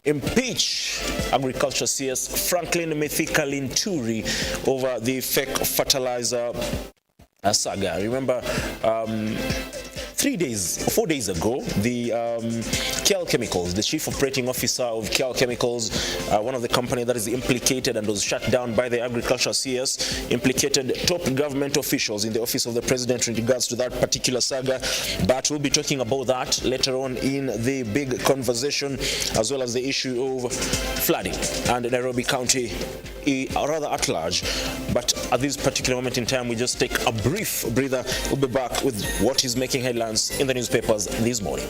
impeach Agriculture CS Franklin Mithika Linturi over the fake fertilizer saga. Remember, 4 days ago, the KL Chemicals, the chief operating officer of KL Chemicals, one of the company that is implicated and was shut down by the Agriculture CS, implicated top government officials in the office of the president in regards to that particular saga. But we'll be talking about that later on in the big conversation, as well as the issue of flooding and Nairobi County, rather at large. But at this particular moment in time, we just take a brief breather. We'll be back with what is making headlines in the newspapers this morning.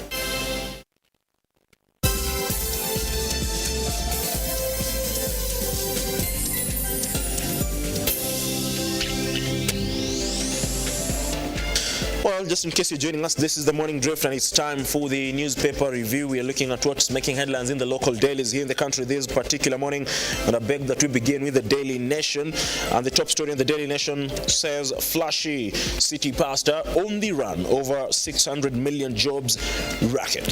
Well, just in case you're joining us, this is the Morning Drift and it's time for the newspaper review. We are looking at what's making headlines in the local dailies here in the country this particular morning. And I beg that we begin with the Daily Nation. And the top story in the Daily Nation says, flashy city pastor on the run over 600 million jobs racket.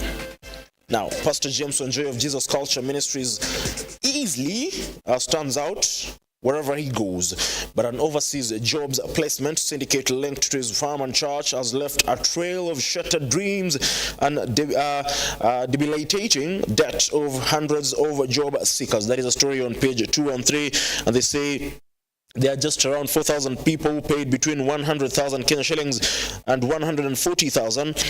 Now, Pastor James Wanjoy of Jesus Culture Ministries easily stands out wherever he goes, but an overseas jobs placement syndicate linked to his farm and church has left a trail of shattered dreams and debilitating debt of hundreds of job seekers. That is a story on page 2 and 3, and they say there are just around 4,000 people who paid between 100,000 Kenya shillings and 140,000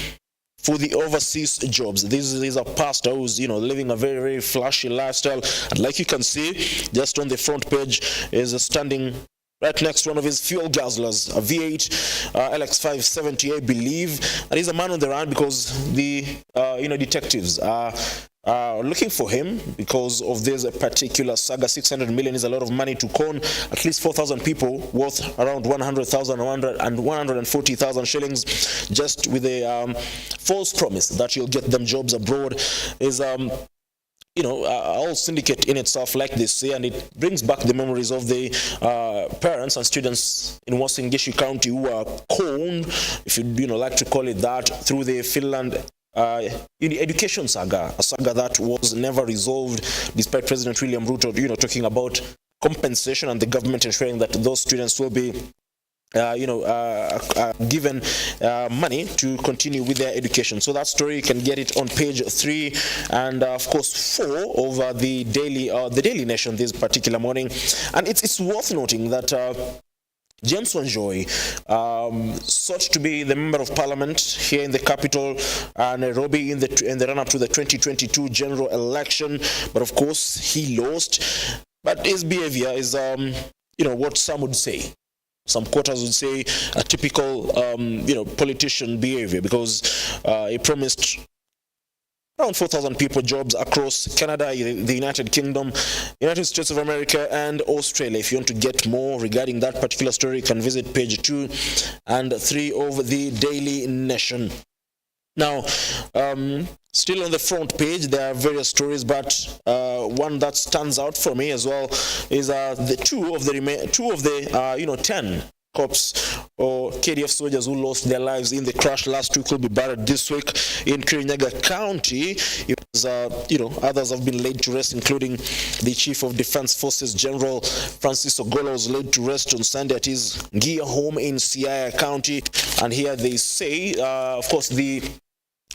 for the overseas jobs. This is a pastor who's, living a very, very flashy lifestyle. And like you can see, just on the front page is standing right next to one of his fuel guzzlers, a V8 LX570, I believe. And he's a man on the run because the, detectives are looking for him because of this particular saga. 600 million is a lot of money to con at least 4,000 people worth around 100,000 and 140,000 shillings, just with a false promise that you'll get them jobs abroad. Is a whole syndicate in itself like this, and it brings back the memories of the parents and students in Uasin Gishu County who are conned, if you like to call it that, through the Finland education saga, a saga that was never resolved, despite President William Ruto, talking about compensation and the government ensuring that those students will be given money to continue with their education. So that story, you can get it on page 3 and of course 4 of the Daily Nation this particular morning. And it's worth noting that James Wanjoy sought to be the member of parliament here in the capital, Nairobi, in the run-up to the 2022 general election, but of course he lost. But his behavior is, what some would say. Some quarters would say a typical, politician behavior, because he promised around 4,000 people jobs across Canada, the United Kingdom, United States of America, and Australia. If you want to get more regarding that particular story, you can visit page 2 and 3 of the Daily Nation. Now, still on the front page, there are various stories, but one that stands out for me as well is the two of the 10 cops or KDF soldiers who lost their lives in the crash last week will be buried this week in Kirinyaga County. It was, others have been laid to rest, including the Chief of Defense Forces General Francis Ogola was laid to rest on Sunday at his Ngia home in Siaya County. And here they say, of course, the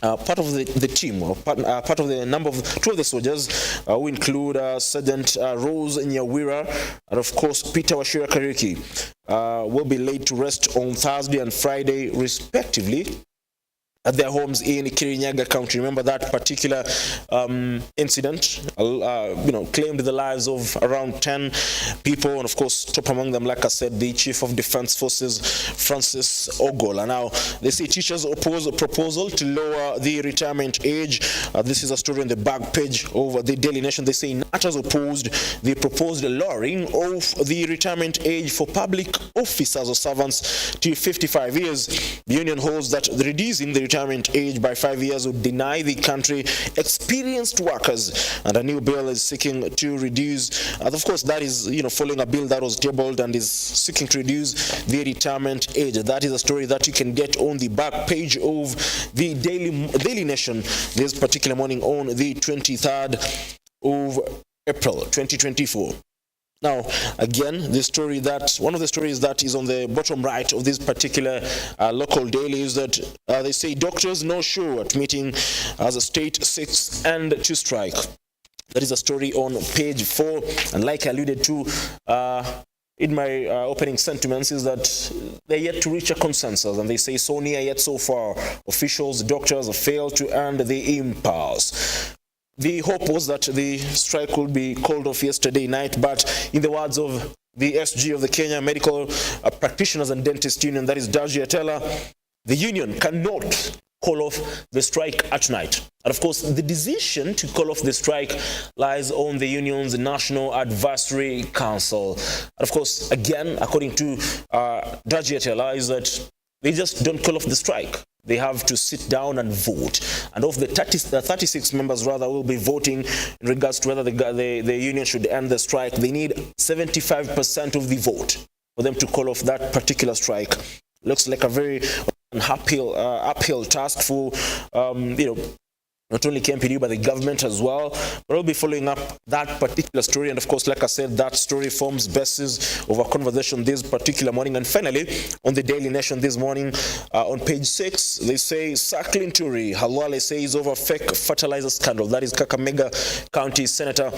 part of the team, or part of the number of 2 of the soldiers, who include Sergeant Rose Nyawira and of course Peter Washira Kariuki, will be laid to rest on Thursday and Friday respectively at their homes in Kirinyaga County. Remember that particular incident, claimed the lives of around 10 people, and of course, top among them, like I said, the Chief of Defense Forces, Francis Ogola. Now, they say teachers oppose a proposal to lower the retirement age. This is a story on the back page of the Daily Nation. They say NAT has opposed the proposed lowering of the retirement age for public officers or servants to 55 years. The union holds that reducing the retirement age by 5 years would deny the country experienced workers, and a new bill is seeking to reduce, and of course that is following a bill that was tabled and is seeking to reduce the retirement age. That is a story that you can get on the back page of the Daily Nation this particular morning on the 23rd of April 2024. Now, again, one of the stories that is on the bottom right of this particular local daily is that they say doctors no show at meeting as a state seeks end to strike. That is a story on page 4, and like I alluded to in my opening sentiments, is that they're yet to reach a consensus, and they say so near yet so far. Officials, doctors have failed to end the impasse. The hope was that the strike would be called off yesterday night, but in the words of the SG of the Kenya Medical Practitioners and Dentist Union, that is Daji Atela, the union cannot call off the strike at night. And of course, the decision to call off the strike lies on the union's National Advisory Council. And of course, again, according to Daji Atela, is that they just don't call off the strike. They have to sit down and vote. And of the 36 members, rather, will be voting in regards to whether the union should end the strike. They need 75% of the vote for them to call off that particular strike. Looks like a very uphill task for, not only KMPDU, but the government as well. But I'll be following up that particular story. And of course, like I said, that story forms basis of our conversation this particular morning. And finally, on the Daily Nation this morning, on page 6, they say, Circling Turi, Halwale says over fake fertilizer scandal. That is Kakamega County Senator,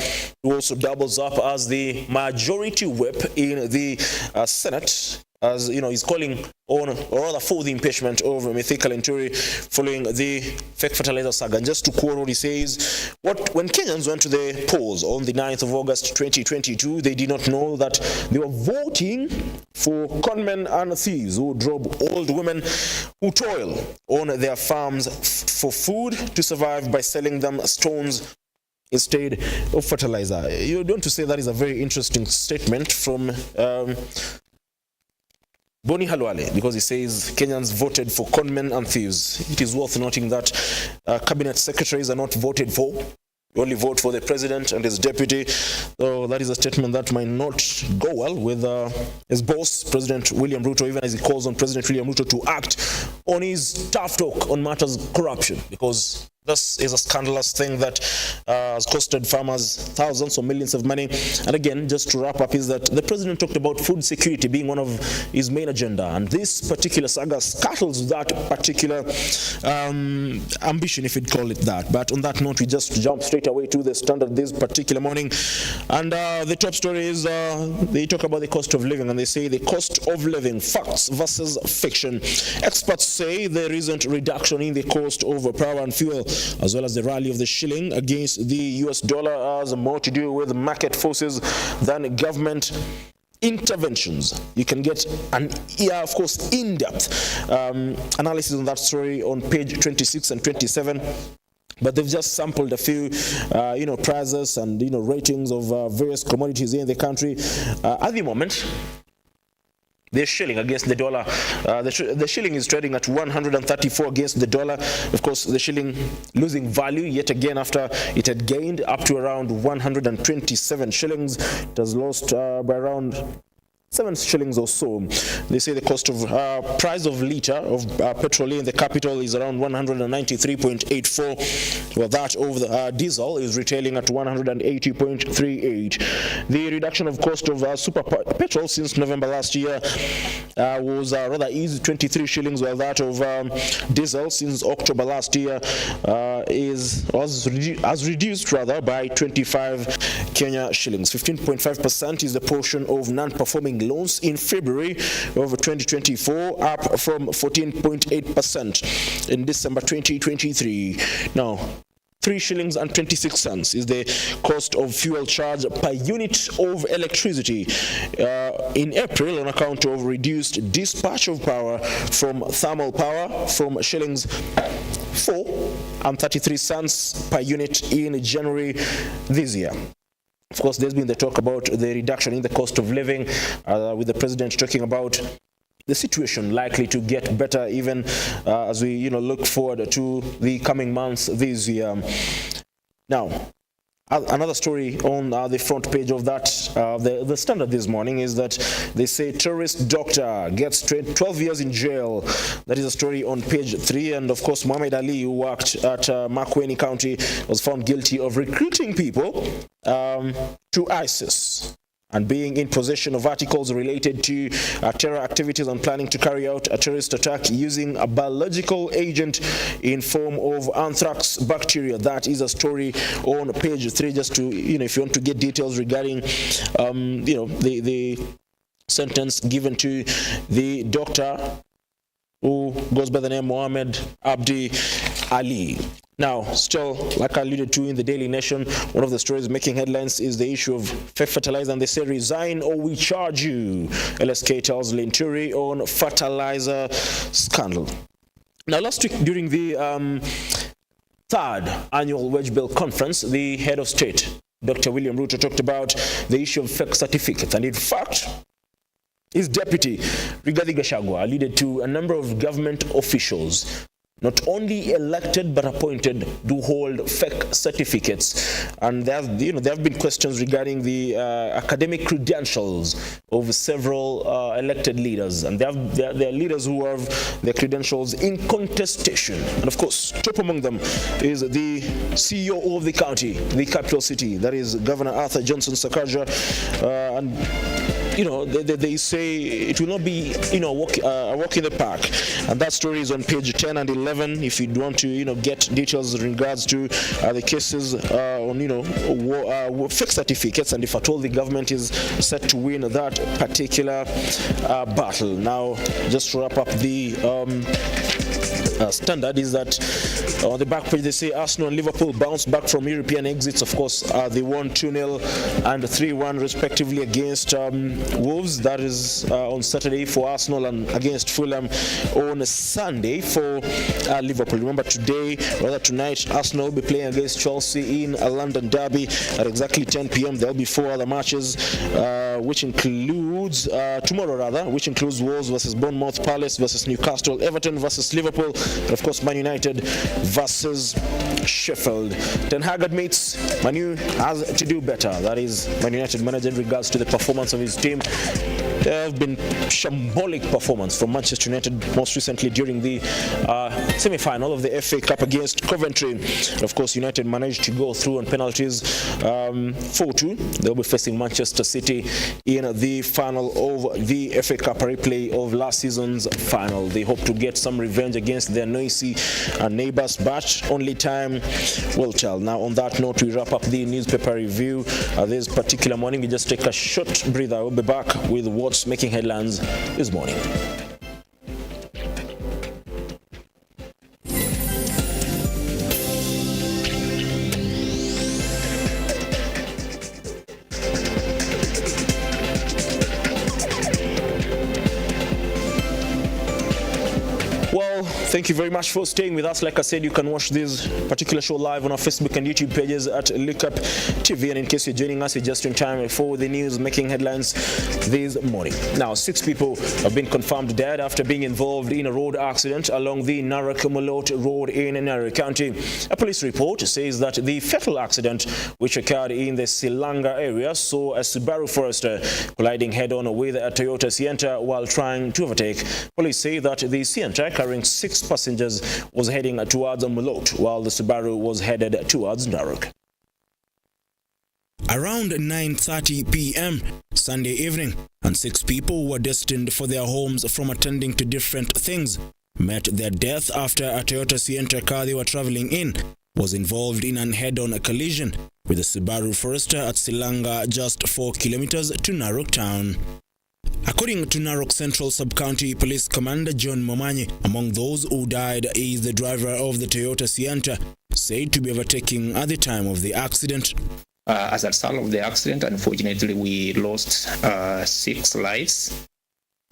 who also doubles up as the majority whip in the Senate. As you know, he's calling on, or rather for, the impeachment of Mithika Linturi following the fake fertilizer saga. And just to quote what he says, when Kenyans went to the polls on the 9th of August 2022, they did not know that they were voting for conmen and thieves who rob old women who toil on their farms for food to survive by selling them stones instead of fertilizer. You don't say that is a very interesting statement from Boni Halwale, because he says Kenyans voted for conmen and thieves. It is worth noting that cabinet secretaries are not voted for. You only vote for the president and his deputy. So that is a statement that might not go well with his boss, President William Ruto, even as he calls on President William Ruto to act on his tough talk on matters of corruption, because this is a scandalous thing that has costed farmers thousands or millions of money. And again, just to wrap up, is that the president talked about food security being one of his main agenda, and this particular saga scuttles that particular ambition, if you'd call it that. But on that note, we just jump straight away to the Standard this particular morning, and the top story is they talk about the cost of living, and they say the cost of living, facts versus fiction. Experts say the recent reduction in the cost of power and fuel, as well as the rally of the shilling against the US dollar, has more to do with market forces than government interventions. You can get an, of course, in-depth analysis on that story on page 26 and 27. But they've just sampled a few, prices and, ratings of various commodities here in the country. At the moment, the shilling against the dollar, the shilling is trading at 134 against the dollar. Of course, the shilling losing value yet again after it had gained up to around 127 shillings. It has lost by around 7 shillings or so. They say the cost of price of liter of petrol in the capital is around 193.84. Well, that of the diesel is retailing at 180.38. The reduction of cost of super petrol since November last year was rather easy, 23 shillings, while that of diesel since October last year has reduced rather by 25 Kenya shillings. 15.5% is the portion of non-performing loans in February of 2024, up from 14.8% in December 2023. Now, 3 shillings and 26 cents is the cost of fuel charge per unit of electricity in April on account of reduced dispatch of power from thermal power from shillings 4 and 33 cents per unit in January this year. Of course, there's been the talk about the reduction in the cost of living, with the president talking about the situation likely to get better even as we look forward to the coming months this year. Now, Another story on the front page of that, the Standard this morning, is that they say terrorist doctor gets 12 years in jail. That is a story on page 3. And of course, Mohammed Ali, who worked at Makueni County, was found guilty of recruiting people to ISIS and being in possession of articles related to terror activities and planning to carry out a terrorist attack using a biological agent in form of anthrax bacteria. That is a story on page 3, just to, if you want to get details regarding, the sentence given to the doctor who goes by the name Mohammed Abdi Ali. Now, still, like I alluded to in the Daily Nation, one of the stories making headlines is the issue of fertilizer, and they say, resign or we charge you. LSK tells Linturi on fertilizer scandal. Now, last week during the 3rd annual wage bill conference, the head of state, Dr. William RUTO, talked about the issue of fake certificates, and in fact, his deputy, Rigathi Gachagua, alluded to a number of government officials, not only elected but appointed, do hold fake certificates. And there have been questions regarding the academic credentials of several elected leaders, and there are leaders who have their credentials in contestation. And of course, top among them is the CEO of the county, the capital city, that is Governor Arthur Johnson Sakaja, and they say it will not be, a walk in the park. And that story is on page 10 and 11 if you want to, get details in regards to the cases on, fake certificates, and if at all the government is set to win that particular battle. Now, just to wrap up the Standard, is that on the back page they say Arsenal and Liverpool bounced back from European exits. Of course, they won 2-0 and 3-1 respectively against Wolves. That is on Saturday for Arsenal, and against Fulham on Sunday for Liverpool. Remember, tonight, Arsenal will be playing against Chelsea in a London derby at exactly 10 p.m. There will be 4 other matches, which includes which includes Wolves versus Bournemouth, Palace versus Newcastle, Everton versus Liverpool, and of course Man United versus Sheffield. Ten Hag admits Man U has to do better. That is Man United manager in regards to the performance of his team. There have been shambolic performance from Manchester United, most recently during the semi-final of the FA Cup against Coventry. Of course, United managed to go through on penalties 4-2. They'll be facing Manchester City in the final of the FA Cup, replay of last season's final. They hope to get some revenge against their noisy neighbors, but only time will tell. Now, on that note, we wrap up the newspaper review this particular morning. We just take a short breather. We'll be back with what's making headlines this morning. Thank you very much for staying with us. Like I said, you can watch this particular show live on our Facebook and YouTube pages at Lookuptv. And in case you're joining us, you're just in time for the news making headlines this morning. Now, 6 people have been confirmed dead after being involved in a road accident along the Narok-Molot Road in Narok County. A police report says that the fatal accident, which occurred in the Silanga area, saw a Subaru Forester colliding head-on with a Toyota Sienna while trying to overtake. Police say that the Sienna, carrying 6 passengers, was heading towards Molot, while the Subaru was headed towards Narok. Around 9:30 p.m. Sunday evening, and 6 people who were destined for their homes from attending to different things met their death after a Toyota Sienna car they were traveling in was involved in an head-on collision with the Subaru Forester at Silanga, just 4 kilometers to Narok town. According to Narok Central Sub-County Police Commander John Momanyi, among those who died is the driver of the Toyota Sienna, said to be overtaking at the time of the accident. As a result of the accident, unfortunately, we lost 6 lives,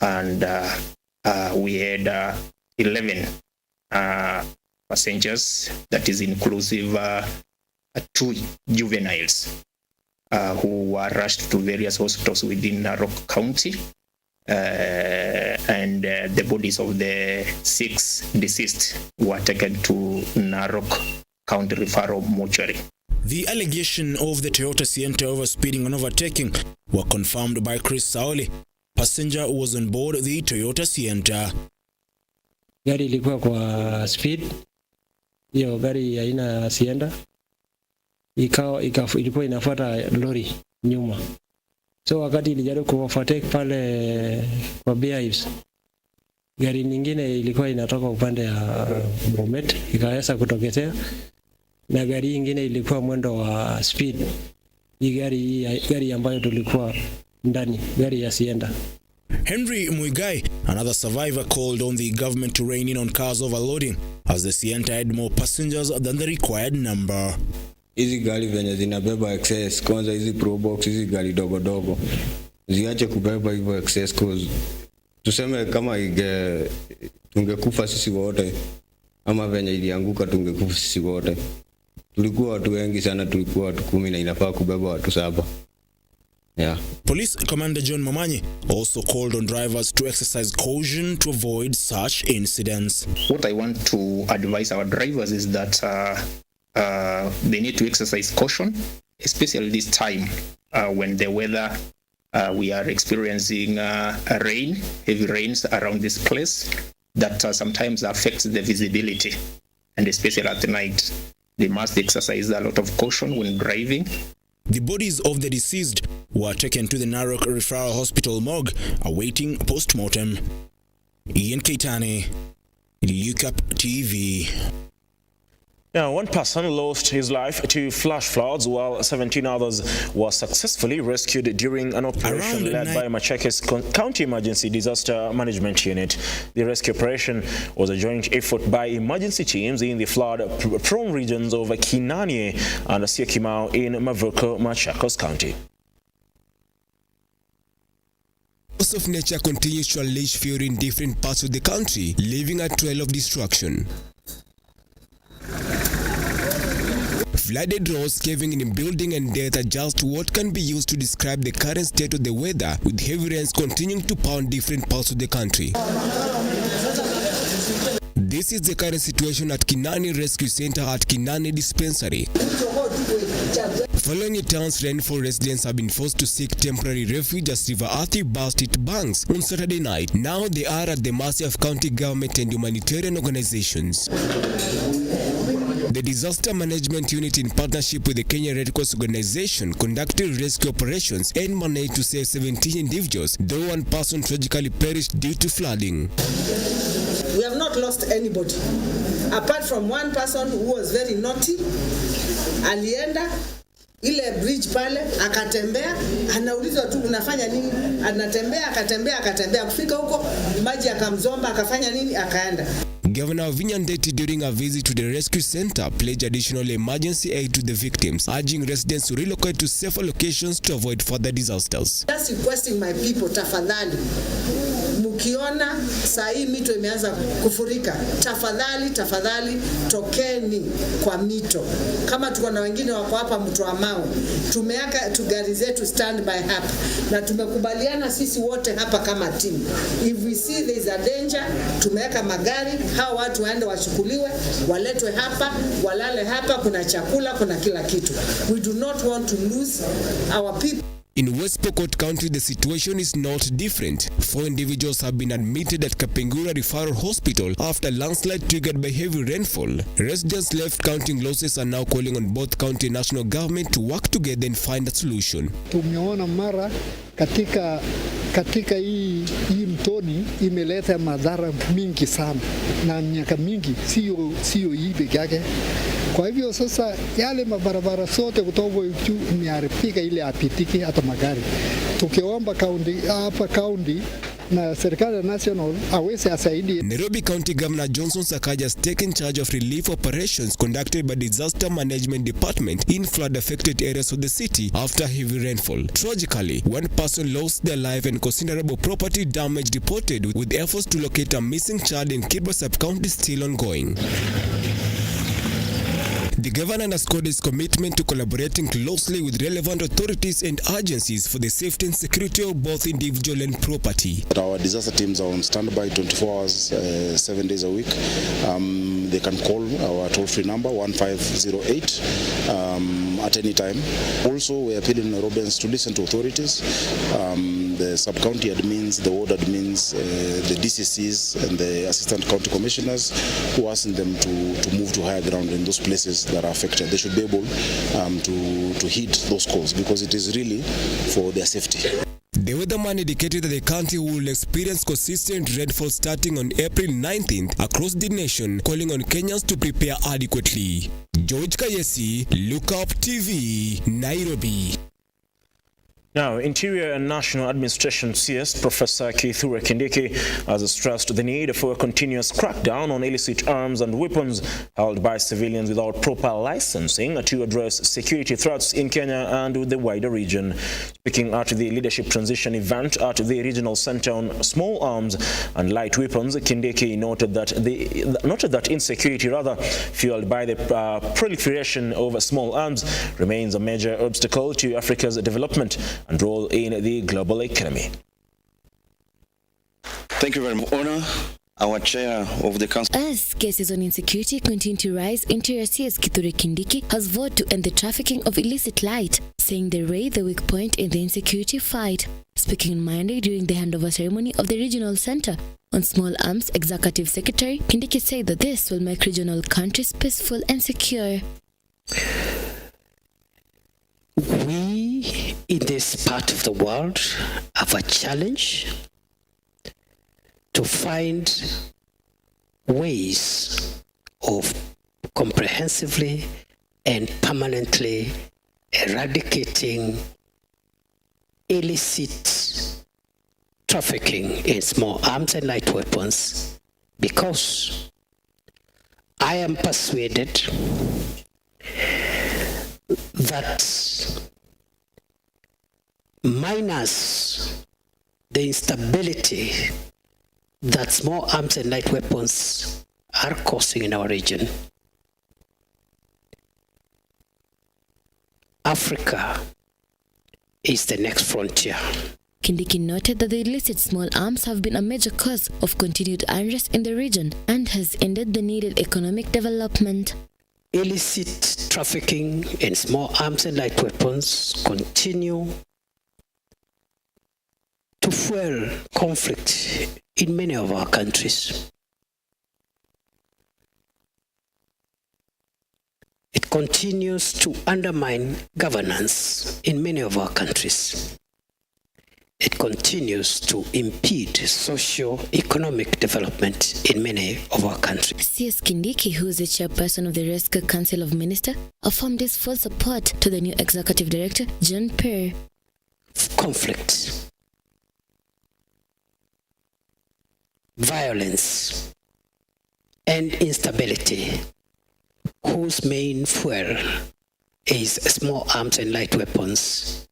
and we had 11 passengers, that is inclusive 2 juveniles who were rushed to various hospitals within Narok County, and the bodies of the 6 deceased were taken to Narok County Referral Mortuary. The allegation of the Toyota Sienta overspeeding and overtaking were confirmed by Chris Saoli, passenger who was on board the Toyota Sienta. Gari ilikuwa kwa speed, hiyo gari aina Sienta ilikuwa inafuata lori nyuma. So wakati ilijaribu kuovertake pale kwa beehives, gari nyingine ilikuwa inatoka upande ya Bomet ikaweza kutokezea, na gari nyingine ilikuwa mwendo wa speed. Hii gari ambayo tulikuwa ndani, gari ya Sienta. Henry Muigai, another survivor, called on the government to rein in on cars overloading as the Sienta had more passengers than the required number. Hizi gari venye zinabeba excess, kwanza hizi probox, hizi gari dogo dogo ziache kubeba hivyo excess, cause tuseme kama tungekufa sisi wote ama venye ilianguka tungekufa sisi wote. Tulikuwa watu wengi sana, tulikuwa watu 10 na inafaa kubeba watu 7. Yeah. Police Commander John Momanyi also called on drivers to exercise caution to avoid such incidents. What I want to advise our drivers is that they need to exercise caution, especially this time when the weather, we are experiencing rain, heavy rains around this place that sometimes affects the visibility, and especially at night. They must exercise a lot of caution when driving. The bodies of the deceased were taken to the Narok Referral Hospital morgue awaiting post-mortem. Ian Keitane, Lookuptv. Now, one person lost his life to flash floods while 17 others were successfully rescued during an operation led by Machake's County Emergency Disaster Management Unit. The rescue operation was a joint effort by emergency teams in the flood-prone regions of Kinanie and Syokimau in Mavuko, Machakos County. Force of nature continues to unleash fury in different parts of the country, leaving a trail of destruction. Flooded roads, caving in building and death are just what can be used to describe the current state of the weather, with heavy rains continuing to pound different parts of the country. This is the current situation at Kinani Rescue Center at Kinani Dispensary. Following a town's rainfall, residents have been forced to seek temporary refuge as River Athi burst its banks on Saturday night. Now they are at the mercy of county government and humanitarian organizations. The Disaster Management Unit, in partnership with the Kenya Red Cross Organization, conducted rescue operations and managed to save 17 individuals, though one person tragically perished due to flooding. We have not lost anybody, apart from one person who was very naughty. Alienda ile bridge pale akatembea, anaulizwa tu unafanya nini, anatembea akatembea kufika huko maji akamzomba, akafanya nini, akaenda. Governor Vinyan Ndeti, during a visit to the rescue center, pledged additional emergency aid to the victims, urging residents to relocate to safer locations to avoid further disasters. Just requesting my people, tafadhali, mukiona saa hii mito imeanza kufurika, tafadhali tokeni kwa mito. Kama tuko na wengine wako hapa mto wa Mau, tumeaka gari zetu standby hapa na tumekubaliana sisi wote hapa kama team, if we see there is a danger, tumeweka magari, hao watu waende wachukuliwe, waletwe hapa, walale hapa, kuna chakula, kuna kila kitu. We do not want to lose our people. In West Pokot County, the situation is not different. 4 individuals have been admitted at Kapengura Referral Hospital after landslide triggered by heavy rainfall. Residents left counting losses are now calling on both county and national government to work together and find a solution. Tumeona mara katika hii mtoni imeleta madhara mingi sana na miaka mingi, sio hii peke yake. Kwa hivyo sasa yale mabarabara sote kutoka juu imeharibika, ile apitiki hata magari. Tukiomba county na serikali national aweze asaidie. Nairobi County Governor Johnson Sakaja has taken charge of relief operations conducted by Disaster Management Department in flood-affected areas of the city after heavy rainfall. Tragically, one person lost their life and considerable property damage reported, with efforts to locate a missing child in Kibra sub-county still ongoing. The governor underscored his commitment to collaborating closely with relevant authorities and agencies for the safety and security of both individual and property. Our disaster teams are on standby 24 hours, 7 days a week. They can call our toll-free number 1508 at any time. Also, we are appealing Nairobians to listen to authorities, the sub-county admins, the ward admins, the DCCs and the assistant county commissioners, who are asking them to move to higher ground in those places that are affected. They should be able to heed those calls because it is really for their safety. The weatherman indicated that the county will experience consistent rainfall starting on April 19th across the nation, calling on Kenyans to prepare adequately. George Kayesi, Lookuptv, Nairobi. Now, Interior and National Administration CS Professor Kithure Kindiki has stressed the need for a continuous crackdown on illicit arms and weapons held by civilians without proper licensing to address security threats in Kenya and the wider region. Speaking at the leadership transition event at the Regional Center on Small Arms and Light Weapons, Kindiki noted that insecurity, fueled by the proliferation of small arms, remains a major obstacle to Africa's development and role in the global economy. Thank you very much. Honor, our chair of the council. As cases on insecurity continue to rise, Interior CS Kithure Kindiki has vowed to end the trafficking of illicit light, saying they raid the weak point in the insecurity fight. Speaking in Monday during the handover ceremony of the Regional Center on Small Arms Executive Secretary, Kindiki said that this will make regional countries peaceful and secure. We in this part of the world have a challenge to find ways of comprehensively and permanently eradicating illicit trafficking in small arms and light weapons, because I am persuaded that minus the instability that small arms and light weapons are causing in our region, Africa is the next frontier. Kindiki noted that the illicit small arms have been a major cause of continued unrest in the region and has ended the needed economic development. Illicit trafficking in small arms and light weapons continue to fuel conflict in many of our countries. It continues to undermine governance in many of our countries. It continues to impede socio-economic development in many of our countries. CS Kindiki, who is the chairperson of the Rescue Council of Ministers, affirmed his full support to the new executive director, John Perry. Conflict, violence, and instability, whose main fuel is small arms and light weapons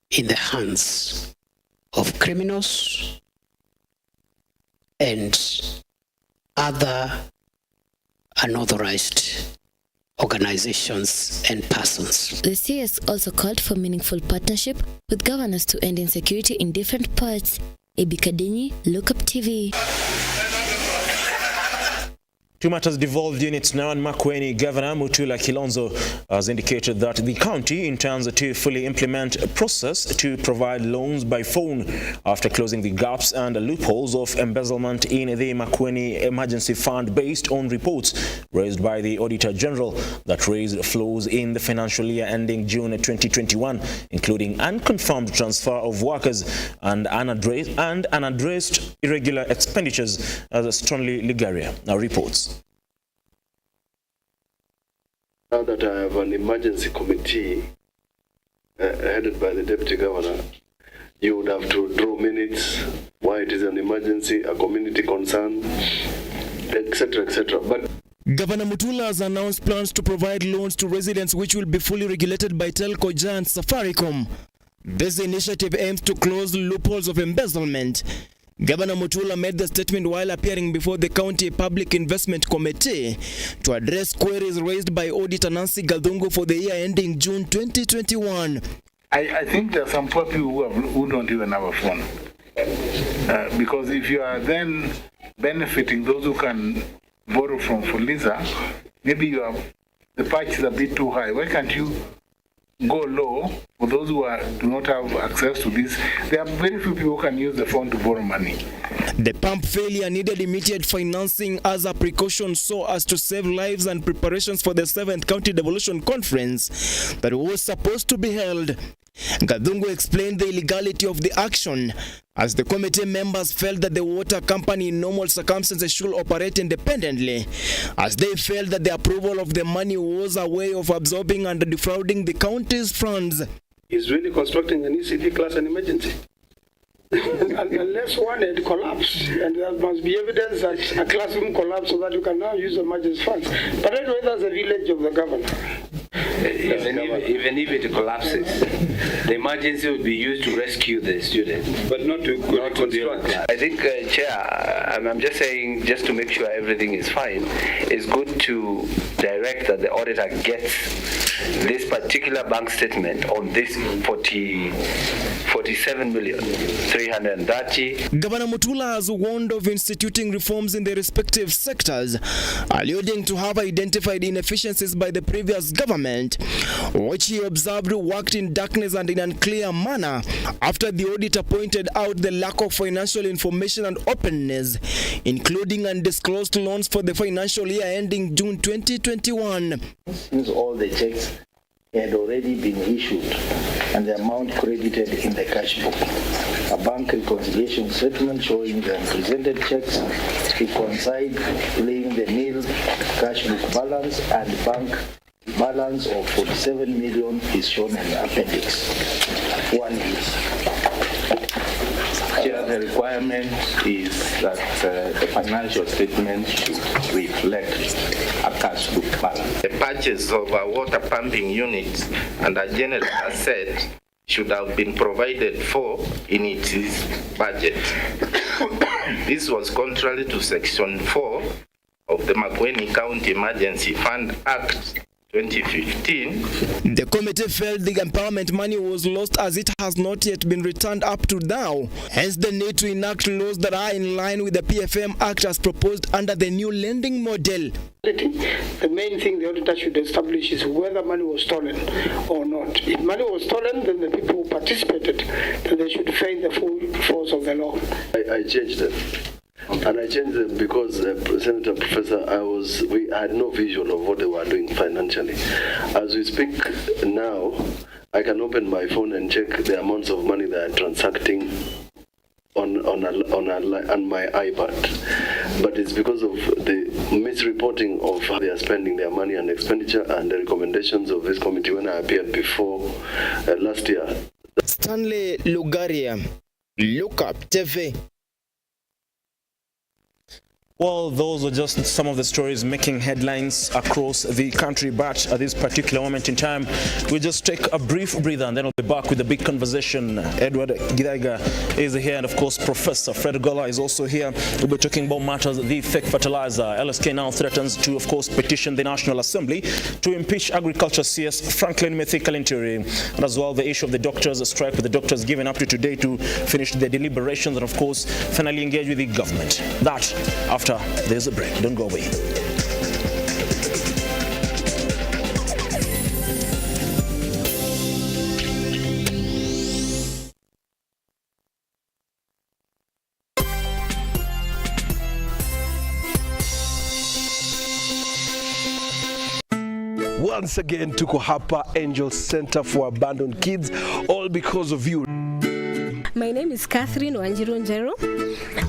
in the hands of criminals and other unauthorized organizations and persons. The CS also called for meaningful partnership with governors to end insecurity in different parts. Ebikadini, Lookuptv. Two matters devolved units now, and Makueni Governor Mutula Kilonzo has indicated that the county intends to fully implement a process to provide loans by phone after closing the gaps and loopholes of embezzlement in the Makueni Emergency Fund based on reports raised by the Auditor General that raised flows in the financial year ending June 2021, including unconfirmed transfer of workers and unaddressed irregular expenditures, as Stonley Ligaria now reports. Now that I have an emergency committee headed by the Deputy Governor, you would have to draw minutes, why it is an emergency, a community concern, etc., etc. But Governor Mutula has announced plans to provide loans to residents which will be fully regulated by telco giant Safaricom. This initiative aims to close loopholes of embezzlement Governor Mutula made the statement while appearing before the County Public Investment Committee to address queries raised by Auditor Nancy Gathungu for the year ending June 2021. I think there are some poor people who don't even have a phone. Because if you are then benefiting those who can borrow from Fertilizer, maybe the patch is a bit too high. Why can't you go low for those who do not have access to this? There are very few people who can use the phone to borrow money. The pump failure needed immediate financing as a precaution so as to save lives and preparations for the 7th County Devolution Conference that was supposed to be held. Gathungu explained the illegality of the action as the committee members felt that the water company in normal circumstances should operate independently, as they felt that the approval of the money was a way of absorbing and defrauding the county's funds. Is really constructing an ECD class an emergency. Unless one had collapsed, and there must be evidence that a classroom collapsed so that you can now use emergency funds. But anyway, that's a village of the governor. Even if it collapses, the emergency would be used to rescue the students, but not to construct. I think, Chair, I'm just saying, just to make sure everything is fine, it's good to direct that the auditor gets this particular bank statement on this 47,330,000. Governor Mutula has warned of instituting reforms in the respective sectors, alluding to have identified inefficiencies by the previous government, which he observed worked in darkness and in unclear manner after the auditor pointed out the lack of financial information and openness, including undisclosed loans for the financial year ending June 2021. Since all the checks had already been issued and the amount credited in the cash book, a bank reconciliation statement showing the unpresented checks reconciling the nil cash book balance and bank balance of 47 million is shown in the appendix. One is the requirement is that the financial statement should reflect a cash book balance. The purchase of a water pumping unit and a generator set should have been provided for in its budget. This was contrary to Section 4 of the Makueni County Emergency Fund Act 2015. The committee felt the empowerment money was lost as it has not yet been returned up to now. Hence the need to enact laws that are in line with the PFM Act as proposed under the new lending model. The main thing the auditor should establish is whether money was stolen or not. If money was stolen, then the people who participated, then they should face the full force of the law. I changed them. And I changed them because, Senator Professor, we had no visual of what they were doing financially. As we speak now, I can open my phone and check the amounts of money they are transacting on my iPad. But it's because of the misreporting of how they are spending their money and expenditure and the recommendations of this committee when I appeared before last year. Stanley Lugaria, Lookuptv. Well, those are just some of the stories making headlines across the country, but at this particular moment in time, we'll just take a brief breather and then we'll be back with a big conversation. Edward Gidaiga is here, and of course, Professor Fred Gola is also here. We'll be talking about matters, the fake fertilizer. LSK now threatens to, of course, petition the National Assembly to impeach Agriculture CS Franklin Mithika-Linturi, and as well the issue of the doctors' strike, with the doctors given up to today to finish their deliberations and, of course, finally engage with the government. That after there's a break. Don't go away. Once again, tuko hapa Angel Center for Abandoned Kids, all because of you. My name is Catherine Wanjiru.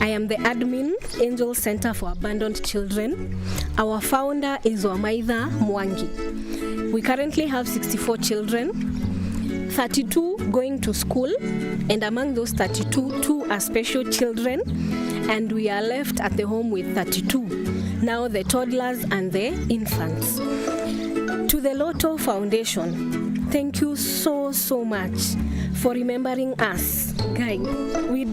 I am the admin, Angel Center for Abandoned Children. Our founder is Wamaitha Mwangi. We currently have 64 children, 32 going to school, and among those 32, 2 are special children, and we are left at the home with 32. Now the toddlers and the infants. To the RUTO Foundation, Thank you so much for remembering us. Guy, we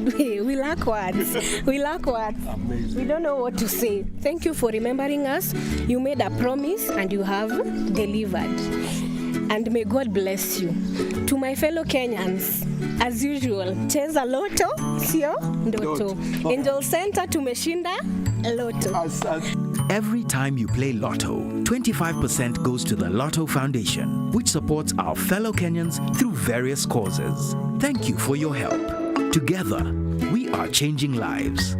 lack words. We lack words. Amazing. We don't know what to say. Thank you for remembering us. You made a promise and you have delivered. And may God bless you. To my fellow Kenyans, as usual, cheza loto, sio ndoto. Angel Center tumeshinda loto. Every time you play Lotto, 25% goes to the Lotto Foundation, which supports our fellow Kenyans through various causes. Thank you for your help. Together, we are changing lives.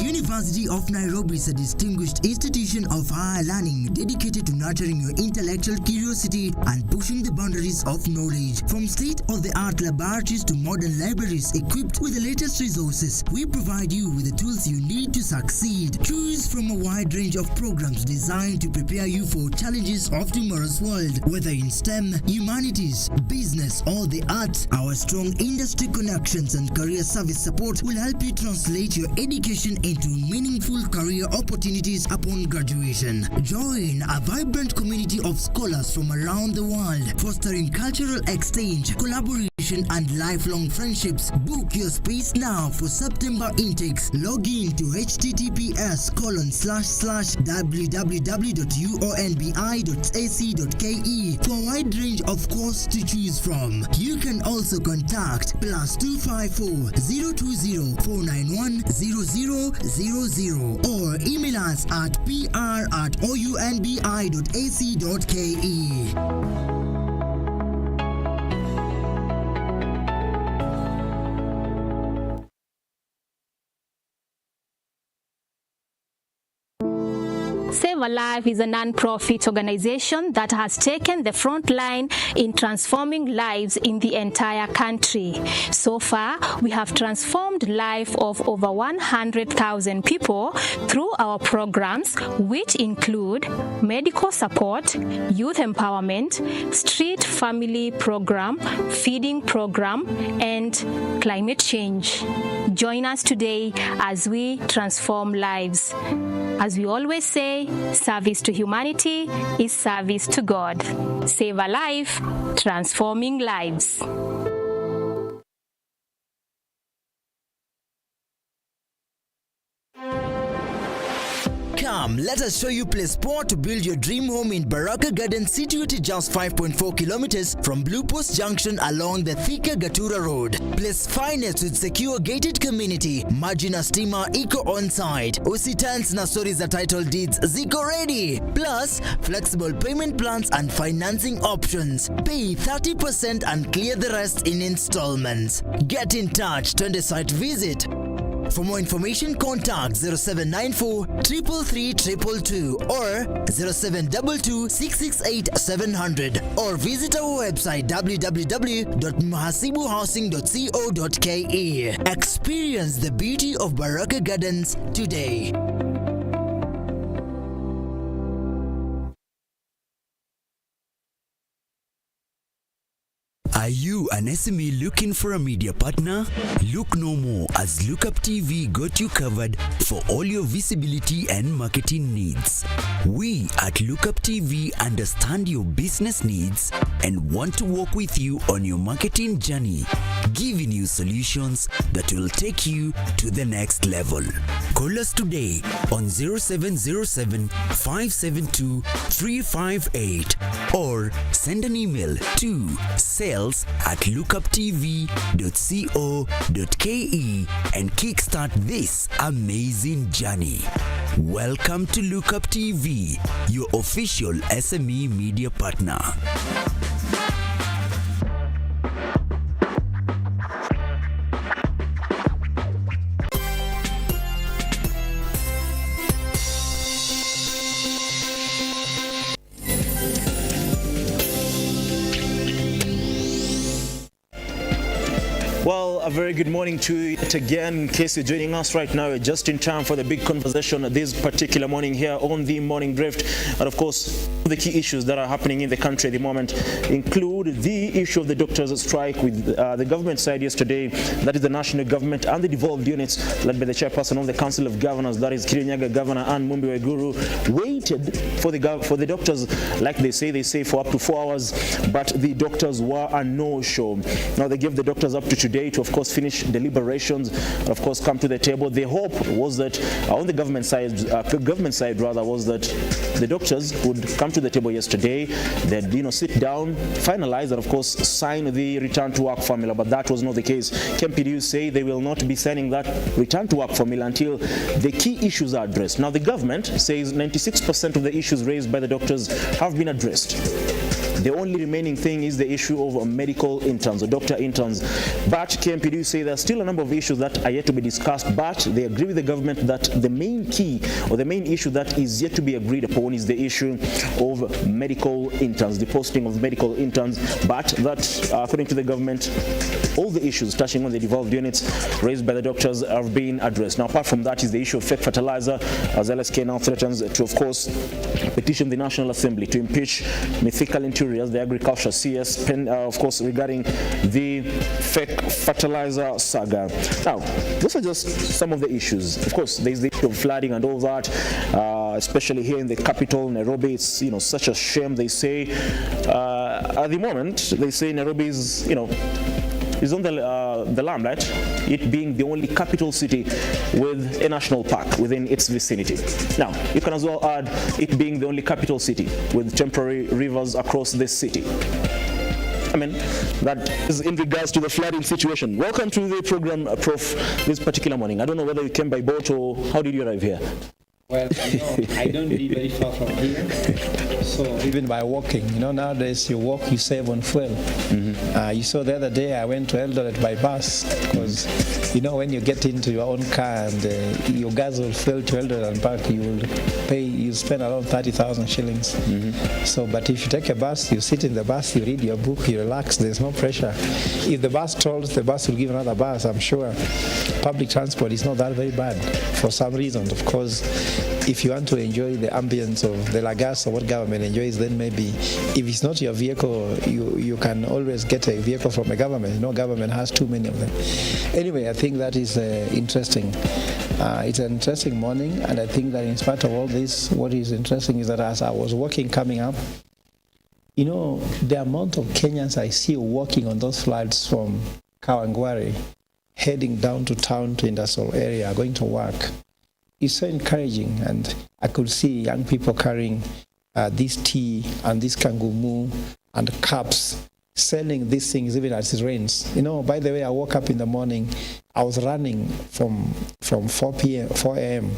University of Nairobi is a distinguished institution of higher learning dedicated to nurturing your intellectual curiosity and pushing the boundaries of knowledge. From state-of-the-art laboratories to modern libraries equipped with the latest resources, we provide you with the tools you need to succeed. Choose from a wide range of programs designed to prepare you for challenges of tomorrow's world. Whether in STEM, humanities, business, or the arts, our strong industry connections and career service support will help you translate your education into meaningful career opportunities upon graduation. Join a vibrant community of scholars from around the world, fostering cultural exchange, collaboration, and lifelong friendships. Book your space now for September intakes. Log in to https://www.uonbi.ac.ke for a wide range of courses to choose from. You can also contact +254 020 491 0000 or email us at pr@ounbi.ac.ke. Save a Life is a non-profit organization that has taken the front line in transforming lives in the entire country. So far, we have transformed the life of over 100,000 people through our programs, which include medical support, youth empowerment, street family program, feeding program, and climate change. Join us today as we transform lives. As we always say, service to humanity is service to God. Save a life, transforming lives. Come, let us show you place spot to build your dream home in Baraka Garden, situated just 5.4 kilometers from Blue Post Junction along the Thika Gatura Road. Place finest with secure gated community, Majina Stima Eco on-site, Usitans na stories za title deeds ziko ready. Plus, flexible payment plans and financing options. Pay 30% and clear the rest in installments. Get in touch, twende site visit. For more information, contact 0794 333 222 or 0722 668 700 or visit our website www.mahasibuhousing.co.ke. Experience the beauty of Baraka Gardens today. Are you an SME looking for a media partner? Look no more, as Lookuptv got you covered for all your visibility and marketing needs. We at Lookuptv understand your business needs and want to work with you on your marketing journey, giving you solutions that will take you to the next level. Call us today on 0707 572 358 or send an email to sales@lookuptv.co.ke and kickstart this amazing journey. Welcome to Lookuptv, your official SME media partner. Well, a very good morning to you yet again. In case you're joining us right now, you're just in time for the big conversation this particular morning here on the Morning Drift. And of course, the key issues that are happening in the country at the moment include the issue of the doctors' strike with the government side yesterday, that is the national government and the devolved units led by the chairperson of the Council of Governors, that is Kirinyaga Governor Anne Mumbi Waiguru, waited for the doctors, like they say for up to 4 hours, but the doctors were a no-show. Now they gave the doctors up to today to, of course, finish deliberations and, of course, come to the table. The hope was that on the government side was that the doctors would come to the table yesterday. They'd sit down, finalize, and of course sign the return to work formula. But that was not the case. KMPDU say they will not be signing that return to work formula until the key issues are addressed. Now the government says 96% of the issues raised by the doctors have been addressed. The only remaining thing is the issue of medical interns or doctor interns. But KMPDU say there are still a number of issues that are yet to be discussed, but they agree with the government that the main key or the main issue that is yet to be agreed upon is the issue of medical interns, the posting of medical interns. But that, according to the government, all the issues touching on the devolved units raised by the doctors have been addressed. Now, apart from that is the issue of fake fertilizer, as LSK now threatens to, of course, petition the National Assembly to impeach Mythical Interiors, the agriculture CS, of course, regarding the fake fertilizer saga. Now, those are just some of the issues. Of course, there's the issue of flooding and all that, especially here in the capital, Nairobi. It's such a shame. They say at the moment, they say Nairobi is is on the limelight, it being the only capital city with a national park within its vicinity. Now, you can as well add it being the only capital city with temporary rivers across this city. I mean, that is in regards to the flooding situation. Welcome to the program, Prof, this particular morning. I don't know whether you came by boat or how did you arrive here? Well, I don't live very far from here, so even by walking, nowadays you walk, you save on fuel. Mm-hmm. You saw the other day I went to Eldoret by bus because, when you get into your own car and your gas will fill to Eldoret and back, you spend around 30,000 shillings. Mm-hmm. So, but if you take a bus, you sit in the bus, you read your book, you relax, there's no pressure. If the bus tolls, the bus will give another bus, I'm sure. Public transport is not that very bad for some reason, of course. If you want to enjoy the ambience of the Lagas or what government enjoys, then maybe if it's not your vehicle, you can always get a vehicle from a government. Government has too many of them. Anyway, I think that is interesting. It's an interesting morning, and I think that in spite of all this, what is interesting is that as I was walking coming up, the amount of Kenyans I see walking on those floods from Kawangware, heading down to town to industrial area, going to work, is so encouraging. And I could see young people carrying this tea and this kangumu and cups, selling these things even as it rains. By the way, I woke up in the morning, I was running from 4 a.m.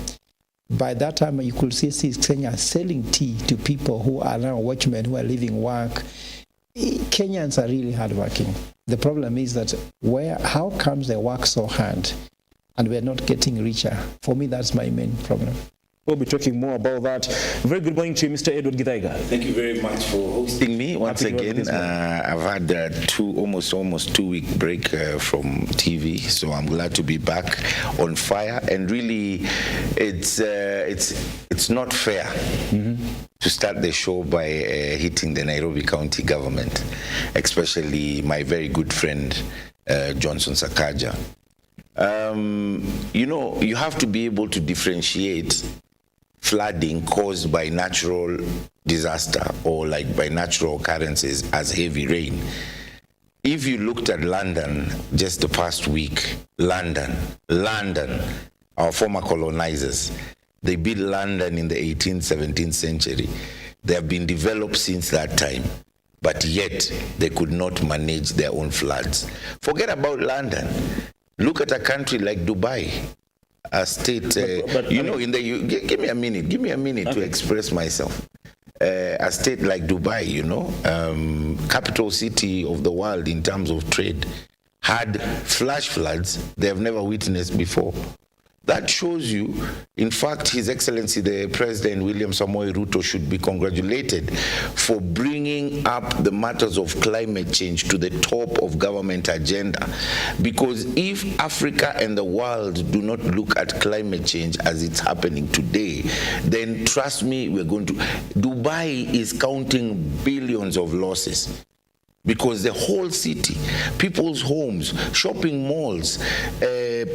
By that time, you could see Kenya selling tea to people who are now watchmen, who are leaving work. Kenyans are really hardworking. The problem is that how comes they work so hard and we're not getting richer? For me, that's my main problem. We'll be talking more about that. Very good morning to you, Mr. Edward Githaiga. Thank you very much for hosting me once again. I've had almost 2 week break from TV, so I'm glad to be back on fire. And really, it's not fair to start the show by hitting the Nairobi County government, especially my very good friend Johnson Sakaja. You have to be able to differentiate flooding caused by natural disaster or like by natural occurrences as heavy rain. If you looked at London just the past week, London, our former colonizers, they built London in the 18th, 17th century. They have been developed since that time, but yet they could not manage their own floods. Forget about London. Look at a country like Dubai, a state, give me a minute to express myself. A state like Dubai, capital city of the world in terms of trade, had flash floods they have never witnessed before. That shows you, in fact, His Excellency the President William Samoei Ruto should be congratulated for bringing up the matters of climate change to the top of government agenda. Because if Africa and the world do not look at climate change as it's happening today, then trust me, we're going to... Dubai is counting billions of losses. Because the whole city, people's homes, shopping malls,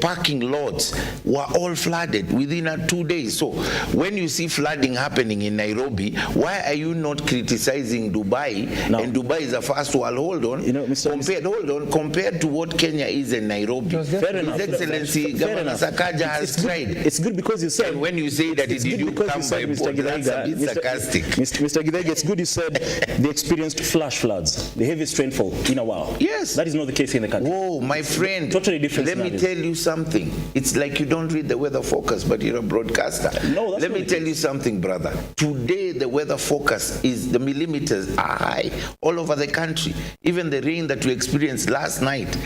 parking lots were all flooded within 2 days. So when you see flooding happening in Nairobi, why are you not criticizing Dubai? No. And Dubai is a first world. Hold on. You know, compared to what Kenya is in Nairobi. His Excellency Governor Sakaja has tried. It's good because you said, and when you say that it didn't come by boat, that's a bit sarcastic. Mr. Githaiga, it's good you said they experienced flash floods. The heaviest rainfall in a while. Yes. That is not the case in the country. Oh, my friend. Totally different Let me tell you something. It's like you don't read the weather forecast, but you're a broadcaster. No, that's Let me tell you something, brother. Today, the weather forecast is the millimeters are high all over the country. Even the rain that we experienced last night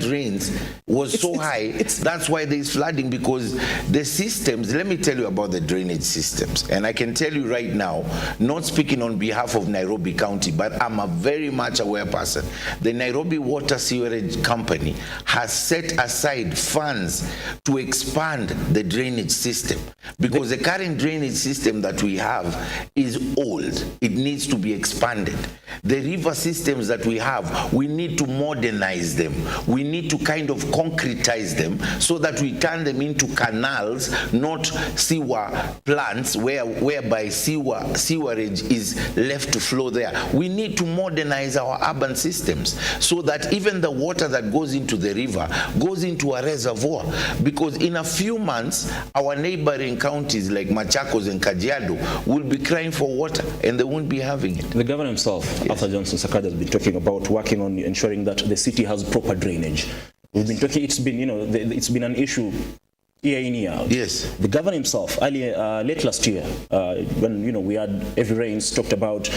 rains was so high. That's why there is flooding, because the systems, let me tell you about the drainage systems. And I can tell you right now, not speaking on behalf of Nairobi County, but I'm a very much aware person. The Nairobi Water Sewerage Company has set aside funds to expand the drainage system, because the current drainage system that we have is old. It needs to be expanded. The river systems that we have, we need to modernize them. We need to kind of concretize them so that we turn them into canals, not sewer plants whereby sewerage is left to flow there. We need to modernize our urban systems so that even the water that goes into the river goes into a reservoir, because in a few months our neighboring counties like Machakos and Kajiado will be crying for water and they won't be having it. The governor himself, Arthur Johnson Sakaja, has been talking about working on ensuring that the city has proper drainage. We've been talking, it's been, it's been an issue year in, year out. Yes. The governor himself, earlier, late last year, when, we had heavy rains, talked about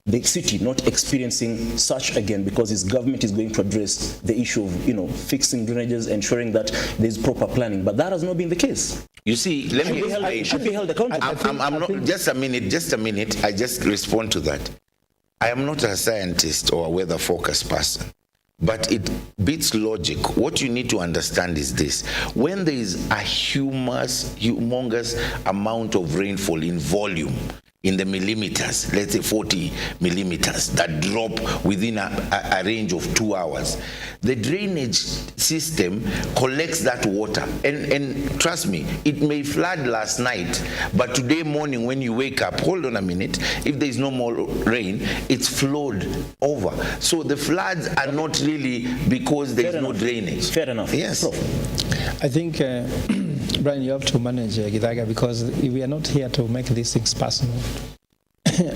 the city not experiencing such again, because his government is going to address the issue of, fixing drainages, ensuring that there's proper planning. But that has not been the case. You see, let me explain. Should be held accountable. Just a minute. I just respond to that. I am not a scientist or a weather forecast person, but it beats logic. What you need to understand is this. When there is a humongous amount of rainfall in volume, in the millimeters, let's say 40 millimeters, that drop within a range of 2 hours, the drainage system collects that water. And trust me, it may flood last night, but today morning when you wake up, hold on a minute, if there is no more rain, it's flowed over. So the floods are not really because there is no drainage. Fair enough. Yes. I think, Brian, you have to manage Githaiga, because we are not here to make these things personal.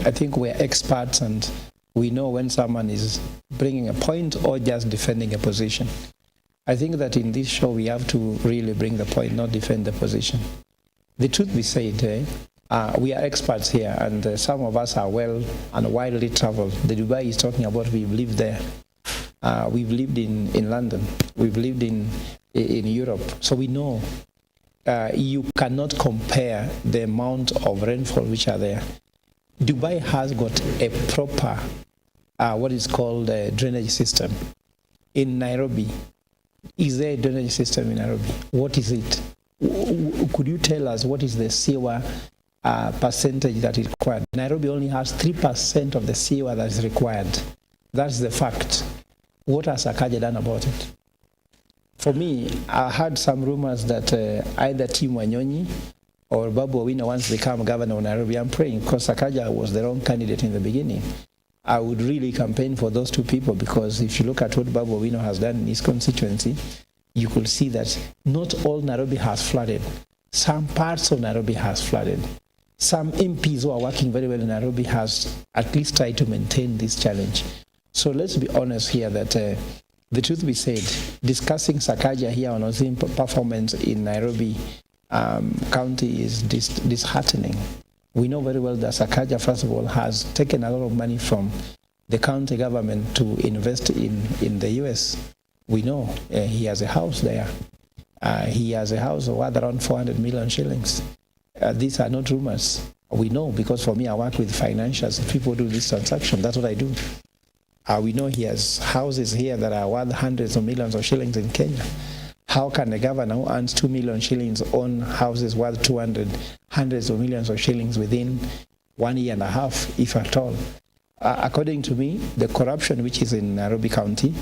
I think we're experts and we know when someone is bringing a point or just defending a position. I think that in this show we have to really bring the point, not defend the position. The truth be said, we are experts here, and some of us are well and widely traveled. The Dubai is talking about, we've lived there. We've lived in London. We've lived in Europe. So we know you cannot compare the amount of rainfall which are there. Dubai has got a proper, what is called a drainage system. In Nairobi, is there a drainage system in Nairobi? What is it? Could you tell us what is the sewer percentage that is required? Nairobi only has 3% of the sewer that is required. That's the fact. What has Sakaja done about it? For me, I heard some rumors that either Tim Wanyonyi or Babu Owino once become governor of Nairobi. I'm praying, because Sakaja was the wrong candidate in the beginning. I would really campaign for those two people, because if you look at what Babu Owino has done in his constituency, you could see that not all Nairobi has flooded. Some parts of Nairobi has flooded. Some MPs who are working very well in Nairobi has at least tried to maintain this challenge. So let's be honest here that the truth be said, discussing Sakaja here on Ozim performance in Nairobi County is disheartening. We know very well that Sakaja, first of all, has taken a lot of money from the county government to invest in the US. We know he has a house there. He has a house worth around 400 million shillings. These are not rumors. We know, because for me, I work with financials. People do this transaction. That's what I do. We know he has houses here that are worth hundreds of millions of shillings in Kenya. How can a governor who earns 2 million shillings own houses worth hundreds of millions of shillings within 1 year and a half, if at all? According to me, the corruption which is in Nairobi County,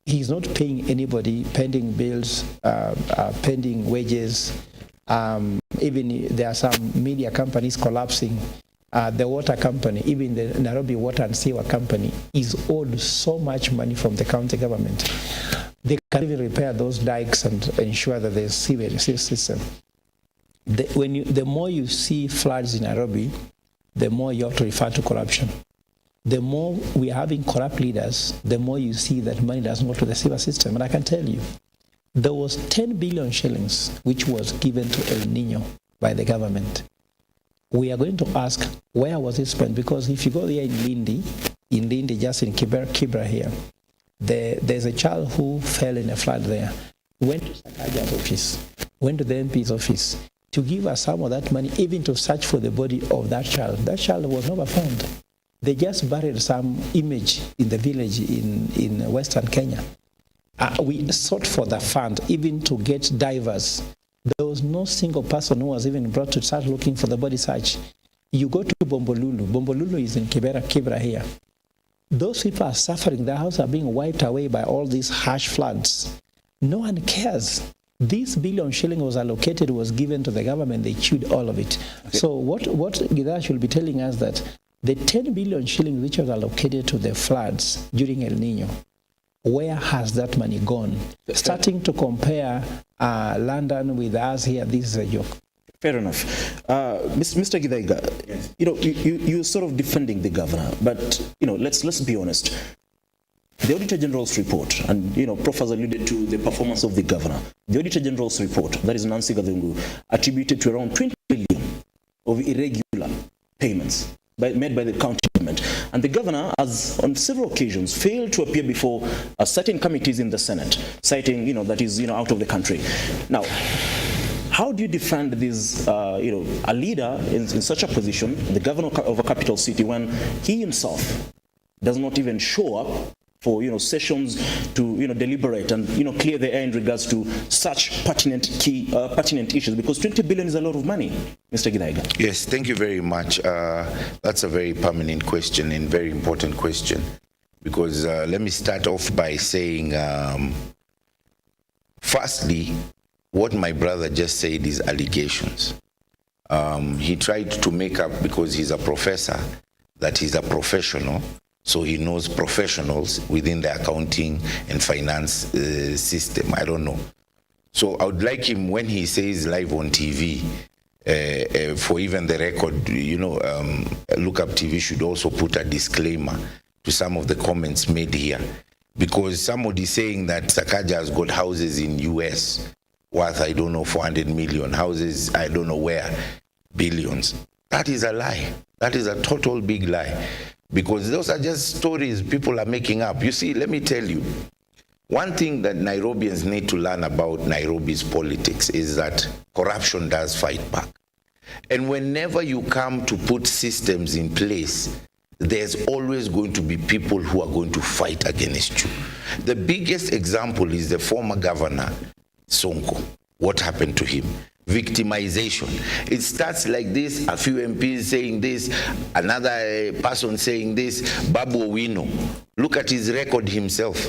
he's not paying anybody, pending bills, pending wages. Even there are some media companies collapsing. The water company, even the Nairobi Water and Sewer Company, is owed so much money from the county government. They can't even repair those dikes and ensure that there's sewage system. The more you see floods in Nairobi, the more you have to refer to corruption. The more we are having corrupt leaders, the more you see that money doesn't go to the sewer system. And I can tell you, there was 10 billion shillings which was given to El Nino by the government. We are going to ask, where was it spent? Because if you go there in Lindi, just in Kibra here, there's a child who fell in a flood there. Went to Sakaja's office, went to the MP's office to give us some of that money, even to search for the body of that child. That child was never found. They just buried some image in the village in Western Kenya. We sought for the fund, even to get divers. There was no single person who was even brought to start looking for the body search. You go to Bombolulu. Bombolulu is in Kibra here. Those people are suffering. Their houses are being wiped away by all these harsh floods. No one cares. This billion shilling was allocated, was given to the government. They chewed all of it. Okay. So what Gidha should be telling us that the 10 billion shillings which was allocated to the floods during El Nino, where has that money gone? Starting to compare London with us here, this is a joke. Fair enough. Mr. Githaiga, yes. You're sort of defending the governor, but let's be honest. The Auditor General's report, and Prof has alluded to the performance of the governor. The Auditor General's report, that is Nancy Gathungu, attributed to around 20 billion of irregular payments made by the county government. And the governor has, on several occasions, failed to appear before certain committees in the Senate, citing, that is, out of the country. Now, how do you defend this, a leader in such a position, the governor of a capital city, when he himself does not even show up for sessions to deliberate and clear the air in regards to such pertinent issues, because 20 billion is a lot of money, Mr. Githaiga? Yes, thank you very much. That's a very permanent question and very important question, because let me start off by saying, firstly, what my brother just said is allegations. He tried to make up, because he's a professor, that he's a professional. So he knows professionals within the accounting and finance system. I don't know. So I would like him, when he says live on TV, for even the record, Lookuptv should also put a disclaimer to some of the comments made here. Because somebody saying that Sakaja has got houses in US worth, I don't know, 400 million, houses, I don't know where, billions. That is a lie. That is a total big lie. Because those are just stories people are making up. You see, let me tell you, one thing that Nairobians need to learn about Nairobi's politics is that corruption does fight back. And whenever you come to put systems in place, there's always going to be people who are going to fight against you. The biggest example is the former governor, Sonko. What happened to him? Victimization. It starts like this, a few MPs saying this, another person saying this, Babu Owino. Look at his record himself.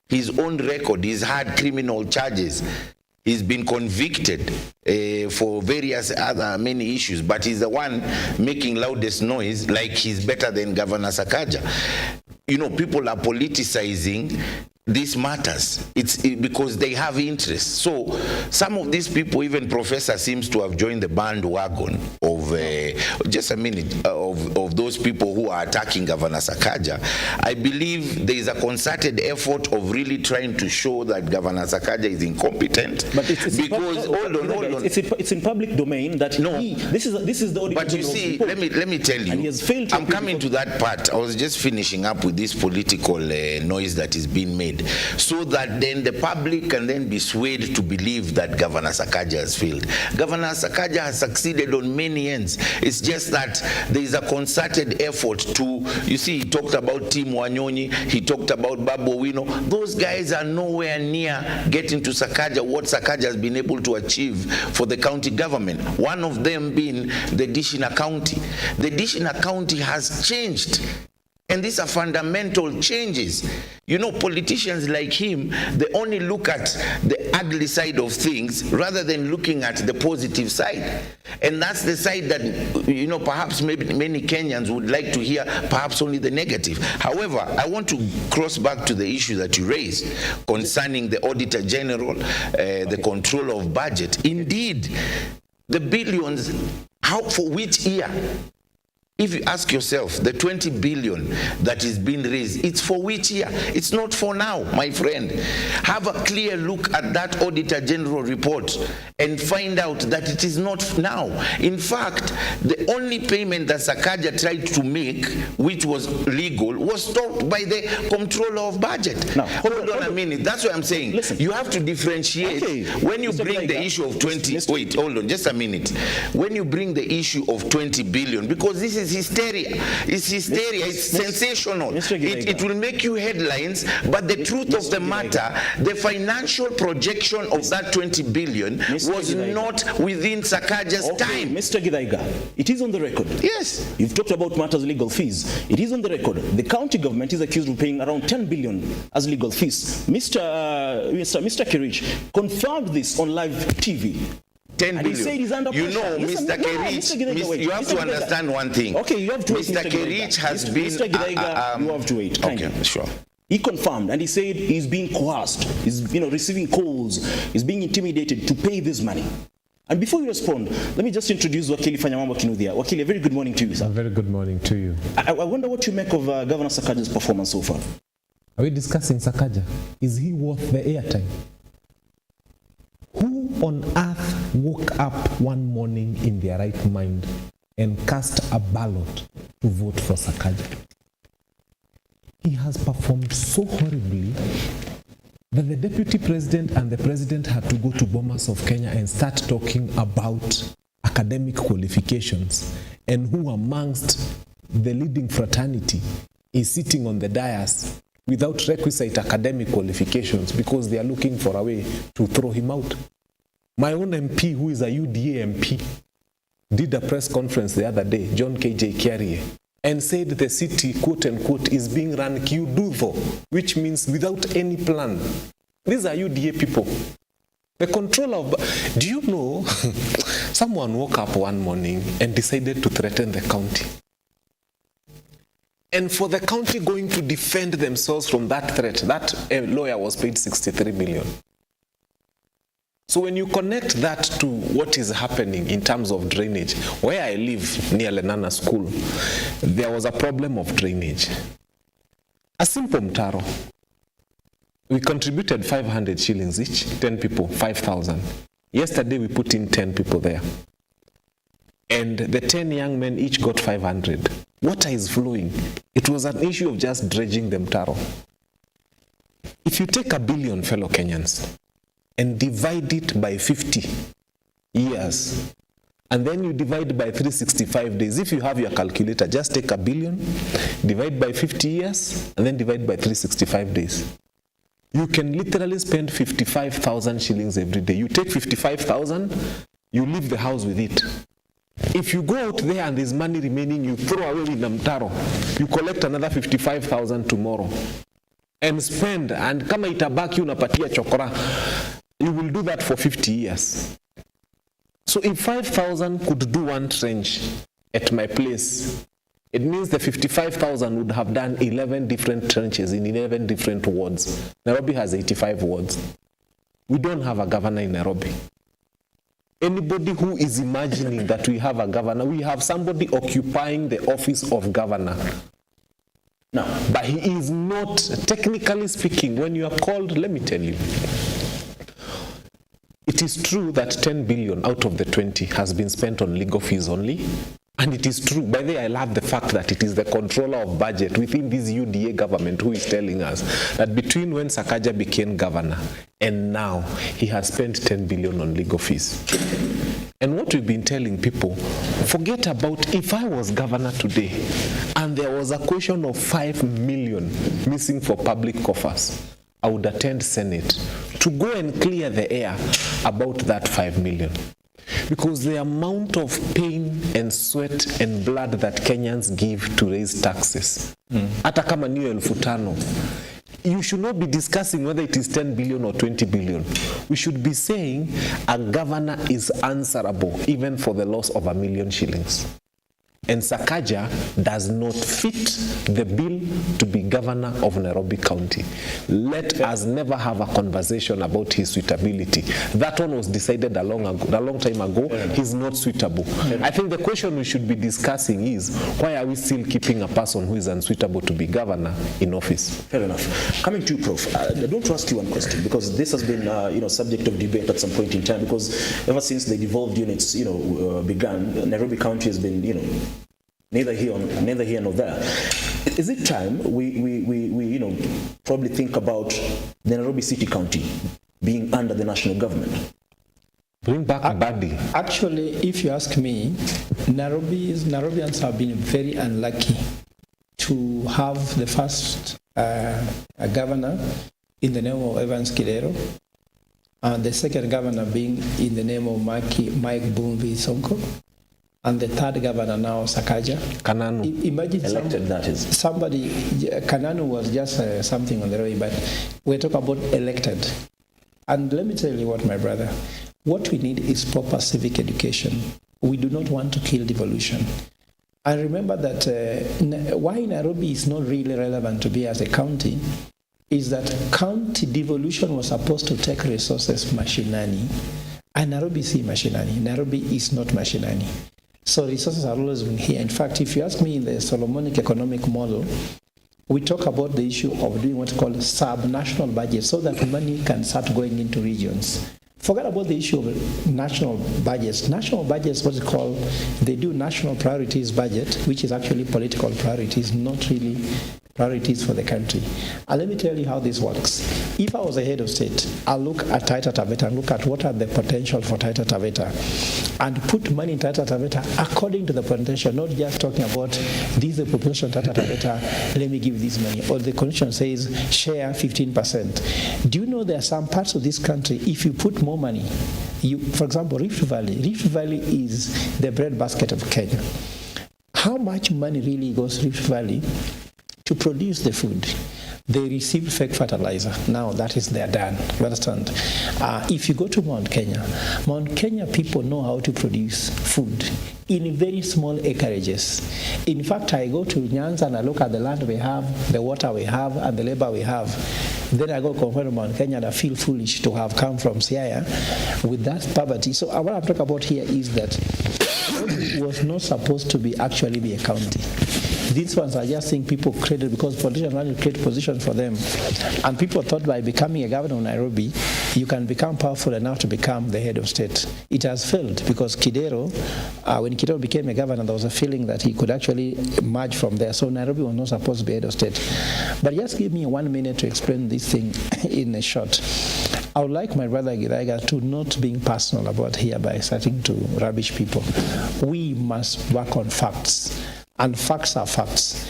His own record, he's had criminal charges. He's been convicted for various other many issues, but he's the one making loudest noise like he's better than Governor Sakaja. People are politicizing these matters. It's because they have interest. So some of these people, even Professor, seems to have joined the bandwagon of of those people who are attacking Governor Sakaja. I believe there is a concerted effort of really trying to show that Governor Sakaja is incompetent. But it's in public domain that this is the Auditor But you see, let me tell you, I'm coming to that part. I was just finishing up with this political noise that is being made. made, so that then the public can then be swayed to believe that Governor Sakaja has failed. Governor Sakaja has succeeded on many ends. It's just that there is a concerted effort to, you see, he talked about Tim Wanyonyi, he talked about Babu Owino. Those guys are nowhere near getting to Sakaja, what Sakaja has been able to achieve for the county government. One of them being the Dishina County. The Dishina County has changed. And these are fundamental changes. You know, politicians like him, they only look at the ugly side of things rather than looking at the positive side. And that's the side that, you know, perhaps maybe many Kenyans would like to hear, perhaps only the negative. However, I want to cross back to the issue that you raised concerning the Auditor General, the control of budget. Indeed, the billions, for which year? If you ask yourself, the 20 billion that is being raised, it's for which year? It's not for now, my friend. Have a clear look at that Auditor General report and find out that it is not now. In fact, the only payment that Sakaja tried to make, which was legal, was stopped by the Comptroller of Budget. Now, hold on a minute. That's what I'm saying. Listen, you have to differentiate. When you bring the issue of 20, wait, hold on, just a minute. When you bring the issue of 20 billion, because this is hysteria. It's hysteria. It's sensational. It will make you headlines, but the truth of the matter, the financial projection of that 20 billion was not within Sakaja's time. Mr. Githaiga, it is on the record. Yes. You've talked about matters of legal fees. It is on the record. The county government is accused of paying around 10 billion as legal fees. Mr. Kirich confirmed this on live TV. 10 billion. He said he's under pressure. You know, Mr. Kerich, you have to understand one thing. Okay, you have to wait. Mr. Kerich has been... Mr. Githaiga, you have to wait. Okay, sure. He confirmed, and he said he's being coerced. He's, receiving calls. He's being intimidated to pay this money. And before you respond, let me just introduce Wakili Fanyamambo Kinuthia. Wakili, a very good morning to you, sir. A very good morning to you. I wonder what you make of Governor Sakaja's performance so far. Are we discussing Sakaja? Is he worth the airtime? Who on earth woke up one morning in their right mind and cast a ballot to vote for Sakaja? He has performed so horribly that the deputy president and the president had to go to Bomas of Kenya and start talking about academic qualifications, and who amongst the leading fraternity is sitting on the dais without requisite academic qualifications because they are looking for a way to throw him out. My own MP, who is a UDA MP, did a press conference the other day, John KJ Kiarie, and said the city, quote unquote, is being run kiuduvo, which means without any plan. These are UDA people. The control of... Do you know, someone woke up one morning and decided to threaten the county. And for the county going to defend themselves from that threat, that lawyer was paid 63 million. So when you connect that to what is happening in terms of drainage, where I live near Lenana School, there was a problem of drainage. A simple mtaro. We contributed 500 shillings each, 10 people, 5,000. Yesterday we put in 10 people there. And the 10 young men each got 500. Water is flowing. It was an issue of just dredging the mtaro. If you take 1 billion, fellow Kenyans, and divide it by 50 years, and then you divide by 365 days. If you have your calculator, just take 1 billion, divide by 50 years, and then divide by 365 days. You can literally spend 55,000 shillings every day. You take 55,000, you leave the house with it. If you go out there and there's money remaining, you throw away in the mtaro. You collect another 55,000 tomorrow and spend, and kama itabaki unapatia chokora. You will do that for 50 years. So if 5,000 could do one trench at my place, it means the 55,000 would have done 11 different trenches in 11 different wards. Nairobi has 85 wards. We don't have a governor in Nairobi. Anybody who is imagining that we have a governor, we have somebody occupying the office of governor. Now, but he is not, technically speaking, when you are called, let me tell you, it is true that 10 billion out of the 20 has been spent on legal fees only, And it is true. By the way, I love the fact that it is the controller of budget within this UDA government who is telling us that between when Sakaja became governor and now, he has spent 10 billion on legal fees. And what we've been telling people, forget about if I was governor today and there was a question of 5 million missing for public coffers, I would attend Senate to go and clear the air about that 5 million. Because the amount of pain and sweat and blood that Kenyans give to raise taxes, hata kama niyo 5,000, you should not be discussing whether it is 10 billion or 20 billion. We should be saying a governor is answerable even for the loss of 1 million shillings. And Sakaja does not fit the bill to be governor of Nairobi County. Let us never have a conversation about his suitability. That one was decided a long time ago. He's not suitable. I think the question we should be discussing is, why are we still keeping a person who is unsuitable to be governor in office? Fair enough. Coming to you, Prof, I don't ask you one question, because this has been subject of debate at some point in time, because ever since the devolved units began, Nairobi County has been neither here nor there. Is it time we probably think about the Nairobi City County being under the national government? Bring back Badi. Actually, if you ask me, Nairobians have been very unlucky to have the first governor in the name of Evans Kidero, and the second governor being in the name of Mike Bumvi Sonko, and the third governor now, Sakaja. Kananu. Imagine elected, that is. Somebody, Kananu was just something on the road, but we're talking about elected. And let me tell you what, my brother, what we need is proper civic education. We do not want to kill devolution. And remember that why Nairobi is not really relevant to be as a county is that county devolution was supposed to take resources mashinani, and Nairobi is mashinani. Nairobi is not mashinani. So resources are always been here. In fact, if you ask me, in the Solomonic economic model, we talk about the issue of doing what's called sub-national budget, so that money can start going into regions. Forget about the issue of national budgets. National budgets, what's it called? They do national priorities budget, which is actually political priorities, not really priorities for the country. And let me tell you how this works. If I was a head of state, I'll look at Taita Taveta and look at what are the potential for Taita Taveta and put money in Taita Taveta according to the potential, not just talking about this is the population of Taita Taveta, let me give this money. Or the constitution says share 15%. Do you know there are some parts of this country, if you put more money, for example, Rift Valley is the breadbasket of Kenya. How much money really goes to Rift Valley to produce the food? They receive fake fertilizer. Now that is their done. You understand? If you go to Mount Kenya people know how to produce food in very small acreages. In fact, I go to Nyanza and I look at the land we have, the water we have, and the labor we have. Then I go compare to Mount Kenya and I feel foolish to have come from Siaya with that poverty. So what I'm talking about here is that it was not supposed to actually be a county. These ones are just things people created because politicians wanted to create positions for them. And people thought by becoming a governor of Nairobi, you can become powerful enough to become the head of state. It has failed because Kidero, when Kidero became a governor, there was a feeling that he could actually merge from there. So Nairobi was not supposed to be head of state. But just give me 1 minute to explain this thing in a short. I would like my brother Githaiga to not being personal about here by starting to rubbish people. We must work on facts. And facts are facts.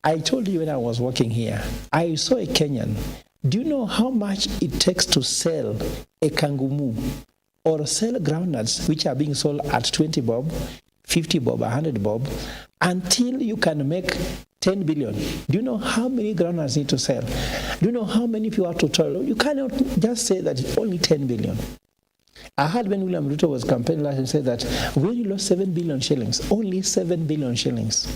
I told you when I was working here, I saw a Kenyan. Do you know how much it takes to sell a kangumu or sell groundnuts which are being sold at 20 bob, 50 bob, 100 bob, until you can make 10 billion? Do you know how many groundnuts need to sell? Do you know how many people have to toil? You cannot just say that it's only 10 billion. I heard when William RUTO was campaigning last year, said that we only lost 7 billion shillings, only 7 billion shillings.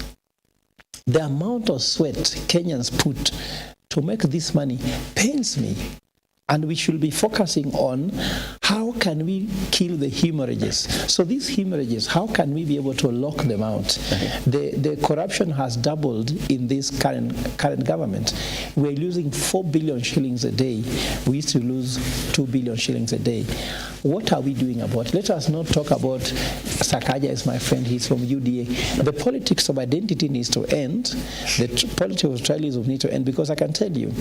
The amount of sweat Kenyans put to make this money pains me. And we should be focusing on how can we kill the hemorrhages. So these hemorrhages, how can we be able to lock them out? The corruption has doubled in this current government. We're losing 4 billion shillings a day. We used to lose 2 billion shillings a day. What are we doing about it? Let us not talk about Sakaja is my friend, he's from UDA. The politics of identity needs to end. The politics of tribalism needs to end, because I can tell you,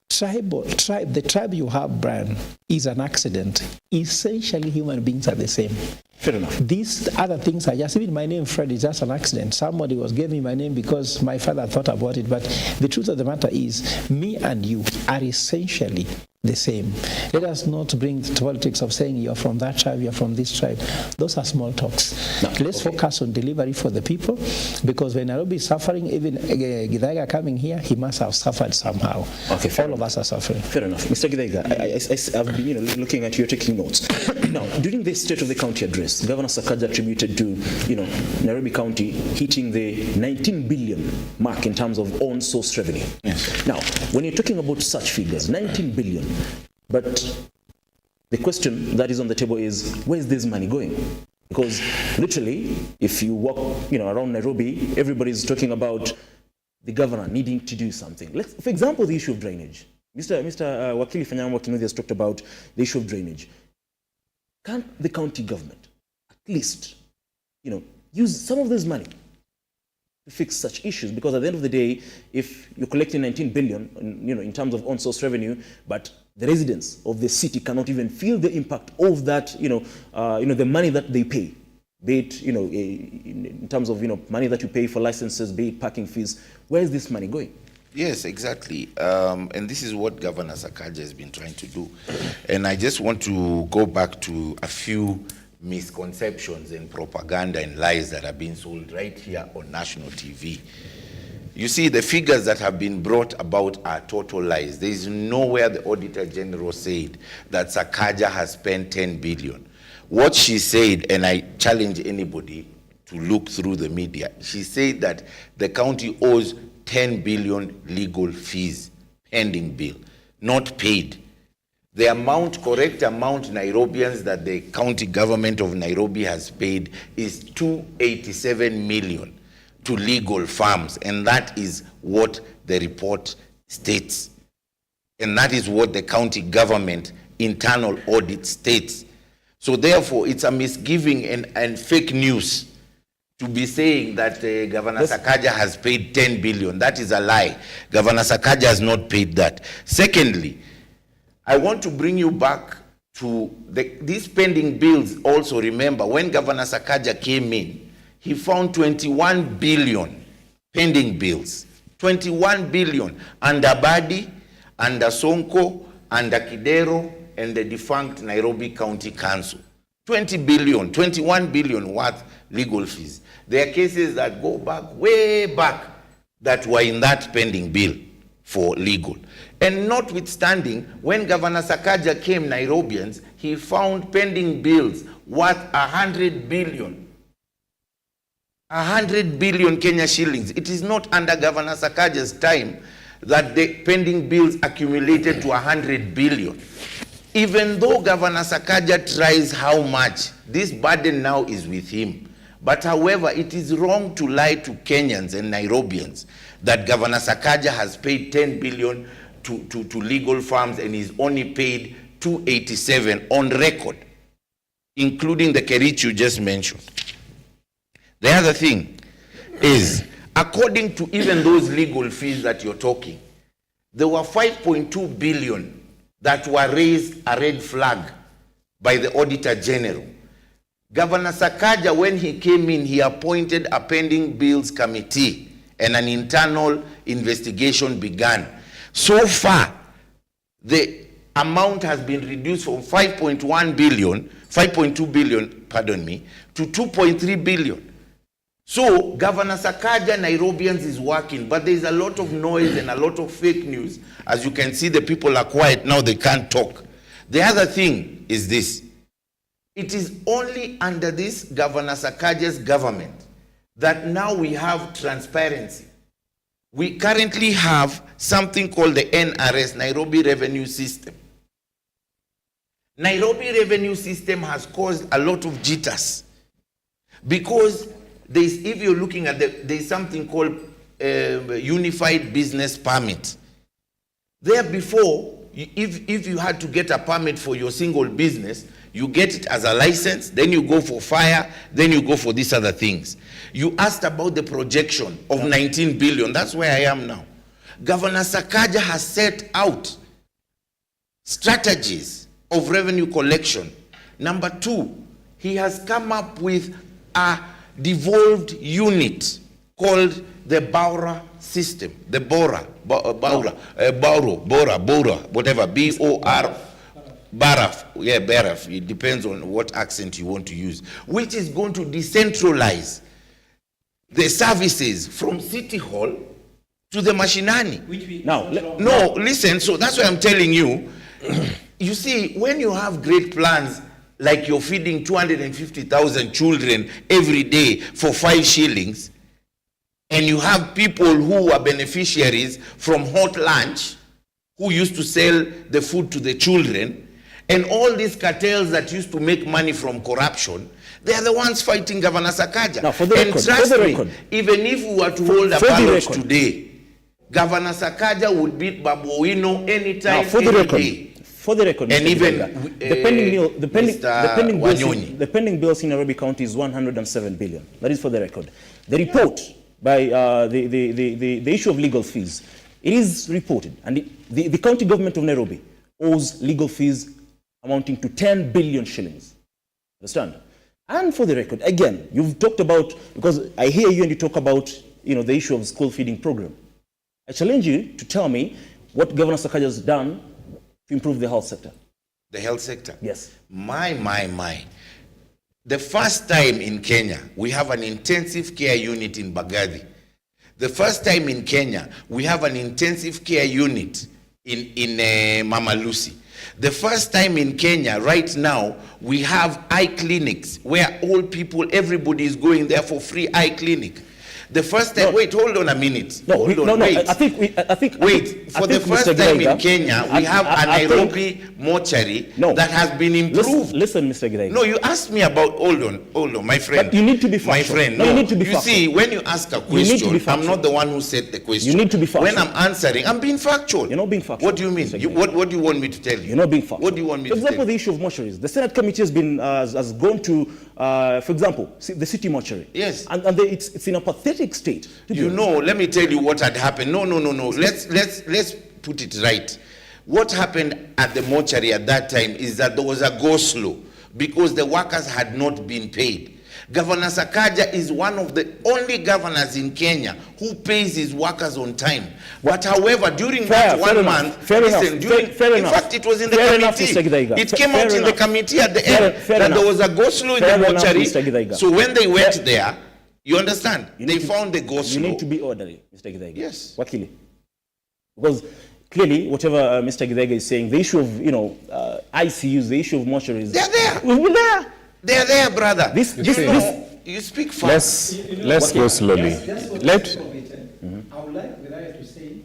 the tribe you have, Brian, is an accident. Essentially, human beings are the same. Fair enough. These other things are just, even my name, Fred, is just an accident. Somebody gave me my name because my father thought about it. But the truth of the matter is, me and you are essentially the same. Let us not bring the politics of saying you're from that tribe, you're from this tribe. Those are small talks. No, let's focus on delivery for the people, because when Nairobi is suffering, even Githaiga coming here, he must have suffered somehow. Okay, all of us are suffering. Fair enough. Mr. Githaiga, I've been looking at your taking notes. Now, during the State of the County address, Governor Sakaja attributed to Nairobi County hitting the 19 billion mark in terms of own source revenue. Yes. Now, when you're talking about such figures, 19 billion, but the question that is on the table is, where is this money going? Because literally, if you walk around Nairobi, everybody's talking about the governor needing to do something. For example, the issue of drainage. Mr. Wakili Fanyama Wakinuthi has talked about the issue of drainage. Can't the county government at least use some of this money to fix such issues? Because at the end of the day, if you're collecting 19 billion in terms of on-source revenue, but the residents of the city cannot even feel the impact of that, the money that they pay, be it in terms of money that you pay for licenses, be it parking fees, where is this money going? Yes, exactly. And this is what Governor Sakaja has been trying to do. And I just want to go back to a few misconceptions and propaganda and lies that are being sold right here on national TV. You see, the figures that have been brought about are total lies. There is nowhere the Auditor General said that Sakaja has spent 10 billion. What she said, and I challenge anybody to look through the media, she said that the county owes 10 billion legal fees pending bill, not paid. The correct amount Nairobians that the county government of Nairobi has paid is 287 million to legal firms, and that is what the report states. And that is what the county government internal audit states. So therefore, it's a misgiving and fake news to be saying that Governor Sakaja has paid 10 billion. That is a lie. Governor Sakaja has not paid that. Secondly, I want to bring you back to these pending bills. Also remember, when Governor Sakaja came in, he found 21 billion pending bills. 21 billion under Badi, under Sonko, under Kidero, and the defunct Nairobi County Council. 21 billion worth legal fees. There are cases that go back, way back, that were in that pending bill for legal. And notwithstanding, when Governor Sakaja came, Nairobians, he found pending bills worth 100 billion. 100 billion Kenya shillings. It is not under Governor Sakaja's time that the pending bills accumulated to 100 billion. Even though Governor Sakaja tries how much, this burden now is with him. But however, it is wrong to lie to Kenyans and Nairobians that Governor Sakaja has paid 10 billion to legal firms and he's only paid 287 on record, including the Kerichi you just mentioned. The other thing is, according to even those legal fees that you're talking, there were 5.2 billion that were raised a red flag by the Auditor General. Governor Sakaja, when he came in, he appointed a pending bills committee and an internal investigation began. So far, the amount has been reduced from 5.2 billion, to 2.3 billion. So Governor Sakaja, Nairobians is working, but there is a lot of noise and a lot of fake news. As you can see, the people are quiet now, they can't talk. The other thing is this. It is only under this Governor Sakaja's government that now we have transparency. We currently have something called the NRS, Nairobi Revenue System. Nairobi revenue system has caused a lot of jitters because if you're looking at there's something called unified business permit. There before, if you had to get a permit for your single business, you get it as a license, then you go for fire, then you go for these other things. You asked about the projection of 19 billion. That's where I am now. Governor Sakaja has set out strategies of revenue collection. Number 2, he has come up with a devolved unit called the Bora system. The Bora, whatever, B-O-R, Baraf, yeah, Baraf. It depends on what accent you want to use, which is going to decentralize the services from City Hall to the Mashinani. No, listen, so that's why I'm telling you, you see, when you have great plans, like you're feeding 250,000 children every day for 5 shillings, and you have people who are beneficiaries from hot lunch, who used to sell the food to the children, and all these cartels that used to make money from corruption, they are the ones fighting Governor Sakaja. Now, for the record, trust me, even if we were to hold a ballot today, Governor Sakaja would beat Babu Owino anytime, any day. For the record, and even the pending bills in Nairobi County is 107 billion. That is for the record. The report by the issue of legal fees, it is reported, and the county government of Nairobi owes legal fees amounting to 10 billion shillings. Understand? And for the record, again, you've talked about, because I hear you and you talk about, the issue of school feeding program. I challenge you to tell me what Governor Sakaja has done to improve the health sector. The health sector? Yes. My. The first time in Kenya, we have an intensive care unit in Bagathi. The first time in Kenya, we have an intensive care unit in Mama Lucy. The first time in Kenya, right now, we have eye clinics where all people, everybody is going there for free eye clinic. The first time, wait, hold on a minute. Wait. For the first time in Kenya, we have a Nairobi mortuary that has been improved. Listen, Mr. Gidai. No, you asked me about, hold on, my friend. But you need to be factual. My friend, no, you need to be you see, when you ask a question, I'm not the one who said the question. You need to be factual. When I'm answering, I'm being factual. You're not being factual. What do you mean? What do you want me to tell you? You're not being factual. What do you want me to tell you? For example, the issue of mortuaries. The Senate committee has been has gone to, for example, the city mortuary. Yes. And it's in a pathetic state. Let me tell you what had happened. No. Let's put it right. What happened at the mortuary at that time is that there was a go-slow because the workers had not been paid. Governor Sakaja is one of the only governors in Kenya who pays his workers on time. But however, during that 1 month, in fact, it was in the committee. It came out in the committee at the end that there was a go-slow in the mortuary. So when they went there, you understand? They found the go-slow. You need to be orderly, Mr. Gidaiga. Yes. Wakili. Because clearly, whatever Mr. Gidaiga is saying, the issue of, ICUs, the issue of mortuaries. They're there. We'll be there. They're there, brother. You speak fast. Let's go slowly. I would like Gidaiga to say,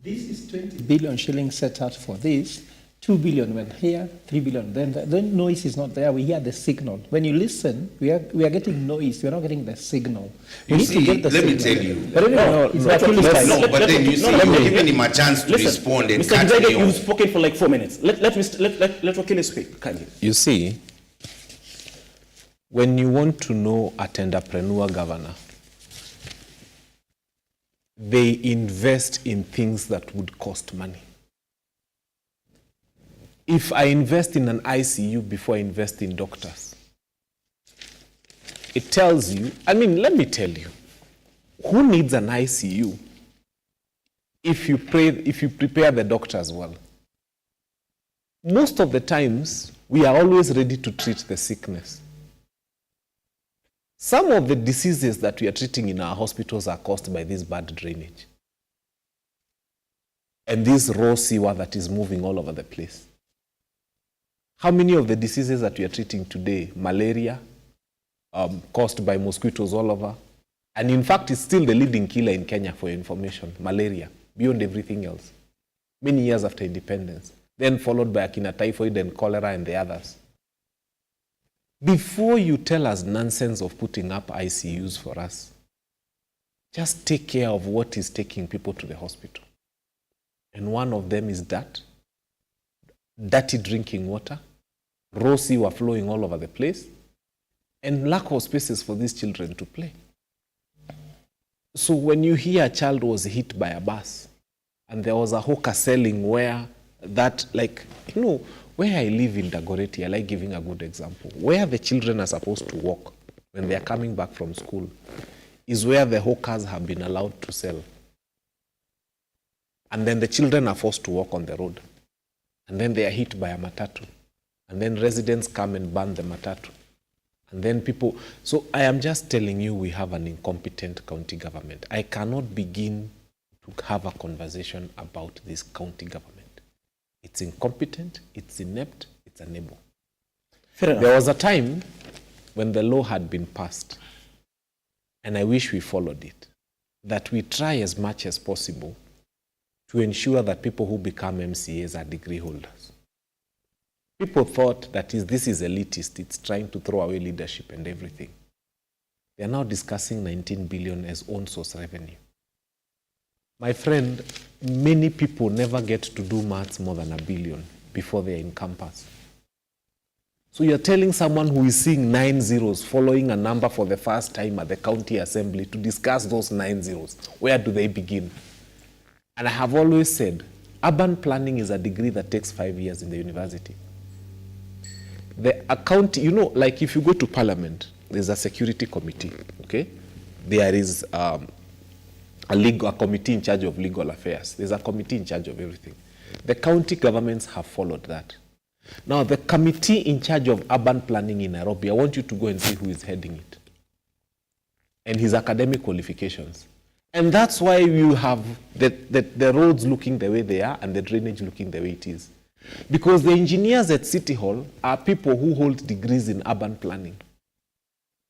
this is 20 billion shillings set out for this. 2 billion went here, 3 billion. Then the noise is not there. We hear the signal. When you listen, we are getting noise. We are not getting the signal. We need to get the signal. Let me tell you. But then you see, you're giving him a chance to respond and Mr. Gidaiga, you've spoken for like 4 minutes. Let Wakili speak, kindly. You see, when you want to know a tenderpreneur governor, they invest in things that would cost money. If I invest in an ICU before I invest in doctors, it tells you, let me tell you, who needs an ICU if you prepare the doctors well? Most of the times, we are always ready to treat the sickness. Some of the diseases that we are treating in our hospitals are caused by this bad drainage and this raw sewer that is moving all over the place. How many of the diseases that we are treating today, malaria, caused by mosquitoes all over, and in fact it's still the leading killer in Kenya, for your information, malaria, beyond everything else, many years after independence. then followed by akina typhoid and cholera and the others. Before you tell us nonsense of putting up ICUs for us, just take care of what is taking people to the hospital. And one of them is that dirty drinking water, raw sewer flowing all over the place, and lack of spaces for these children to play. So when you hear a child was hit by a bus, and there was a hawker selling where that, like, you know, where I live in Dagoretti, I like giving a good example. Where the children are supposed to walk when they are coming back from school is where the hawkers have been allowed to sell. And then the children are forced to walk on the road. And then they are hit by a matatu. And then residents come and burn the matatu. And then people... So I am just telling you we have an incompetent county government. I cannot begin to have a conversation about this county government. It's incompetent, it's inept, it's unable. There was a time when the law had been passed, and I wish we followed it, that we try as much as possible to ensure that people who become MCAs are degree holders. People thought that this is elitist, it's trying to throw away leadership and everything. They are now discussing 19 billion as own source revenue. My friend, many people never get to do maths more than 1 billion before they're in campus. So you're telling someone who is seeing 9 zeros following a number for the first time at the county assembly to discuss those 9 zeros. Where do they begin? And I have always said, urban planning is a degree that takes 5 years in the university. The account, you know, like if you go to parliament, there's a security committee, okay? There is a committee in charge of legal affairs. There's a committee in charge of everything. The county governments have followed that. Now, the committee in charge of urban planning in Nairobi, I want you to go and see who is heading it and his academic qualifications. And that's why you have the roads looking the way they are and the drainage looking the way it is. Because the engineers at City Hall are people who hold degrees in urban planning.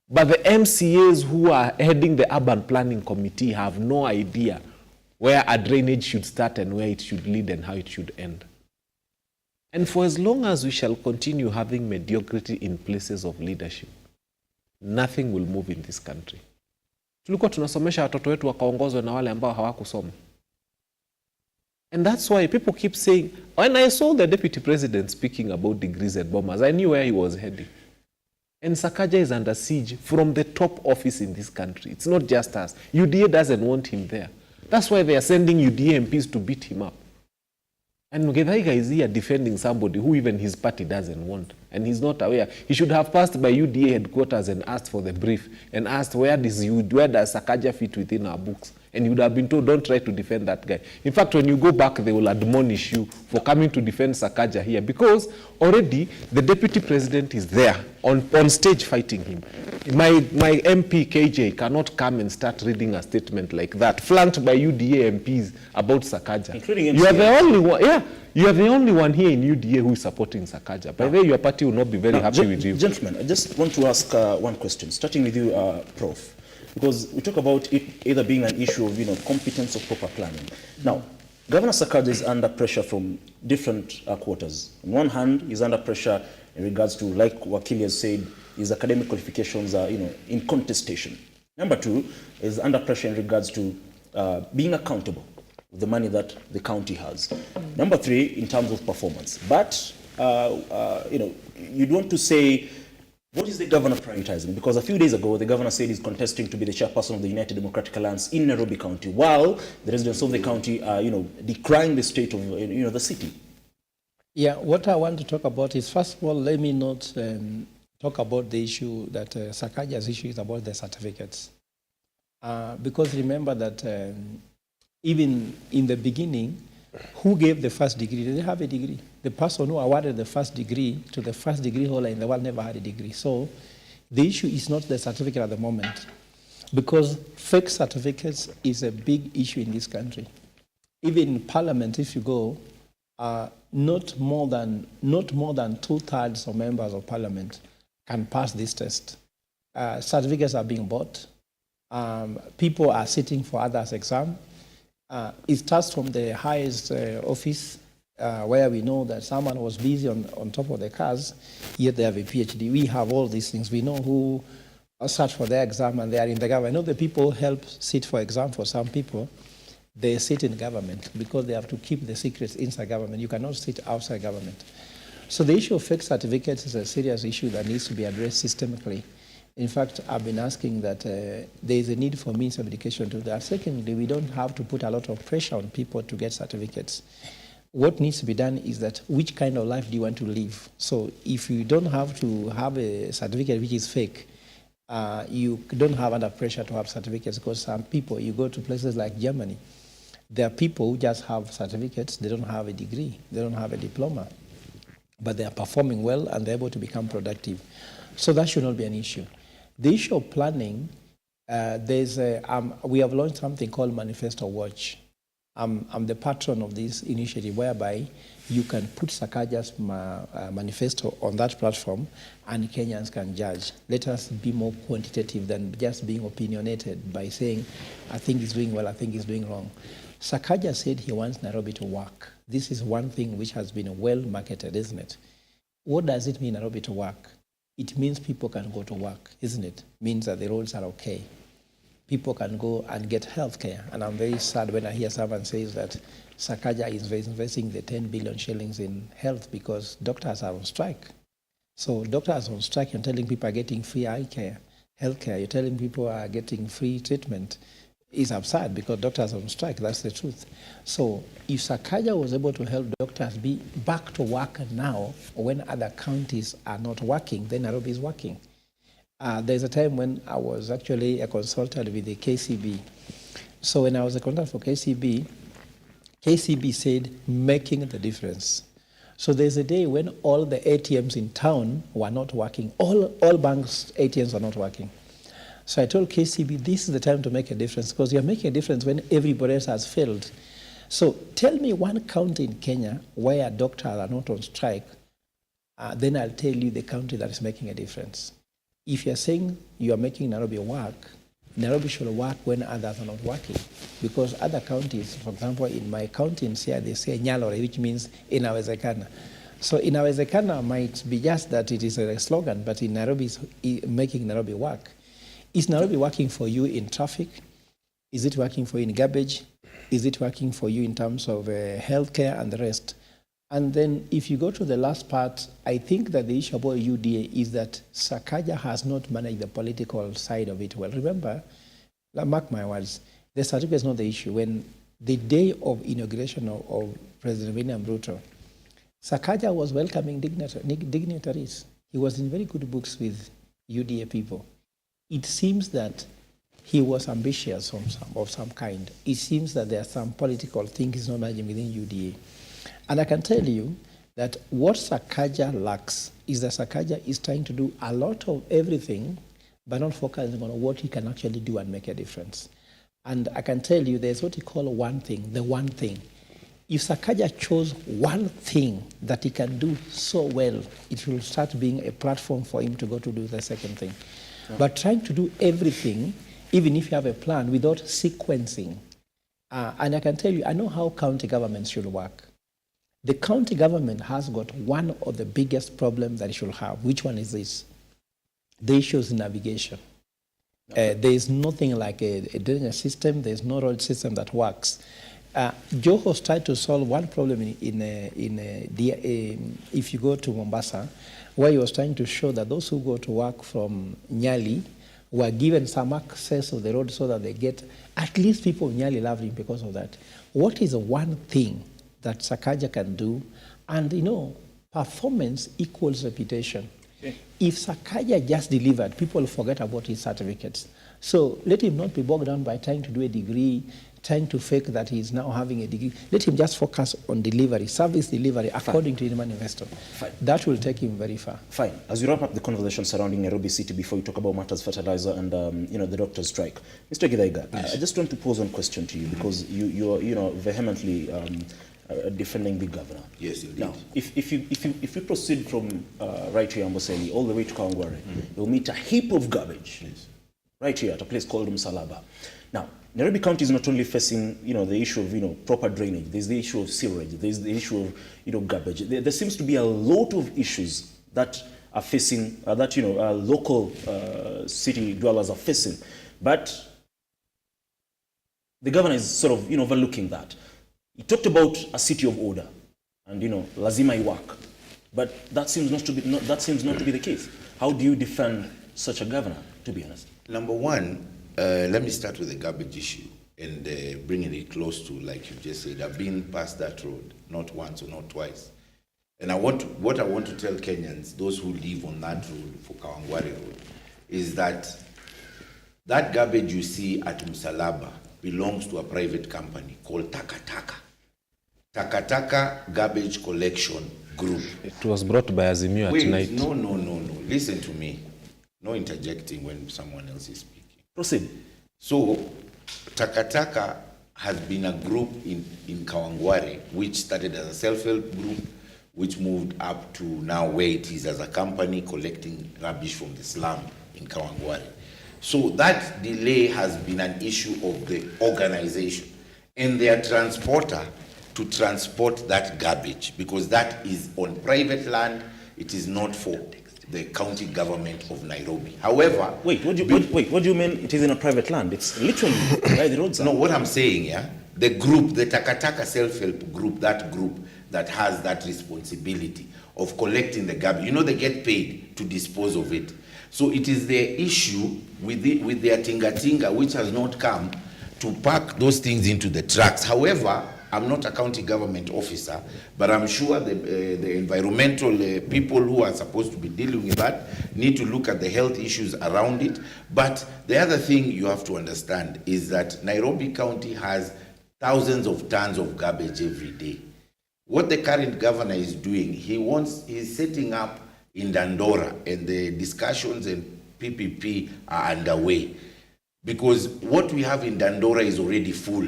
But the MCAs who are heading the urban planning committee have no idea where a drainage should start and where it should lead and how it should end. And for as long as we shall continue having mediocrity in places of leadership, nothing will move in this country. Tulikuwa tunasomesha watoto wetu wakaongozwe na wale ambao hawakusoma. And that's why people keep saying, when I saw the deputy president speaking about degrees and bombers, I knew where he was heading. And Sakaja is under siege from the top office in this country. It's not just us. UDA doesn't want him there. That's why they are sending UDA MPs to beat him up. And Mugathaiga is here defending somebody who even his party doesn't want. And he's not aware. He should have passed by UDA headquarters and asked for the brief and asked where does Sakaja fit within our books. And you would have been told, don't try to defend that guy. In fact, when you go back, they will admonish you for coming to defend Sakaja here because already the deputy president is there on stage fighting him. My MP, KJ, cannot come and start reading a statement like that, flanked by UDA MPs about Sakaja. Including MCA. You are the only one, yeah. You are the only one here in UDA who is supporting Sakaja. By the way, your party will not be very happy with you. Gentlemen, I just want to ask one question, starting with you, Prof. Because we talk about it either being an issue of competence or proper planning. Now, Governor Sakaja is under pressure from different quarters. On one hand, he's under pressure in regards to, like Wakili has said, his academic qualifications are in contestation. Number two is under pressure in regards to being accountable with the money that the county has. Number three, in terms of performance. But you'd want to say, what is the governor prioritizing? Because a few days ago, the governor said he's contesting to be the chairperson of the United Democratic Alliance in Nairobi County, while the residents of the county are, decrying the state of, the city. Yeah, what I want to talk about is, first of all, let me not talk about the issue that Sakaja's issue is about the certificates. Because remember that even in the beginning, who gave the first degree? They didn't have a degree. The person who awarded the first degree to the first degree holder in the world never had a degree. So the issue is not the certificate at the moment, because fake certificates is a big issue in this country. Even in Parliament, if you go, not more than 2/3 of members of Parliament can pass this test. Certificates are being bought. People are sitting for others' exam. It starts from the highest office where we know that someone was busy on top of the cars, yet they have a PhD. We have all these things. We know who sat for their exam and they are in the government. I know the people help sit for exam for some people. They sit in government because they have to keep the secrets inside government. You cannot sit outside government. So the issue of fake certificates is a serious issue that needs to be addressed systemically. In fact, I've been asking that there is a need for means of education to that. Secondly, we don't have to put a lot of pressure on people to get certificates. What needs to be done is that which kind of life do you want to live? So if you don't have to have a certificate which is fake, you don't have under pressure to have certificates, because some people, you go to places like Germany, there are people who just have certificates, they don't have a degree, they don't have a diploma, but they are performing well and they're able to become productive. So that should not be an issue. The issue of planning, we have launched something called Manifesto Watch. I'm the patron of this initiative whereby you can put Sakaja's manifesto on that platform and Kenyans can judge. Let us be more quantitative than just being opinionated by saying, I think he's doing well, I think he's doing wrong. Sakaja said he wants Nairobi to work. This is one thing which has been well marketed, isn't it? What does it mean, Nairobi to work? It means people can go to work, isn't it? It means that the roads are okay. People can go and get health care. And I'm very sad when I hear someone says that Sakaja is investing the 10 billion shillings in health because doctors are on strike. So doctors are on strike, you're telling people are getting free eye care, health care, you're telling people are getting free treatment. It's absurd because doctors are on strike, that's the truth. So if Sakaja was able to help doctors be back to work now when other counties are not working, then Nairobi is working. There's a time when I was actually a consultant with the KCB. So when I was a consultant for KCB, KCB said making the difference. So there's a day when all the ATMs in town were not working. All banks' ATMs are not working. So I told KCB, this is the time to make a difference because you're making a difference when everybody else has failed. So tell me one county in Kenya where doctors are not on strike, then I'll tell you the county that is making a difference. If you're saying you are making Nairobi work, Nairobi should work when others are not working. Because other counties, for example, in my county in Siaya, they say Nyalore, which means inawezekana. So inawezekana might be just that it is a slogan, but in Nairobi, it's making Nairobi work. Is Nairobi working for you in traffic? Is it working for you in garbage? Is it working for you in terms of healthcare and the rest? And then if you go to the last part, I think that the issue about UDA is that Sakaja has not managed the political side of it well. Remember, mark my words, the certificate is not the issue. When the day of inauguration of President William RUTO, Sakaja was welcoming dignitaries. He was in very good books with UDA people. It seems that he was ambitious of some kind. It seems that there are some political things he's not managing within UDA. And I can tell you that what Sakaja lacks is that Sakaja is trying to do a lot of everything, but not focusing on what he can actually do and make a difference. And I can tell you there's what he call one thing, the one thing. If Sakaja chose one thing that he can do so well, it will start being a platform for him to go to do the second thing. Yeah. But trying to do everything, even if you have a plan, without sequencing. And I can tell you, I know how county governments should work. The county government has got one of the biggest problems that it should have. Which one is this? The issue is navigation. Okay. There is nothing like a drainage system. There is no road system that works. Joho's tried to solve one problem if you go to Mombasa, where he was trying to show that those who go to work from Nyali were given some access of the road so that they get, at least people in Nyali love him because of that. What is the one thing that Sakaja can do? And you know, performance equals reputation. Okay. If Sakaja just delivered, people forget about his certificates. So let him not be bogged down by trying to do a degree, trying to fake that he's now having a degree. Let him just focus on delivery, service delivery, according to Human Investor. Fine. That will take him very far. Fine. As we wrap up the conversation surrounding Nairobi City, before we talk about matters fertilizer and the doctor's strike, Mr. Githaiga, yes. I just want to pose one question to you because you are vehemently defending the governor. Yes, indeed. Now, if you proceed from right here, Amboseli, all the way to Kawangware, you'll meet a heap of garbage. Yes. Right here at a place called Msalaba. Now, Nairobi County is not only facing, the issue of, proper drainage. There's the issue of sewerage. There's the issue of, garbage. There seems to be a lot of issues that are facing, local city dwellers are facing. But the governor is sort of, overlooking that. He talked about a city of order and, lazima iwak. But that seems not to be the case. How do you defend such a governor, to be honest? Number one, let me start with the garbage issue and bringing it close to, like you just said, I've been past that road, not once or not twice. And what I want to tell Kenyans, those who live on that road, for Kawangware Road, is that garbage you see at Msalaba belongs to a private company called Takataka. Takataka Garbage Collection Group. It was brought by Azimio at night. No. Listen to me. No interjecting when someone else is speaking. Proceed. So, Takataka has been a group in Kawangware, which started as a self-help group, which moved up to now where it is as a company collecting rubbish from the slum in Kawangware. So that delay has been an issue of the organization and their transporter to transport that garbage, because that is on private land. It is not for the county government of Nairobi. However, what do you mean it is in a private land? It's literally where the roads are. No, what I'm saying, the group, the Takataka self-help group, that group that has that responsibility of collecting the garbage, they get paid to dispose of it. So it is their issue with their tinga-tinga, which has not come to pack those things into the trucks. However, I'm not a county government officer, but I'm sure the environmental people who are supposed to be dealing with that need to look at the health issues around it. But the other thing you have to understand is that Nairobi County has thousands of tons of garbage every day. What the current governor is doing, he's setting up in Dandora, and the discussions and PPP are underway. Because what we have in Dandora is already full.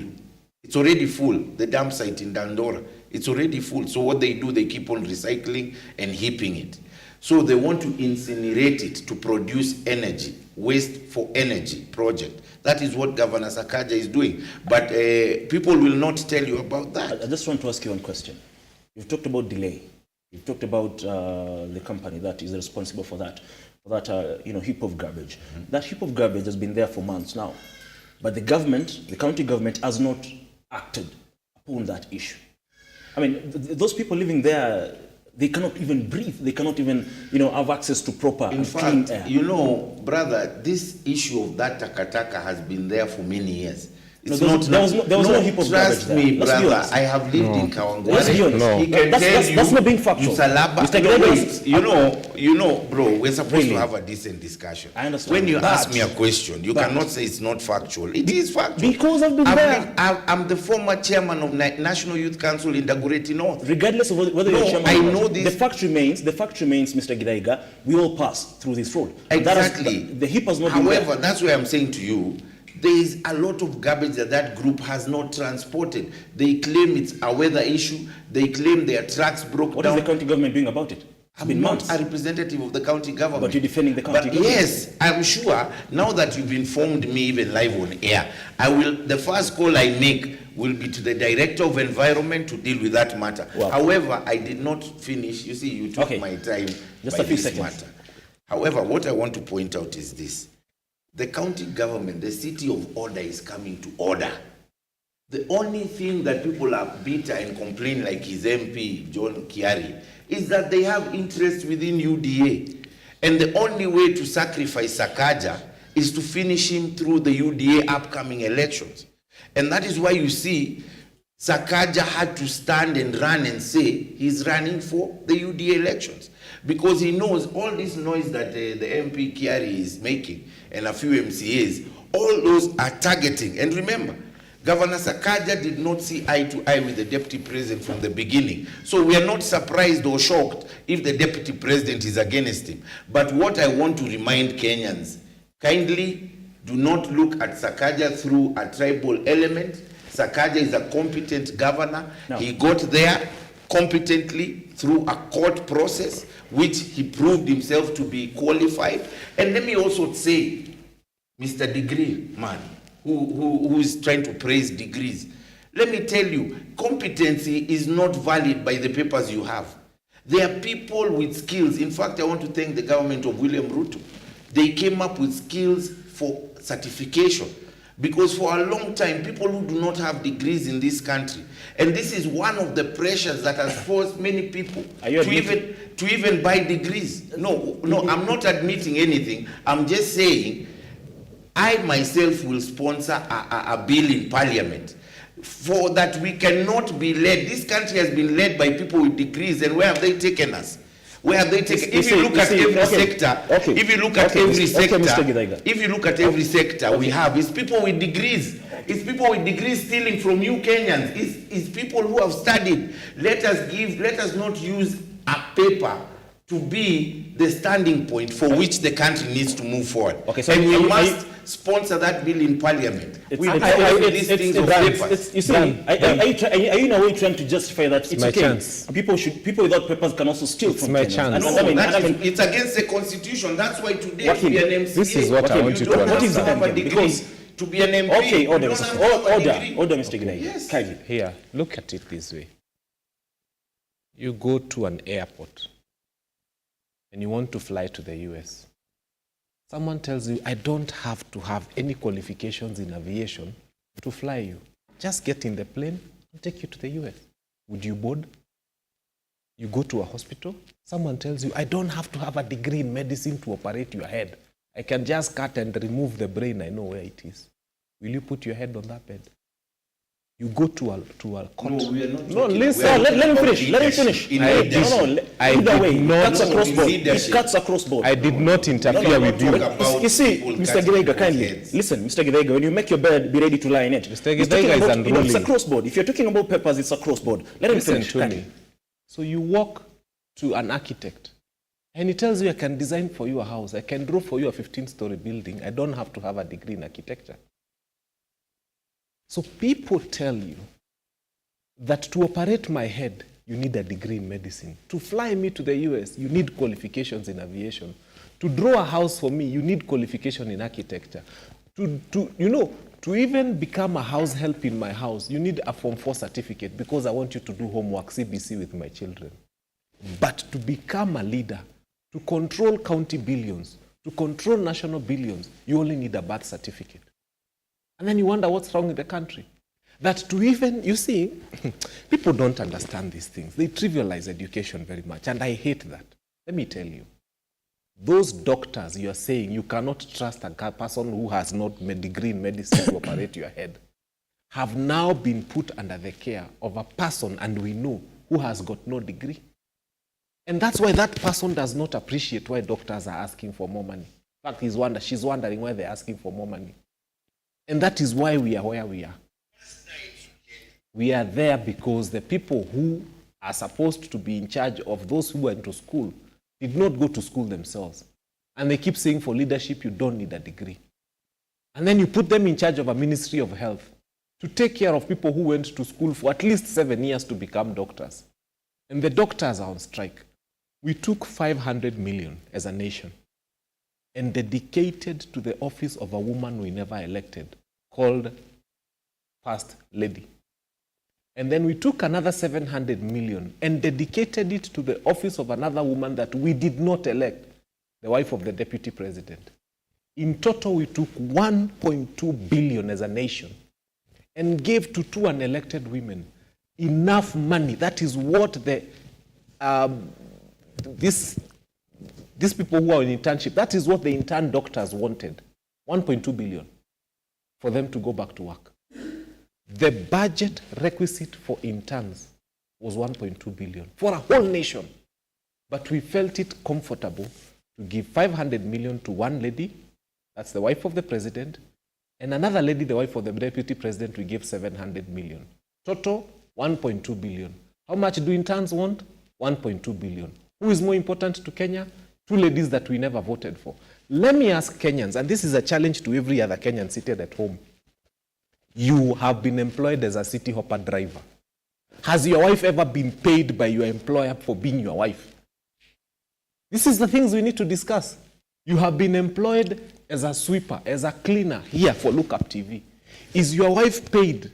It's already full. The dump site in Dandora, it's already full. So what they do, they keep on recycling and heaping it. So they want to incinerate it to produce energy, waste for energy project. That is what Governor Sakaja is doing. But people will not tell you about that. I just want to ask you one question. You've talked about delay. You've talked about the company that is responsible for that heap of garbage. Mm-hmm. That heap of garbage has been there for months now. But the county government has not acted upon that issue. I mean, those people living there, they cannot even breathe. They cannot even, have access to proper clean air. Brother, this issue of that Takataka has been there for many years. There was no heap of garbage there. Trust me, brother. I have lived in Kawangware. No. He can tell you. That's not being factual. Bro, we're supposed to have a decent discussion. I understand. When you ask me a question, you cannot say it's not factual. It is factual. Because I've been there. I'm the former chairman of National Youth Council in Dagoretti North. Regardless of whether you're chairman, I know this. The fact remains, Mr. Gidaiga, we all pass through this road. Exactly. The heap has not been there. However, that's why I'm saying to you, there is a lot of garbage that group has not transported. They claim it's a weather issue. They claim their trucks broke down. What is the county government doing about it? I'm not a representative of the county government. But you're defending the county government? Yes, I'm sure. Now that you've informed me even live on air, the first call I make will be to the Director of Environment to deal with that matter. Wow. However, I did not finish. You see, you took my time. Just a few seconds. However, what I want to point out is this. The county government, the city of order is coming to order. The only thing that people are bitter and complain, like his MP, John Kiari, is that they have interest within UDA. And the only way to sacrifice Sakaja is to finish him through the UDA upcoming elections. And that is why you see Sakaja had to stand and run and say he's running for the UDA elections. Because he knows all this noise that the MP Kiari is making and a few MCAs, all those are targeting. And remember, Governor Sakaja did not see eye to eye with the deputy president from the beginning. So we are not surprised or shocked if the deputy president is against him. But what I want to remind Kenyans, kindly do not look at Sakaja through a tribal element. Sakaja is a competent governor. No. He got there competently through a court process, which he proved himself to be qualified. And let me also say, Mr. Degree man, who is trying to praise degrees. Let me tell you, competency is not valid by the papers you have. There are people with skills. In fact, I want to thank the government of William RUTO. They came up with skills for certification, because for a long time, people who do not have degrees in this country, and this is one of the pressures that has forced many people to even buy degrees. No, I'm not admitting anything. I'm just saying, I myself will sponsor a bill in Parliament for that we cannot be led. This country has been led by people with degrees, and where have they taken us? Where have they taken? If you look at every sector, if you look at every sector, we have is people with degrees. It's people with degrees stealing from you Kenyans. It's people who have studied. Let us not use a paper to be the standing point for which the country needs to move forward. Okay, so and we must sponsor that bill in Parliament. Are you in a way trying to justify that it's okay? Chance. People without papers can also steal from my chance. It's against the Constitution. That's why today to be an MCA, this is what I want you to understand. Because to be an MP, okay, order, Mr. Ginai. Yes. Here, look at it this way. You go to an airport and you want to fly to the US. Someone tells you, I don't have to have any qualifications in aviation to fly you. Just get in the plane and take you to the US. Would you board? You go to a hospital. Someone tells you, I don't have to have a degree in medicine to operate your head. I can just cut and remove the brain. I know where it is. Will you put your head on that bed? You go to a court. No, we are not. No, listen. Let him finish. Either way, cuts across board. It cuts across board. I did not interfere with you. You see, Mr. Gidaiga, kindly listen, Mr. Gidaiga. When you make your bed, be ready to lie in it. Mr. Gidaiga is unruly. It's a cross board. If you're talking about papers, it's a cross board. Let him finish. To me. So you walk to an architect, and he tells you, I can design for you a house. I can draw for you a 15-story building. I don't have to have a degree in architecture. So people tell you that to operate my head, you need a degree in medicine. To fly me to the US, you need qualifications in aviation. To draw a house for me, you need qualification in architecture. To even become a house help in my house, you need a Form 4 certificate because I want you to do homework, CBC with my children. But to become a leader, to control county billions, to control national billions, you only need a birth certificate. And then you wonder what's wrong with the country. That to even, you see, people don't understand these things. They trivialize education very much, and I hate that. Let me tell you, those doctors you are saying you cannot trust a person who has not a degree in medicine to operate your head, have now been put under the care of a person, and we know, who has got no degree. And that's why that person does not appreciate why doctors are asking for more money. In fact, she's wondering why they're asking for more money. And that is why we are where we are. We are there because the people who are supposed to be in charge of those who went to school did not go to school themselves. And they keep saying for leadership, you don't need a degree. And then you put them in charge of a Ministry of Health to take care of people who went to school for at least 7 years to become doctors. And the doctors are on strike. We took 500 million as a nation and dedicated to the office of a woman we never elected, called First Lady. And then we took another 700 million and dedicated it to the office of another woman that we did not elect, the wife of the Deputy President. In total, we took 1.2 billion as a nation and gave to 2 unelected women enough money. That is what these people who are in internship, that is what the intern doctors wanted. 1.2 billion for them to go back to work. The budget requisite for interns was 1.2 billion for a whole nation. But we felt it comfortable to give 500 million to one lady, that's the wife of the president, and another lady, the wife of the deputy president, we gave 700 million. Total, 1.2 billion. How much do interns want? 1.2 billion. Who is more important to Kenya? 2 ladies that we never voted for. Let me ask Kenyans, and this is a challenge to every other Kenyan seated at home. You have been employed as a city hopper driver. Has your wife ever been paid by your employer for being your wife? This is the things we need to discuss. You have been employed as a sweeper, as a cleaner here for Lookuptv. Is your wife paid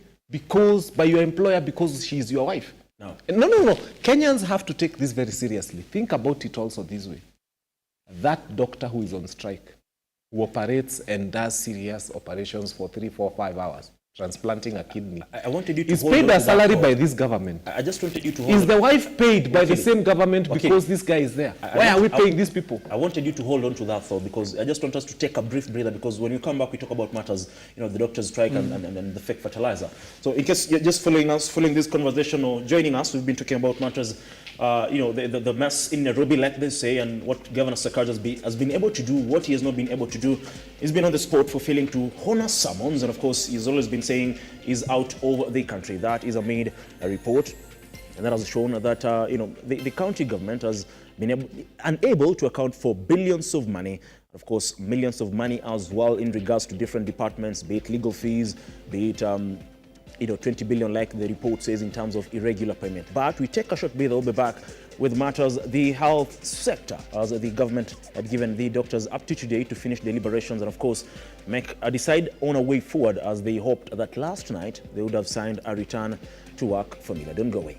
by your employer because she is your wife? No. No. Kenyans have to take this very seriously. Think about it also this way. That doctor who is on strike, who operates and does serious operations for 3, 4, 5 hours, transplanting a kidney, I wanted you to is hold paid on a to salary that by this government. I just wanted you to hold Is on. the wife paid by the Okay. same government Okay. because this guy is there? Why are we paying these people? I wanted you to hold on to that thought, because I just want us to take a brief breather, because when you come back, we talk about matters, the doctor's strike and the fake fertilizer. So in case you're just following this conversation or joining us, we've been talking about matters, the mess in Nairobi, like they say, and what Governor Sakaja has been able to do, what he has not been able to do. He's been on the spot for failing to honor summons, and of course, he's always been saying he's out over the country. That is made a report, and that has shown that the county government has been unable to account for billions of money, of course millions of money as well, in regards to different departments, be it legal fees, be it 20 billion like the report says in terms of irregular payment. But we take a short breather. We'll be back with matters the health sector, as the government had given the doctors up to today to finish deliberations and of course decide on a way forward, as they hoped that last night they would have signed a return to work formula. Don't go away.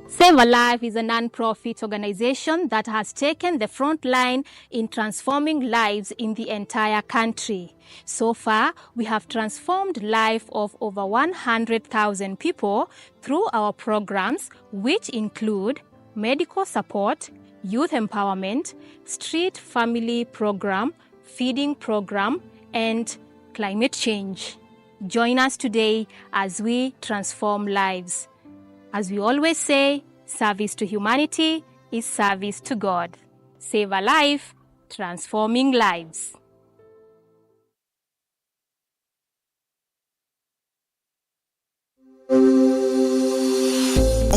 Save a Life is a non-profit organization that has taken the front line in transforming lives in the entire country. So far, we have transformed life of over 100,000 people through our programs, which include medical support, youth empowerment, street family program, feeding program, and climate change. Join us today as we transform lives. As we always say, service to humanity is service to God. Save a life, transforming lives.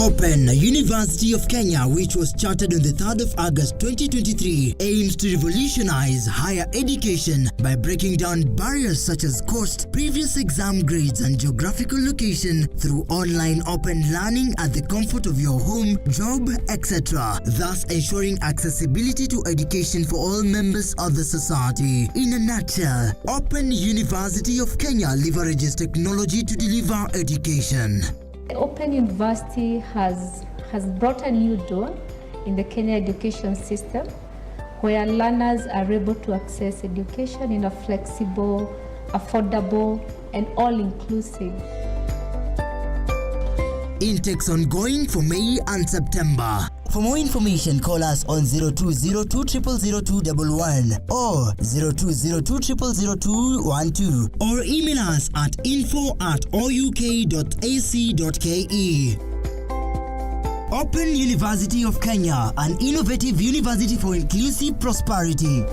Open University of Kenya, which was chartered on the 3rd of August 2023, aims to revolutionize higher education by breaking down barriers such as cost, previous exam grades, and geographical location through online open learning at the comfort of your home, job, etc., thus ensuring accessibility to education for all members of the society. In a nutshell, Open University of Kenya leverages technology to deliver education. Open University has brought a new dawn in the Kenya education system, where learners are able to access education in a flexible, affordable, and all-inclusive. Intakes ongoing for May and September. For more information, call us on 0202000211 or 0202000212 or email us at info@ouk.ac.ke. Open University of Kenya, an innovative university for inclusive prosperity.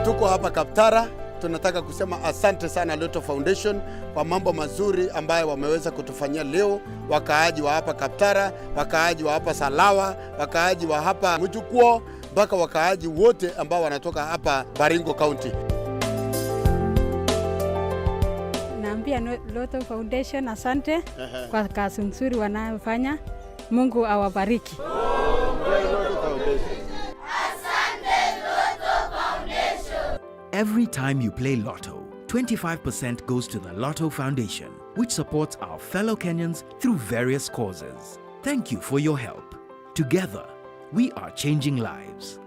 Tuko hapa Kaptara, tunataka kusema asante sana RUTO Foundation kwa mambo mazuri ambayo wameweza kutufanyia leo. Wakaaji wa hapa Kaptara, wakaaji wa hapa Salawa, wakaaji wa hapa Mujukuo, mpaka wakaaji wote ambao wanatoka hapa Baringo County. Naambia RUTO Foundation asante kwa kazi nzuri wanayofanya. Mungu awabariki. Every time you play Lotto, 25% goes to the RUTO Foundation, which supports our fellow Kenyans through various causes. Thank you for your help. Together, we are changing lives.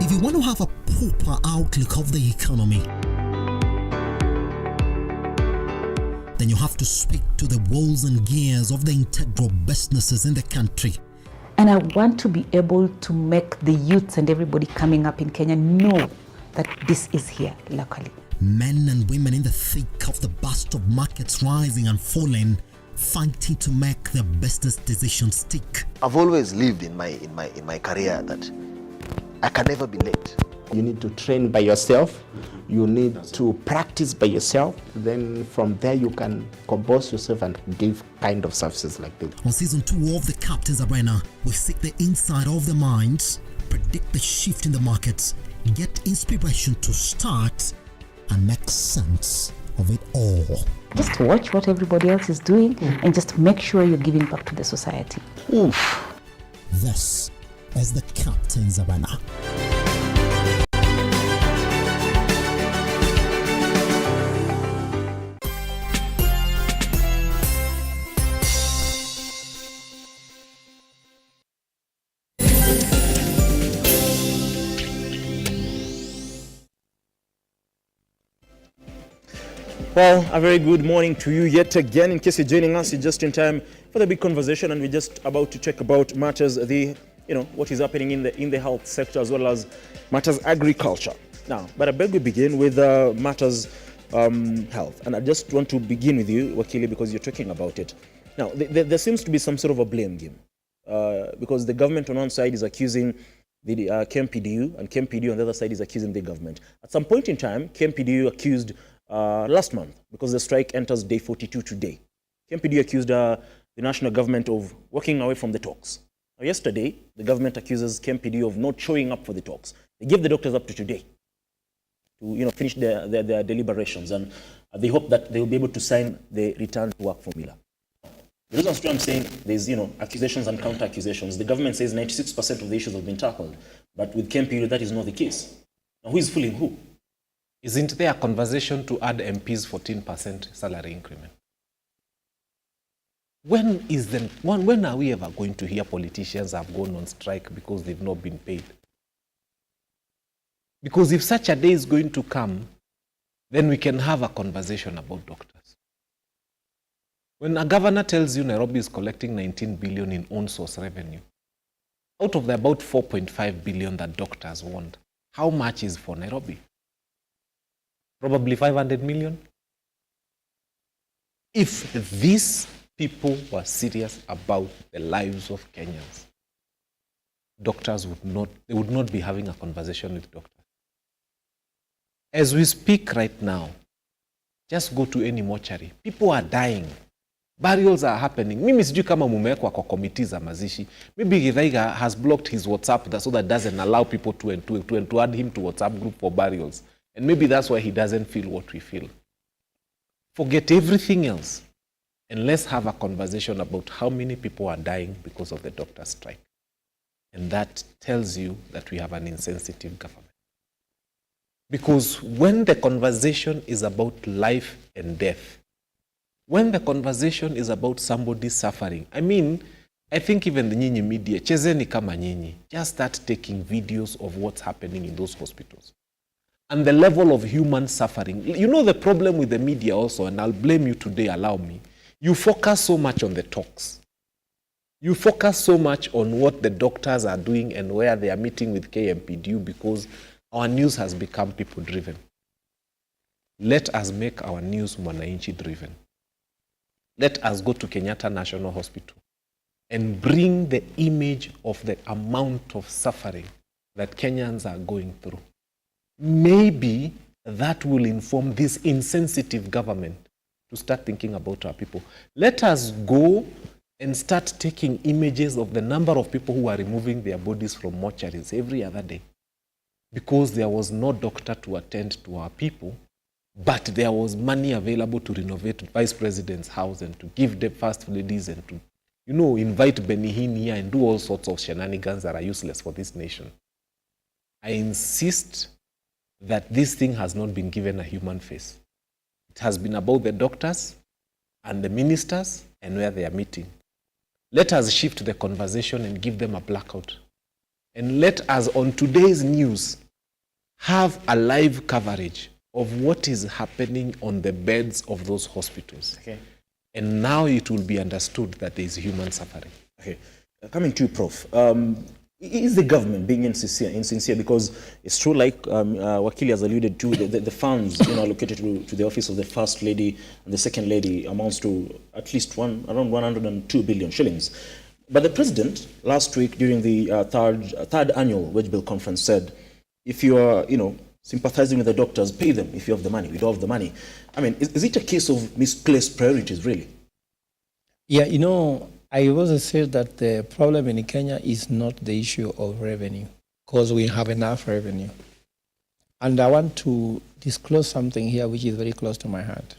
If you want to have a proper outlook of the economy, then you have to speak to the wheels and gears of the integral businesses in the country. And I want to be able to make the youths and everybody coming up in Kenya know that this is here locally. Men and women in the thick of the bust of markets rising and falling, fighting to make their business decisions stick. I've always lived in my career that I can never be late. You need to train by yourself. You need to practice by yourself. Then from there you can compose yourself and give kind of services like this. On season 2 of the Captain's Arena, we seek the inside of the minds, predict the shift in the markets, get inspiration to start and make sense of it all. Just watch what everybody else is doing and just make sure you're giving back to the society. Oof. This is the Captain's Arena. Well, a very good morning to you yet again. In case you're joining us, you're just in time for the big conversation, and we're just about to check about matters, what is happening in the health sector as well as matters agriculture. Now, but I beg we begin with matters health, and I just want to begin with you, Wakili, because you're talking about it. Now, there seems to be some sort of a blame game because the government on one side is accusing the KMPDU, and KMPDU on the other side is accusing the government. At some point in time, KMPDU accused last month, because the strike enters day 42 today. KMPDU accused the national government of walking away from the talks. Now, yesterday, the government accuses KMPDU of not showing up for the talks. They give the doctors up to today to finish their deliberations, and they hope that they will be able to sign the return to work formula. The reason I'm saying there's accusations and counter accusations. The government says 96% of the issues have been tackled, but with KMPDU that is not the case. Now, who is fooling who? Isn't there a conversation to add MPs 14% salary increment? When are we ever going to hear politicians have gone on strike because they've not been paid? Because if such a day is going to come, then we can have a conversation about doctors. When a governor tells you Nairobi is collecting 19 billion in own source revenue, out of the about 4.5 billion that doctors want, how much is for Nairobi? Probably 500 million. If these people were serious about the lives of Kenyans, doctors would not be having a conversation with doctors. As we speak right now, just go to any mortuary. People are dying. Burials are happening. Mimi sijui kama mumewekwa kwa committee za mazishi. Maybe Githaiga has blocked his WhatsApp so that doesn't allow people to add him to WhatsApp group for burials. And maybe that's why he doesn't feel what we feel. Forget everything else and let's have a conversation about how many people are dying because of the doctor's strike. And that tells you that we have an insensitive government. Because when the conversation is about life and death, when the conversation is about somebody suffering, I think even the Nyinyi media, chezeni kama nyinyi, just start taking videos of what's happening in those hospitals. And the level of human suffering. You know the problem with the media also, and I'll blame you today, allow me. You focus so much on the talks. You focus so much on what the doctors are doing and where they are meeting with KMPDU because our news has become people-driven. Let us make our news Mwananchi-driven. Let us go to Kenyatta National Hospital and bring the image of the amount of suffering that Kenyans are going through. Maybe that will inform this insensitive government to start thinking about our people. Let us go and start taking images of the number of people who are removing their bodies from mortuaries every other day. Because there was no doctor to attend to our people, but there was money available to renovate Vice President's house and to give the first ladies and to, invite Benihin here and do all sorts of shenanigans that are useless for this nation. I insist that this thing has not been given a human face. It has been about the doctors and the ministers and where they are meeting. Let us shift the conversation and give them a blackout. And let us, on today's news, have a live coverage of what is happening on the beds of those hospitals. Okay. And now it will be understood that there is human suffering. Okay. Coming to you, Prof. Is the government being insincere? Because it's true, like Wakili has alluded to, the funds allocated to the office of the First Lady and the Second Lady amounts to at least around 102 billion shillings. But the President last week during the third annual wage bill conference said, if you are sympathizing with the doctors, pay them if you have the money. We don't have the money. I mean, is it a case of misplaced priorities, really? Yeah, I always said that the problem in Kenya is not the issue of revenue, because we have enough revenue. And I want to disclose something here which is very close to my heart.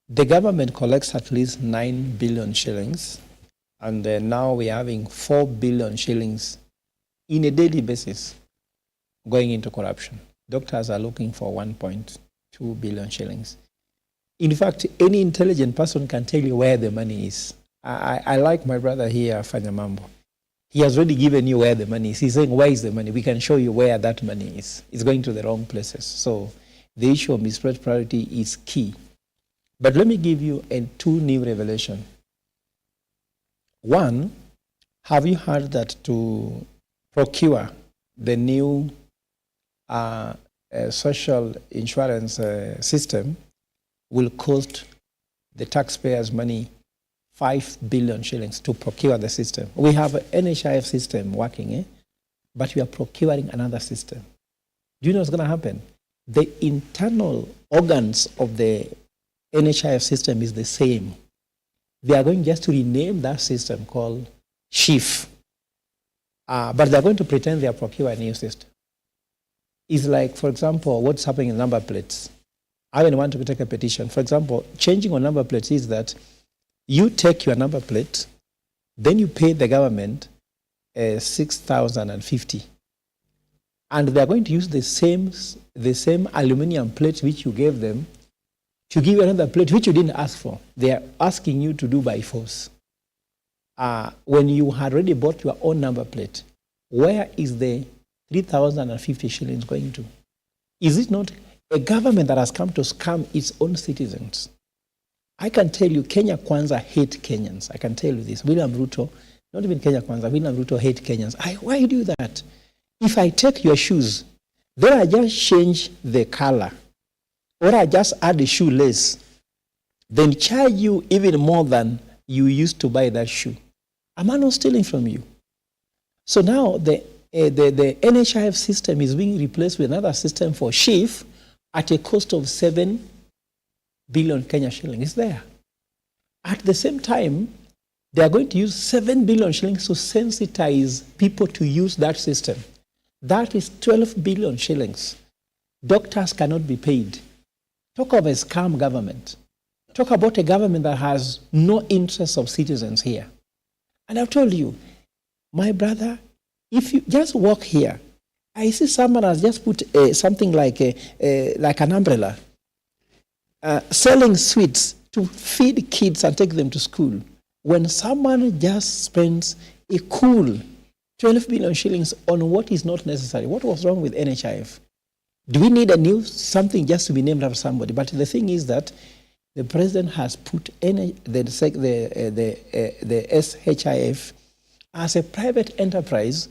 The government collects at least 9 billion shillings, and now we're having 4 billion shillings in a daily basis going into corruption. Doctors are looking for 1.2 billion shillings. In fact, any intelligent person can tell you where the money is. I like my brother here, Fanyamambo. He has already given you where the money is. He's saying, where is the money? We can show you where that money is. It's going to the wrong places. So the issue of misplaced priority is key. But let me give you two new revelations. One, have you heard that to procure the new social insurance system will cost the taxpayers' money 5 billion shillings to procure the system? We have an NHIF system working, but we are procuring another system. Do you know what's going to happen? The internal organs of the NHIF system is the same. They are going just to rename that system called SHIF, but they're going to pretend they are procuring a new system. It's like, for example, what's happening in number plates. I even want to take a petition. For example, changing on number plates is that you take your number plate, then you pay the government 6,050, and they are going to use the same aluminium plate which you gave them to give you another plate which you didn't ask for. They are asking you to do by force. When you had already bought your own number plate, where is the 3,050 shillings going to? Is it not a government that has come to scam its own citizens? I can tell you, Kenya Kwanza hate Kenyans. I can tell you this. William Ruto, not even Kenya Kwanza, William Ruto hate Kenyans. Why do that? If I take your shoes, then I just change the color, or I just add the shoelace, then charge you even more than you used to buy that shoe. Am I not stealing from you? So now the NHIF system is being replaced with another system for SHIF at a cost of 7 billion Kenya shillings. It's there. At the same time, they are going to use 7 billion shillings to sensitize people to use that system. That is 12 billion shillings. Doctors cannot be paid. Talk of a scam government. Talk about a government that has no interest of citizens here. And I've told you, my brother, if you just walk here, I see someone has just put something like an umbrella, selling sweets to feed kids and take them to school. When someone just spends a cool 12 billion shillings on what is not necessary, what was wrong with NHIF? Do we need a new something just to be named after somebody? But the thing is that the president has put the SHIF as a private enterprise,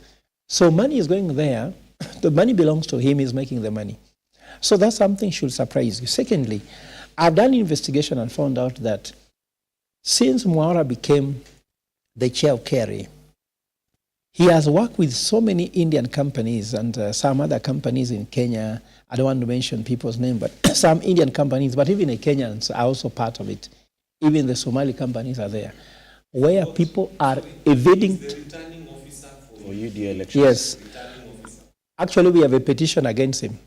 so money is going there. The money belongs to him. He's making the money. So that's something should surprise you. Secondly, I've done an investigation and found out that since Mwaura became the chair of KRA, he has worked with so many Indian companies and some other companies in Kenya. I don't want to mention people's name, but some Indian companies, but even the Kenyans are also part of it. Even the Somali companies are there, where people are evading. The returning officer for UDA elections. Yes. Actually, we have a petition against him.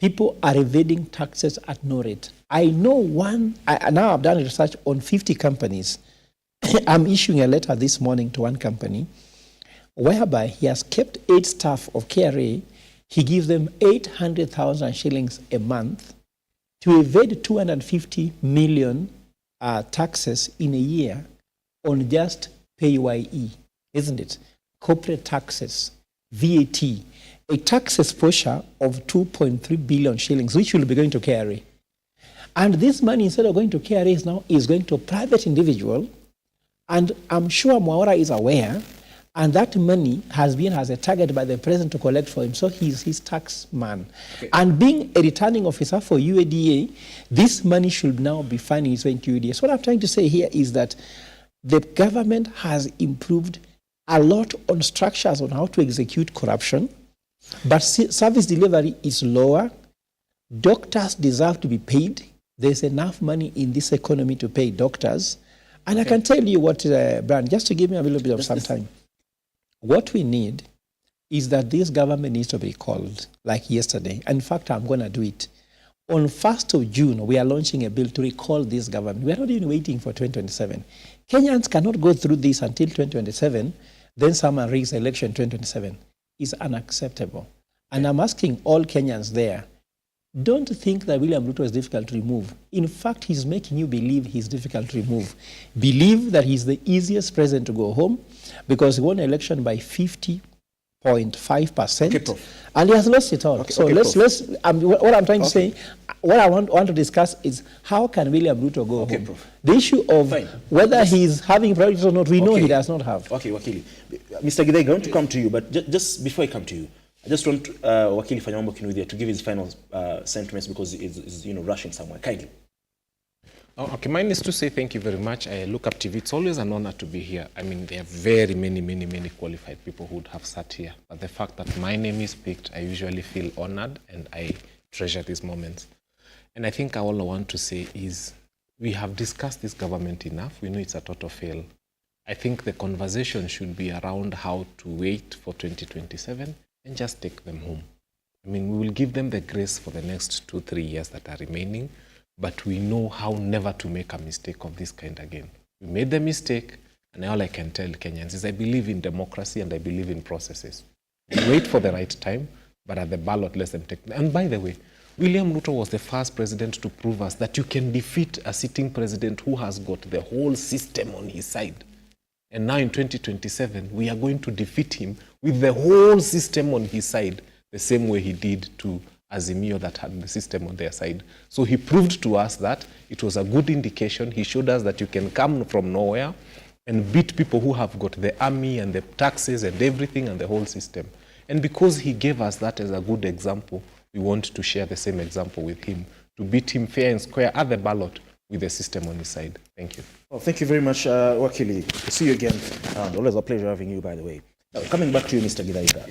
People are evading taxes at no rate. I know one, now I've done research on 50 companies. I'm issuing a letter this morning to one company, whereby he has kept 8 staff of KRA. He gives them 800,000 shillings a month to evade 250 million taxes in a year on just PAYE, isn't it? Corporate taxes, VAT, a tax exposure of 2.3 billion shillings, which will be going to KRA. And this money, instead of going to KRA, is going to a private individual. And I'm sure Mwaura is aware, And that money has been as a target by the president to collect for him. So he's his tax man. Okay. And being a returning officer for UADA, this money should now be finding its way into UADA. So what I'm trying to say here is that the government has improved a lot on structures on how to execute corruption, but service delivery is lower. Doctors deserve to be paid. There's enough money in this economy to pay doctors. And okay. I can tell you what, Brian, just to give me a little bit of some time. What we need is that this government needs to be called, like yesterday. In fact, I'm going to do it. On 1st of June, we are launching a bill to recall this government. We are not even waiting for 2027. Kenyans cannot go through this until 2027, then someone rigs election 2027. It's unacceptable. And I'm asking all Kenyans there, don't think that William Ruto is difficult to remove. In fact, he's making you believe he's difficult to remove. Believe that he's the easiest president to go home because he won an election by 50.5%, okay, and he has lost it all. Okay, so okay, let's what I'm trying to say, what I want to discuss is how can William Ruto go home? Prof. The issue of whether he's having priorities or not, we know he does not have. Okay, Wakili. Mr. Gidai, I'm going to come to you, but just before I come to you, I just want Wakili Fanyambo Kinuthia to give his final sentiments because he's rushing somewhere. Kindly. Oh, okay, mine is to say thank you very much. Lookuptv, it's always an honor to be here. I mean, there are very many qualified people who would have sat here. But the fact that my name is picked, I usually feel honored and I treasure these moments. And I think all I want to say is we have discussed this government enough. We know it's a total fail. I think the conversation should be around how to wait for 2027 and just take them home. I mean, we will give them the grace for the next 2-3 years that are remaining. But we know how never to make a mistake of this kind again. We made the mistake, and all I can tell Kenyans is I believe in democracy and I believe in processes. We wait for the right time, but at the ballot, let them take. And by the way, William Ruto was the first president to prove us that you can defeat a sitting president who has got the whole system on his side. And now in 2027, we are going to defeat him with the whole system on his side, the same way he did to Azimio that had the system on their side. So he proved to us that it was a good indication. He showed us that you can come from nowhere and beat people who have got the army and the taxes and everything and the whole system. And because he gave us that as a good example, we want to share the same example with him, to beat him fair and square at the ballot with the system on his side. Thank you. Well, thank you very much, Wakili. See you again. Always a pleasure having you, by the way. Now, coming back to you, Mr. Gidaiga,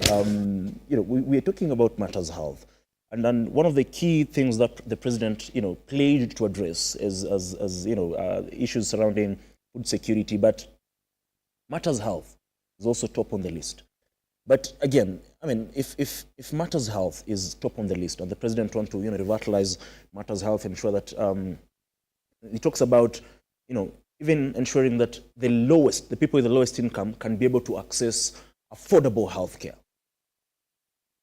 we are talking about matters health. And then one of the key things that the president, pledged to address is, issues surrounding food security, but matters health is also top on the list. But again, I mean, if matters health is top on the list, and the president wants to, revitalize matters health, ensure that he talks about, even ensuring that the people with the lowest income can be able to access affordable health care.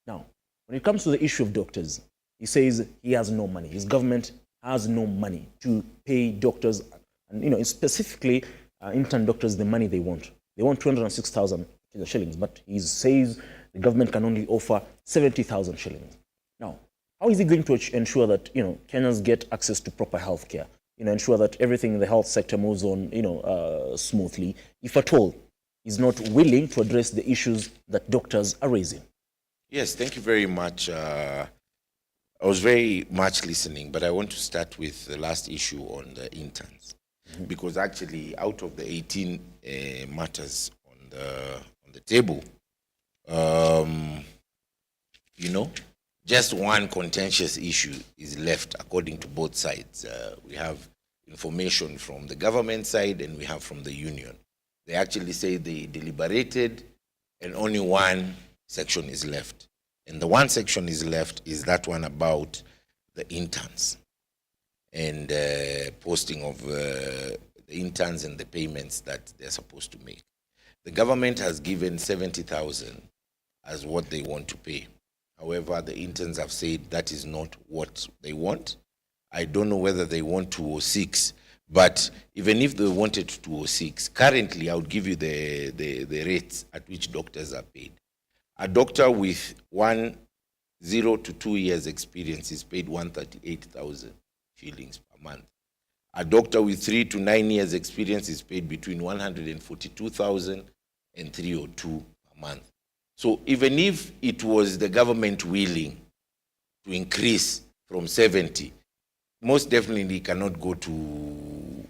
Now, when it comes to the issue of doctors, he says he has no money. His government has no money to pay doctors, and specifically intern doctors the money they want. They want 206,000 shillings, but he says the government can only offer 70,000 shillings. Now, how is he going to ensure that Kenyans get access to proper health care? Ensure that everything in the health sector moves on smoothly, if at all he's not willing to address the issues that doctors are raising? Yes, thank you very much. I was very much listening, but I want to start with the last issue on the interns, because actually out of the 18 matters on the table, just one contentious issue is left according to both sides. We have information from the government side and we have from the union. They actually say they deliberated and only one section is left. And the one section is left is that one about the interns and posting of the interns and the payments that they're supposed to make. The government has given 70,000 as what they want to pay. However, the interns have said that is not what they want. I don't know whether they want 206, but even if they wanted 206, currently I would give you the rates at which doctors are paid. A doctor with 0 to 2 years experience is paid 138,000 shillings per month. A doctor with 3 to 9 years experience is paid between 142,000 and 3 or 2 a month. So even if it was the government willing to increase from 70, most definitely cannot go to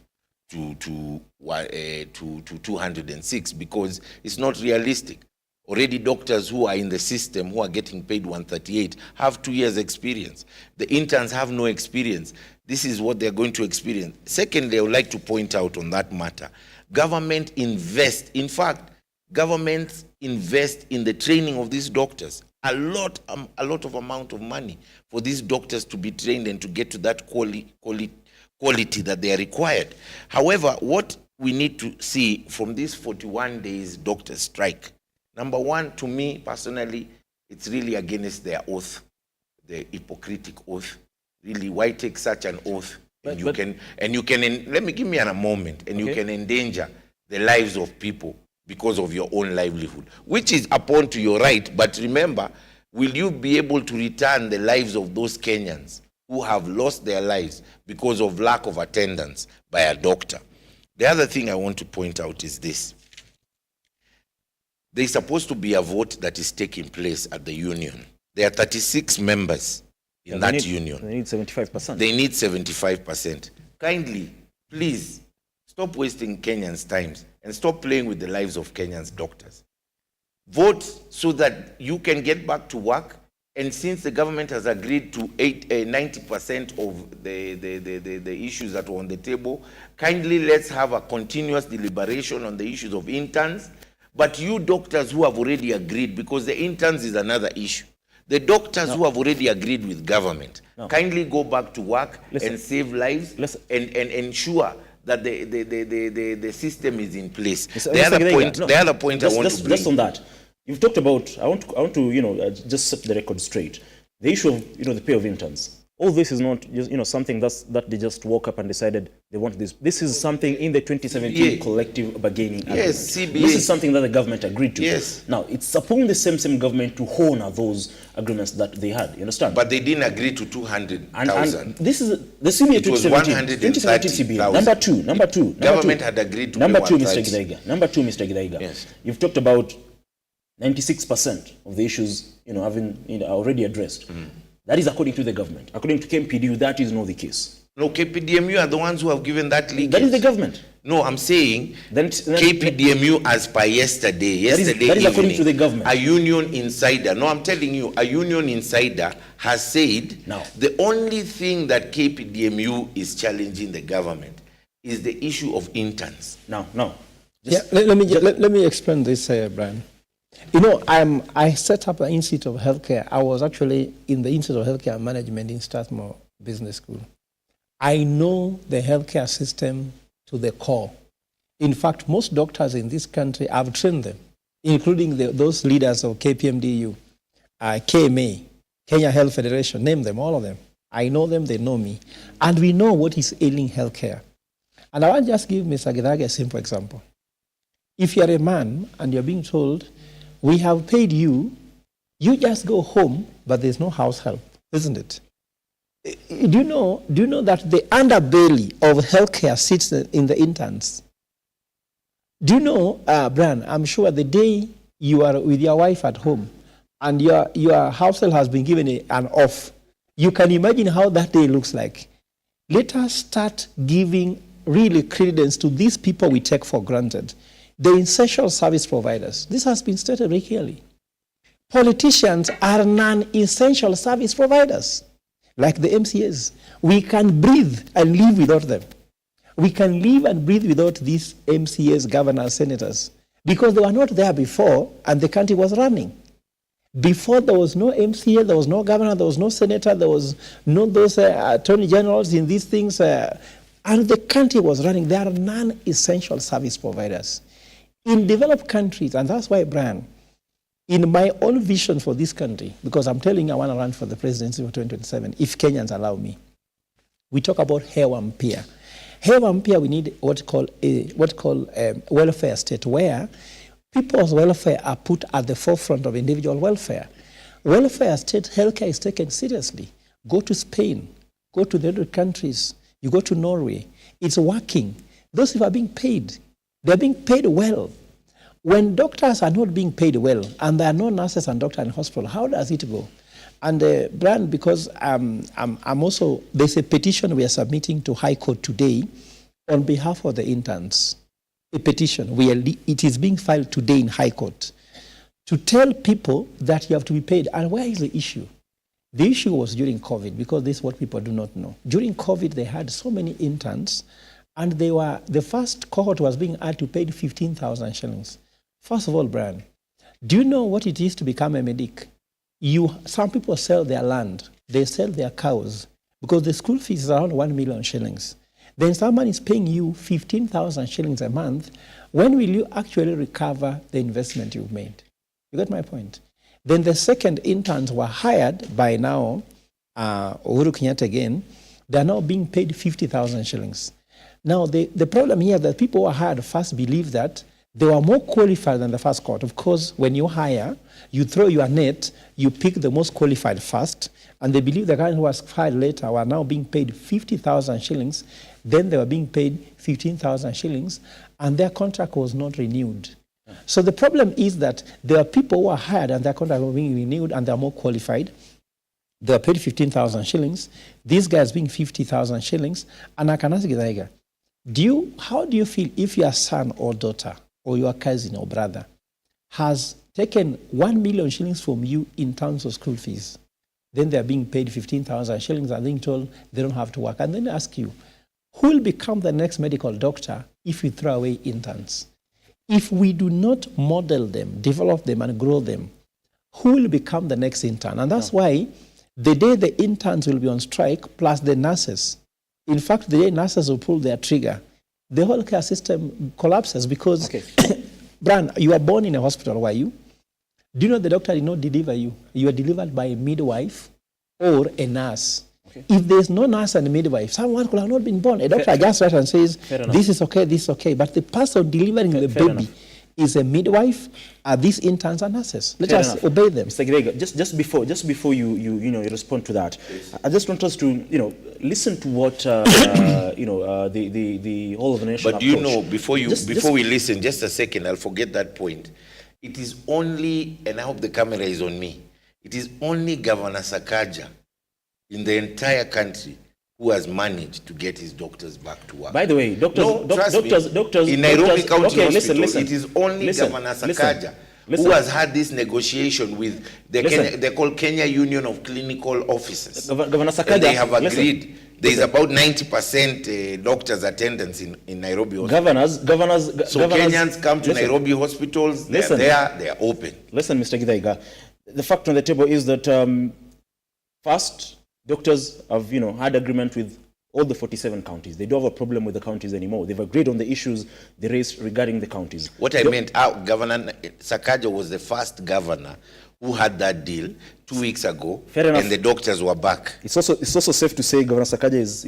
206 because it's not realistic. Already doctors who are in the system who are getting paid 138 have 2 years experience. The interns have no experience. This is what they're going to experience. Secondly, I would like to point out on that matter, government invest, in fact, governments invest in the training of these doctors. A lot of amount of money for these doctors to be trained and to get to that quality that they are required. However, what we need to see from this 41 days doctor strike, number one, to me personally, it's really against their oath, the hypocritic oath. Really, why take such an oath? And you can, let me give me a moment, and you can endanger the lives of people because of your own livelihood, which is upon to your right. But remember, will you be able to return the lives of those Kenyans who have lost their lives because of lack of attendance by a doctor? The other thing I want to point out is this. There's supposed to be a vote that is taking place at the union. There are 36 members in that union. They need 75%. They need 75%. Kindly, please, stop wasting Kenyans' times and stop playing with the lives of Kenyans' doctors. Vote so that you can get back to work. And since the government has agreed to 90% of the issues that were on the table, kindly let's have a continuous deliberation on the issues of interns. But you doctors who have already agreed, because the interns is another issue, the doctors who have already agreed with government, kindly go back to work and save lives and ensure that the system is in place. The other point I want to bring. Just on that, you've talked about, I want to just set the record straight. The issue of the pay of interns. All this is not just, something that they just woke up and decided they want this. This is something in the 2017 collective bargaining agreement. Yes, CBA. This is something that the government agreed to. Yes. Now, it's upon the same government to honor those agreements that they had. You understand? But they didn't agree to 200,000. And this is the CBA 2017 CBA. Number two. Government had agreed to Number two, Mr. Gidaiga. Yes. You've talked about 96% of the issues, having already addressed. That is according to the government. According to KMPDU, that is not the case. No, KPDMU are the ones who have given that leakage. That is the government. No, I'm saying KPDMU as per yesterday that is according to the government. A union insider. No, I'm telling you, a union insider has said the only thing that KPDMU is challenging the government is the issue of interns. Let me explain this, Brian. I set up an Institute of Healthcare. I was actually in the Institute of Healthcare Management in Strathmore Business School. I know the healthcare system to the core. In fact, most doctors in this country, I've trained them, including those leaders of KPMDU, KMA, Kenya Health Federation, name them, all of them. I know them, they know me. And we know what is ailing healthcare. And I want to just give Mr. Gidaiga a simple example. If you're a man and you're being told, we have paid you, you just go home, but there's no house help, isn't it? Do you know that the underbelly of healthcare sits in the interns? Do you know, Brian, I'm sure the day you are with your wife at home and your house help has been given an off, you can imagine how that day looks like. Let us start giving really credence to these people we take for granted. The essential service providers. This has been stated very clearly. Politicians are non-essential service providers, like the MCAs. We can breathe and live without them. We can live and breathe without these MCAs, governors, senators, because they were not there before and the country was running. Before, there was no MCA, there was no governor, there was no senator, there was no those attorney generals in these things, and the country was running. They are non-essential service providers. In developed countries, and that's why, Brian, in my own vision for this country, because I'm telling you I want to run for the presidency for 2027, if Kenyans allow me, we talk about hewa mpya. Hewa mpya, we need what called a welfare state, where people's welfare are put at the forefront of individual welfare. Welfare state healthcare is taken seriously. Go to Spain, go to the other countries, you go to Norway, it's working. Those people are being paid. They're being paid well. When doctors are not being paid well and there are no nurses and doctors in hospital, how does it go? And Brian, because I'm also, there's a petition we are submitting to High Court today on behalf of the interns. A petition, it is being filed today in High Court to tell people that you have to be paid. And where is the issue? The issue was during COVID, because this is what people do not know. During COVID, they had so many interns, and the first cohort was being asked to pay 15,000 shillings. First of all, Brian, do you know what it is to become a medic? Some people sell their land, they sell their cows, because the school fees is around 1 million shillings. Then someone is paying you 15,000 shillings a month. When will you actually recover the investment you've made? You got my point? Then the second interns were hired by now, Uhuru Kenyatta again. They're now being paid 50,000 shillings. Now, the problem here that people who are hired first believe that they were more qualified than the first court. Of course, when you hire, you throw your net, you pick the most qualified first, and they believe the guy who was hired later were now being paid 50,000 shillings. Then they were being paid 15,000 shillings, and their contract was not renewed. So the problem is that there are people who are hired and their contract was being renewed and they're more qualified. They are paid 15,000 shillings. These guys being 50,000 shillings. And I can ask you, how do you feel if your son or daughter or your cousin or brother has taken 1 million shillings from you in terms of school fees? Then they're being paid 15,000 shillings and being told they don't have to work. And then they ask you, who will become the next medical doctor if we throw away interns? If we do not model them, develop them, and grow them, who will become the next intern? And that's why the day the interns will be on strike, plus the nurses, in fact, the day nurses will pull their trigger, the whole care system collapses because, Bran, you were born in a hospital, were you? Do you know the doctor did not deliver you? You were delivered by a midwife or a nurse. If there's no nurse and midwife, someone could have not been born. A doctor just writes and says, this is okay, this is okay. But the person delivering the baby is a midwife, are these interns and nurses. Let us obey them. Mr. Gidega, just before you respond to that, I just want us to listen to what the whole of the nation. But do you know, before we listen, just a second, I'll forget that point. It is only, and I hope the camera is on me, it is only Governor Sakaja in the entire country who has managed to get his doctors back to work. By the way, doctors in Nairobi County Hospital, listen, it is only Governor Sakaja who has had this negotiation with they call Kenya Union of Clinical Officers. Governor Sakaja, they have agreed. There is about 90% doctors' attendance in Nairobi hospitals. So Kenyans come to Nairobi hospitals, they are there, they are open. Listen, Mr. Gidaiga, the fact on the table is that first, doctors have, had agreement with all the 47 counties. They don't have a problem with the counties anymore. They've agreed on the issues they raised regarding the counties. What I meant, Governor Sakaja was the first governor who had that deal 2 weeks ago, and the doctors were back. It's also safe to say Governor Sakaja is,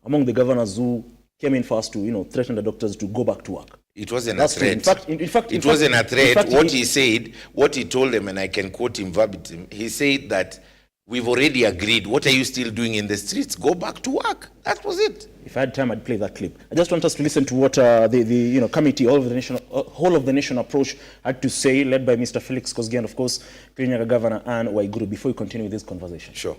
among the governors who came in first to, threaten the doctors to go back to work. It wasn't a threat. In fact, it wasn't a threat. What he said, what he told them, and I can quote him verbatim, he said that we've already agreed. What are you still doing in the streets? Go back to work. That was it. If I had time, I'd play that clip. I just want us to listen to what the committee, whole of the nation approach had to say, led by Mr. Felix Kosgei and, of course, Kirinyaga Governor Anne Waiguru, before we continue with this conversation. Sure.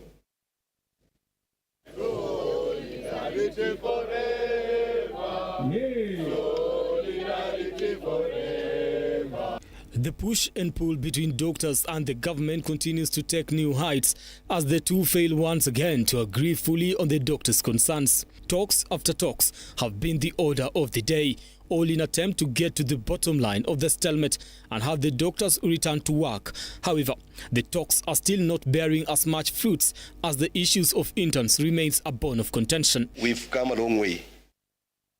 The push and pull between doctors and the government continues to take new heights as the two fail once again to agree fully on the doctors' concerns. Talks after talks have been the order of the day, all in attempt to get to the bottom line of the stalemate and have the doctors return to work. However, the talks are still not bearing as much fruits as the issues of interns remains a bone of contention. We've come a long way.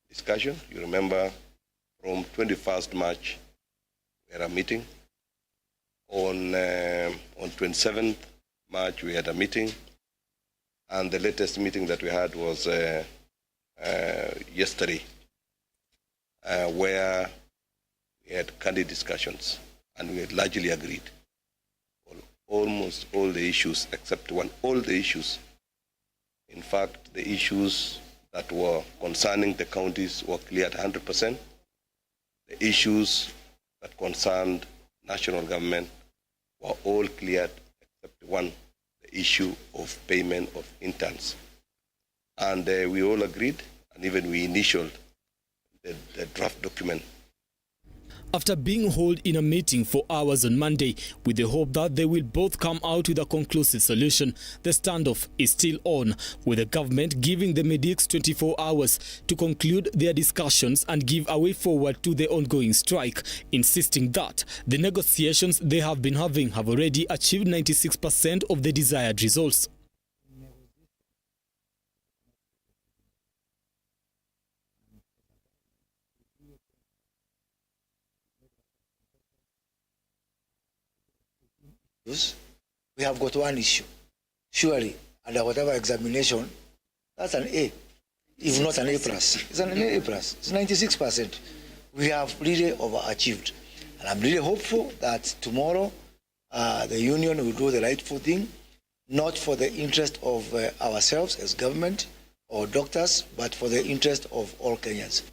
Discussion, you remember, from 21st March, we had a meeting. On 27th March, we had a meeting. And the latest meeting that we had was yesterday, where we had candid discussions, and we had largely agreed on almost all the issues except one. All the issues, in fact, the issues that were concerning the counties were cleared 100%. The issues that concerned national government were all cleared except one, the issue of payment of interns. And we all agreed, and even we initialed the draft document. After being held in a meeting for hours on Monday, with the hope that they will both come out with a conclusive solution, the standoff is still on, with the government giving the medics 24 hours to conclude their discussions and give a way forward to the ongoing strike, insisting that the negotiations they have been having have already achieved 96% of the desired results. We have got one issue. Surely, under whatever examination, that's an A, if not an A+. It's an A+. It's 96%. We have really overachieved. And I'm really hopeful that tomorrow the union will do the rightful thing, not for the interest of ourselves as government or doctors, but for the interest of all Kenyans.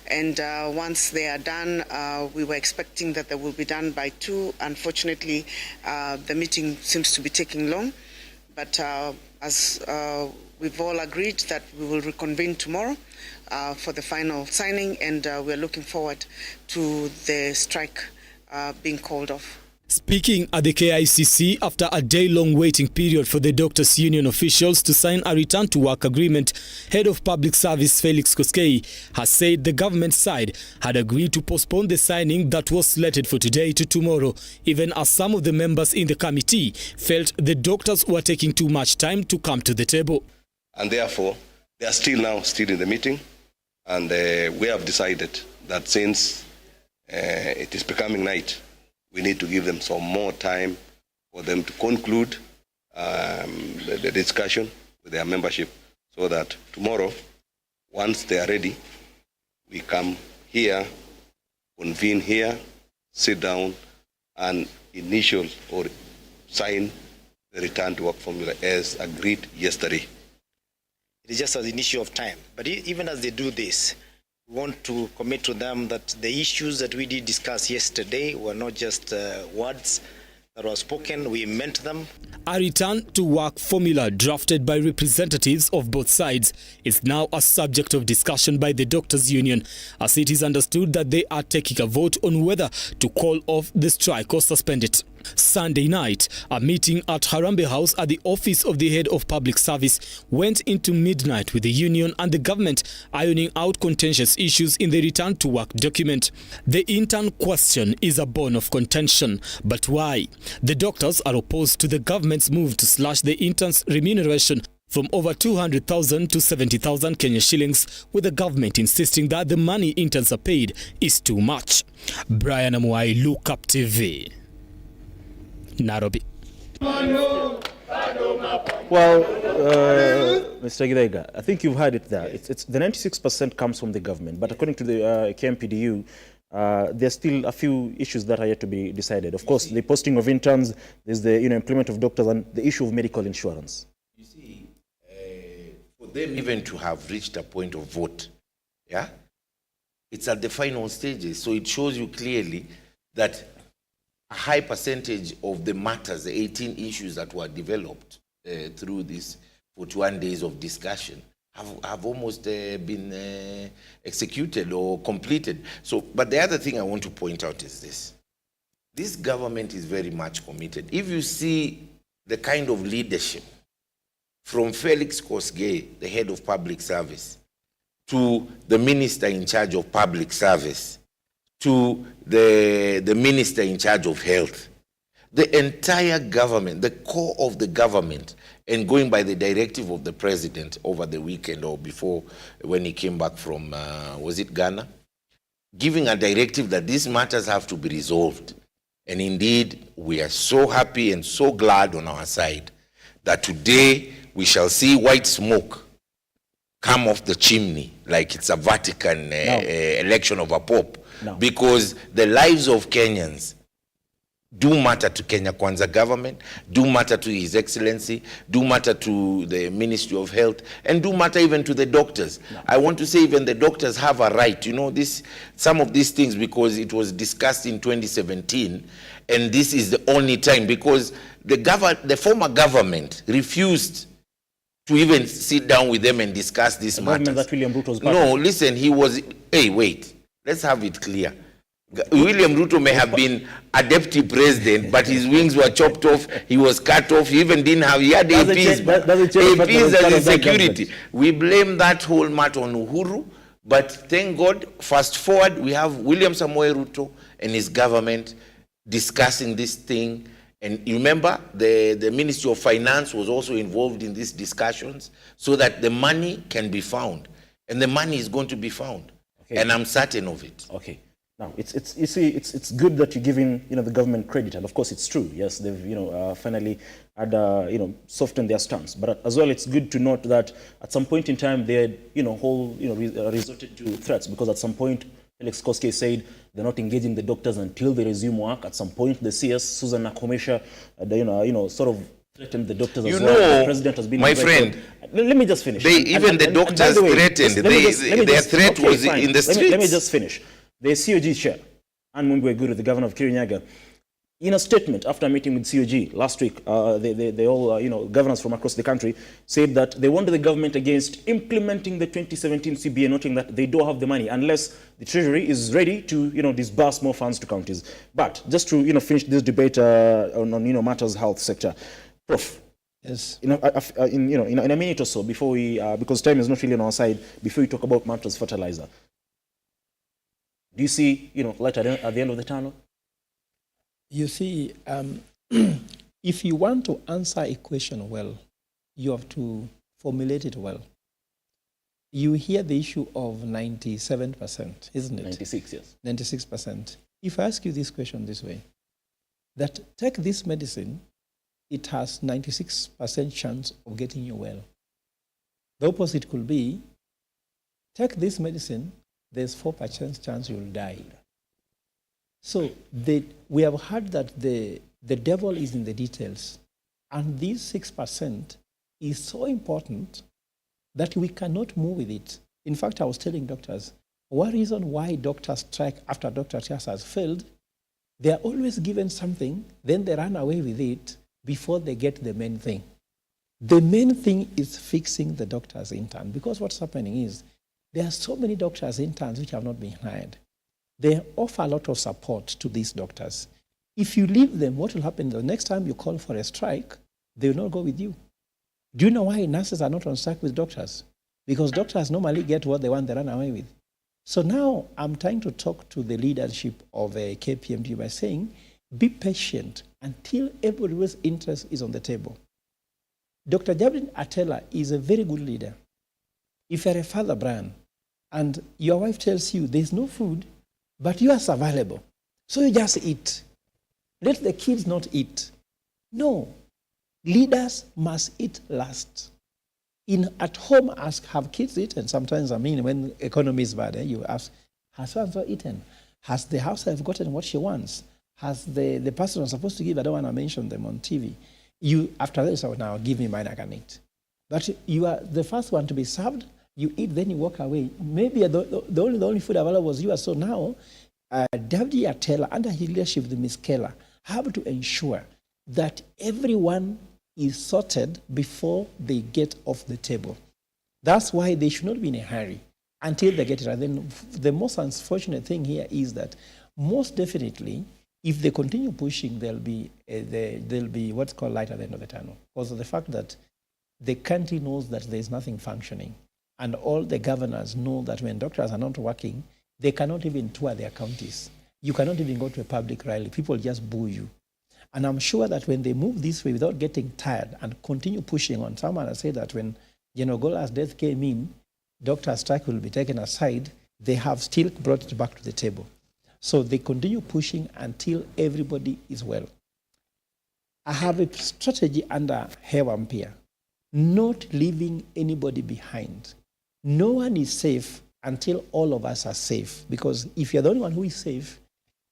And once they are done, we were expecting that they will be done by 2. Unfortunately, the meeting seems to be taking long. But as we've all agreed that we will reconvene tomorrow for the final signing, and we're looking forward to the strike being called off. Speaking at the KICC after a day-long waiting period for the Doctors' Union officials to sign a return-to-work agreement, Head of Public Service Felix Koskei has said the government side had agreed to postpone the signing that was slated for today to tomorrow, even as some of the members in the committee felt the doctors were taking too much time to come to the table. And therefore, they are still in the meeting, and we have decided that since it is becoming night, we need to give them some more time for them to conclude the discussion with their membership, so that tomorrow, once they are ready, we come here, convene here, sit down, and initial or sign the return to work formula as agreed yesterday. It is just an issue of time. But even as they do this, we want to commit to them that the issues that we did discuss yesterday were not just words that were spoken, we meant them. A return to work formula drafted by representatives of both sides is now a subject of discussion by the Doctors' Union, as it is understood that they are taking a vote on whether to call off the strike or suspend it. Sunday night, a meeting at Harambee House at the office of the Head of Public Service went into midnight, with the union and the government ironing out contentious issues in the return to work document. The intern question is a bone of contention, but why? The doctors are opposed to the government's move to slash the interns' remuneration from over 200,000 to 70,000 Kenya shillings, with the government insisting that the money interns are paid is too much. Brian Amuai, Lookuptv, Nairobi. Well, Mr. Gidaiga, I think you've heard it there. It's the 96% comes from the government, but according to the KMPDU, there's still a few issues that are yet to be decided. Of course, the posting of interns, there's the employment of doctors, and the issue of medical insurance. You see, for them even to have reached a point of vote, yeah, it's at the final stages. So it shows you clearly that a high percentage of the matters, the 18 issues that were developed through these 41 days of discussion, have almost been executed or completed. So, but the other thing I want to point out is this. This government is very much committed. If you see the kind of leadership from Felix Koskei, the Head of Public Service, to the Minister in charge of Public Service, to the Minister in charge of Health, the entire government, the core of the government, and going by the directive of the President over the weekend or before when he came back from, was it Ghana? Giving a directive that these matters have to be resolved. And indeed, we are so happy and so glad on our side that today we shall see white smoke come off the chimney like it's a Vatican election of a Pope. No. Because the lives of Kenyans do matter to Kenya Kwanza government, do matter to His Excellency, do matter to the Ministry of Health, and do matter even to the doctors. No. I want to say even the doctors have a right, you know, some of these things, because it was discussed in 2017, and this is the only time, because the former government refused to even sit down with them and discuss this matter. That William Ruto was no, listen, he was, hey, wait, let's have it clear. William Ruto may have been a deputy president, but his wings were chopped off, he was cut off, he even didn't have, he had APs, APs as a security. We blame that whole matter on Uhuru, but thank God, fast forward, we have William Samoei Ruto and his government discussing this thing. And you remember, the Ministry of Finance was also involved in these discussions so that the money can be found. And the money is going to be found. Okay. And I'm certain of it. Okay. Now, you see, it's good that you're giving, you know, the government credit, and of course it's true. Yes, they've, you know, finally had, you know, softened their stance. But as well, it's good to note that at some point in time they had, you know, resorted to threats, because at some point Felix Koske said they're not engaging the doctors until they resume work. At some point, the CS Susan Nakomesha, you know, sort of threatened the doctors as well. The president has been my friend. Let me just finish. Even the doctors threatened. Their threat was in the streets. Let me just finish. The COG chair, Anne Mungwe, the governor of Kirinyaga, in a statement after a meeting with COG last week, they all, you know, governors from across the country said that they warned the government against implementing the 2017 CBA, noting that they don't have the money unless the Treasury is ready to, you know, disburse more funds to counties. But just to, you know, finish this debate on you know, matters health sector, Prof. Yes. You know, in a minute or so before we, because time is not really on our side, before we talk about matters fertilizer. Do you see, you know, light at the end of the tunnel? You see, if you want to answer a question well, you have to formulate it well. You hear the issue of 97%, isn't it? 96, yes. 96%. If I ask you this question this way, that take this medicine, it has 96% chance of getting you well. The opposite could be, take this medicine, there's 4% chance you'll die. So we have heard that the devil is in the details. And this 6% is so important that we cannot move with it. In fact, I was telling doctors, one reason why doctors strike after Dr. Tias has failed, they are always given something, then they run away with it before they get the main thing. The main thing is fixing the doctors intern, because what's happening is there are so many doctors interns which have not been hired. They offer a lot of support to these doctors. If you leave them, what will happen? The next time you call for a strike, they will not go with you. Do you know why nurses are not on strike with doctors? Because doctors normally get what they want, they run away with. So now I'm trying to talk to the leadership of KPMG by saying, be patient until everybody's interest is on the table. Dr. Jabrin Atela is a very good leader. If you're a father, Brian, and your wife tells you there's no food, but you are survivable, so you just eat. Let the kids not eat. No. Leaders must eat last. At home, ask, have kids eaten? Sometimes, I mean, when economy is bad, you ask, has so-and-so eaten? Has the housewife gotten what she wants? Has the person who's supposed to give, I don't want to mention them on TV. After this, now give me mine, I can eat. But you are the first one to be served, you eat, then you walk away. Maybe the only food available was you. So now, David Atela, under his leadership, the Ms. Keller, have to ensure that everyone is sorted before they get off the table. That's why they should not be in a hurry until they get it. And then the most unfortunate thing here is that most definitely, if they continue pushing, there'll be what's called light at the end of the tunnel. Because of the fact that the country knows that there's nothing functioning. And all the governors know that when doctors are not working, they cannot even tour their counties. You cannot even go to a public rally. People just boo you. And I'm sure that when they move this way without getting tired and continue pushing on, someone has said that when General Gola's death came in, Dr. strike will be taken aside, they have still brought it back to the table. So they continue pushing until everybody is well. I have a strategy under Hewa Mpya, not leaving anybody behind. No one is safe until all of us are safe, because if you're the only one who is safe,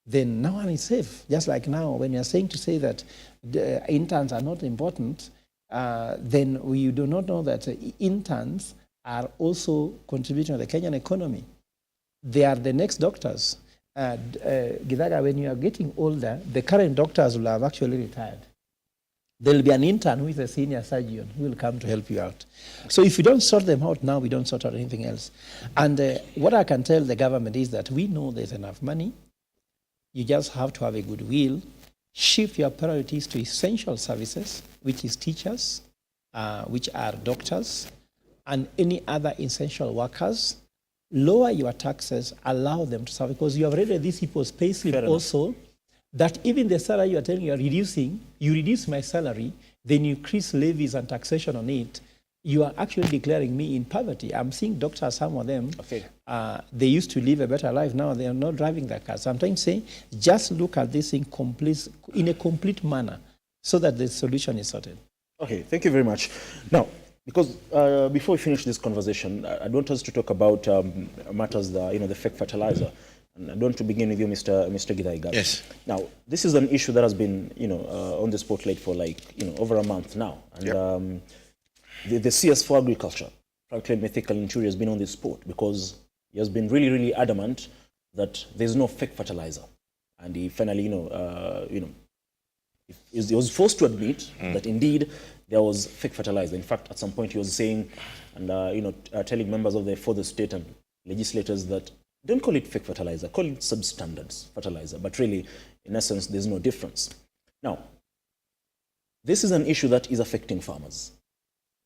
then no one is safe. Just like now, when you're saying to say that the interns are not important, then we do not know that interns are also contributing to the Kenyan economy. They are the next doctors. Githaga, when you are getting older, the current doctors will have actually retired. There will be an intern who is a senior surgeon who will come to help you out. So if you don't sort them out now, we don't sort out anything else. And what I can tell the government is that we know there's enough money. You just have to have a good will. Shift your priorities to essential services, which is teachers, which are doctors, and any other essential workers. Lower your taxes, allow them to serve, because you have read these people's payslip also, that even the salary you are telling you are reducing, you reduce my salary, then you increase levies and taxation on it, you are actually declaring me in poverty. I'm seeing doctors, some of them, they used to live a better life, now they are not driving their cars. Sometimes say, just look at this in a complete manner so that the solution is sorted. Okay, thank you very much. Now, because before we finish this conversation, I want us to talk about matters, the fake fertilizer. And I want to begin with you, Mr. Githaiga. Yes. Now, this is an issue that has been, on the spotlight for over a month now. And the CS for Agriculture, Franklin Mythical Interior, has been on this spot because he has been really, really adamant that there's no fake fertilizer. And he finally, he was forced to admit that indeed there was fake fertilizer. In fact, at some point he was saying, and telling members of the further state and legislators that don't call it fake fertilizer, call it substandard fertilizer. But really, in essence, there's no difference. Now, this is an issue that is affecting farmers.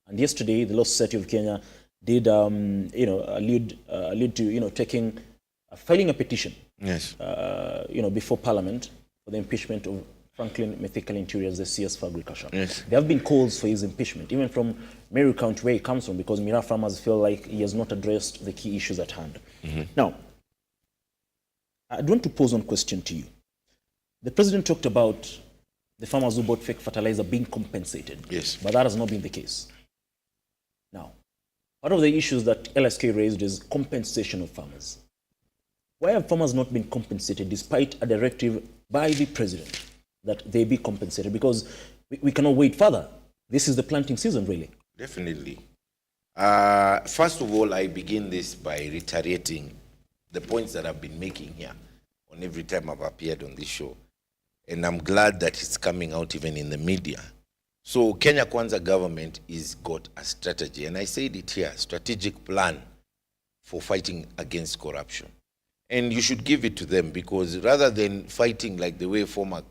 And yesterday, the Law Society of Kenya did, allude to, filing a petition, yes, before Parliament for the impeachment of Franklin Mythical Interior as the CS for Agriculture. Yes. There have been calls for his impeachment, even from Meru County, where he comes from, because Mira farmers feel like he has not addressed the key issues at hand. Now, I want to pose one question to you. The president talked about the farmers who bought fake fertilizer being compensated. Yes. But that has not been the case. Now, one of the issues that LSK raised is compensation of farmers. Why have farmers not been compensated despite a directive by the president that they be compensated? Because we cannot wait further. This is the planting season, really. Definitely. First of all, I begin this by reiterating the points that I've been making here on every time I've appeared on this show. And I'm glad that it's coming out even in the media. So Kenya Kwanza government is got a strategy, and I said it here, strategic plan for fighting against corruption. And you should give it to them, because rather than fighting like the way former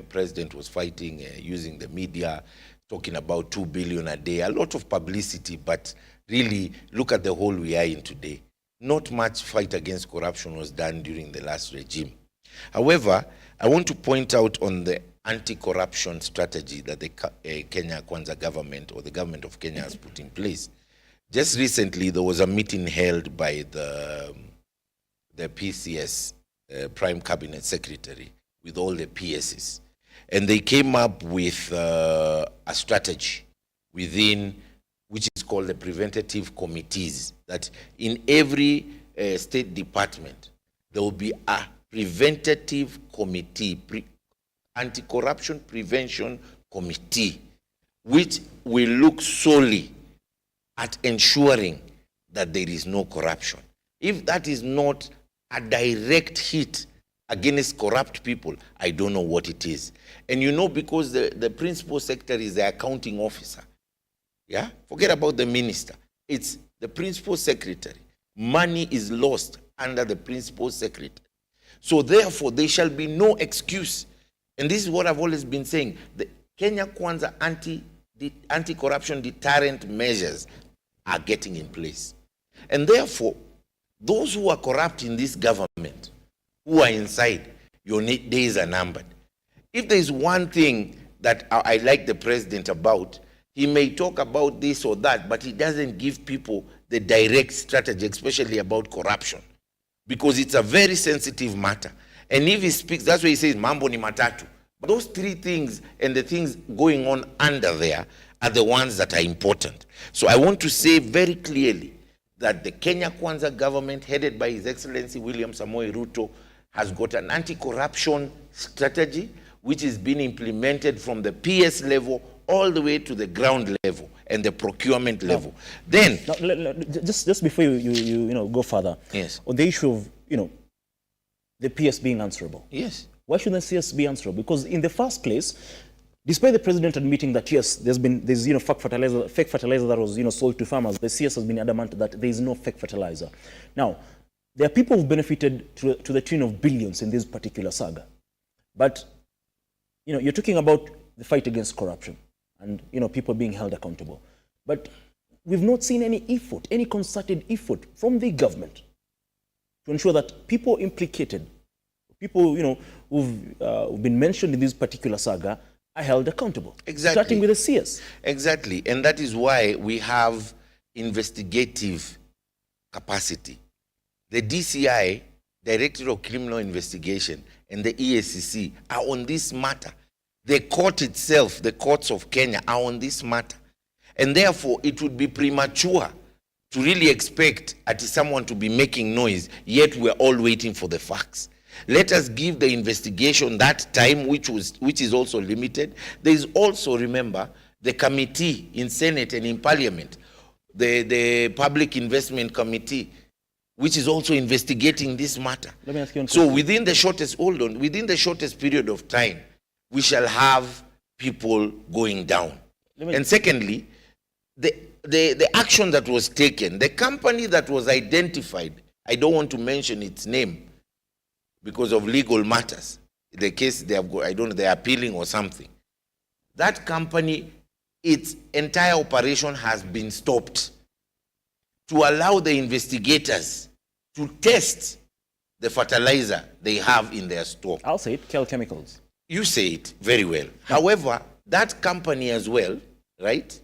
president was fighting, using the media, talking about 2 billion a day, a lot of publicity, but really look at the hole we are in today. Not much fight against corruption was done during the last regime. However, I want to point out on the anti-corruption strategy that the Kenya Kwanza government, or the government of Kenya, has put in place. Just recently, there was a meeting held by the PCS, Prime Cabinet Secretary, with all the PSs. And they came up with a strategy within, which is called the preventative committees, that in every state department, there will be a preventative committee, anti-corruption prevention committee, which will look solely at ensuring that there is no corruption. If that is not a direct hit against corrupt people, I don't know what it is. And because the principal secretary is the accounting officer, yeah? Forget about the minister. It's the principal secretary. Money is lost under the principal secretary. So therefore, there shall be no excuse. And this is what I've always been saying. The Kenya Kwanza anti-corruption deterrent measures are getting in place. And therefore, those who are corrupt in this government, who are inside, your days are numbered. If there is one thing that I like the president about, he may talk about this or that, but he doesn't give people the direct strategy, especially about corruption, because it's a very sensitive matter. And if he speaks, that's why he says, mambo ni matatu. But those three things and the things going on under there are the ones that are important. So I want to say very clearly that the Kenya Kwanza government, headed by His Excellency William Samoei Ruto, has got an anti-corruption strategy which is being implemented from the PS level all the way to the ground level and the procurement level. Then, just before you go further, yes, on the issue of the PS being answerable. Yes. Why shouldn't the CS be answerable? Because in the first place, despite the president admitting that yes, there's fake fertilizer that was sold to farmers, the CS has been adamant that there is no fake fertilizer. Now, there are people who've benefited to the tune of billions in this particular saga, but you're talking about the fight against corruption and people being held accountable, but we've not seen any effort, any concerted effort from the government to ensure that people implicated, people who've been mentioned in this particular saga, are held accountable. Exactly. Starting with the CS. Exactly, and that is why we have investigative capacity. The DCI, Directorate of Criminal Investigation, and the EACC are on this matter. The court itself, the courts of Kenya, are on this matter. And therefore, it would be premature to really expect someone to be making noise, yet we're all waiting for the facts. Let us give the investigation that time, which is also limited. There is also, remember, the committee in Senate and in Parliament, the Public Investment Committee, which is also investigating this matter. Let me ask you one so question. within the shortest period of time, we shall have people going down. And secondly, the action that was taken, the company that was identified, I don't want to mention its name because of legal matters. The case they have got, I don't know, they're appealing or something. That company, its entire operation has been stopped to allow the investigators to test the fertilizer they have in their store. I'll say it, Kel Chemicals. You say it very well. However, that company as well, right,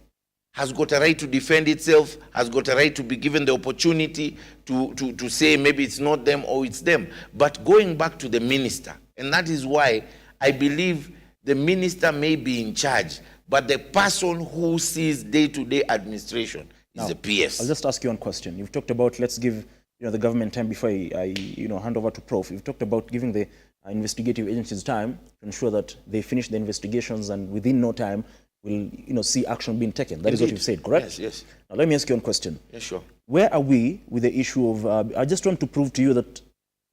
has got a right to defend itself, has got a right to be given the opportunity to say maybe it's not them or it's them. But going back to the minister, and that is why I believe the minister may be in charge, but the person who sees day-to-day administration is the PS. I'll just ask you one question. You've talked about, let's give the government time before I hand over to Prof. You've talked about giving the investigative agencies time to ensure that they finish the investigations and within no time will see action being taken. That is what you've said, correct? Yes, yes. Now let me ask you one question. Yes, sure. Where are we with the issue of, I just want to prove to you that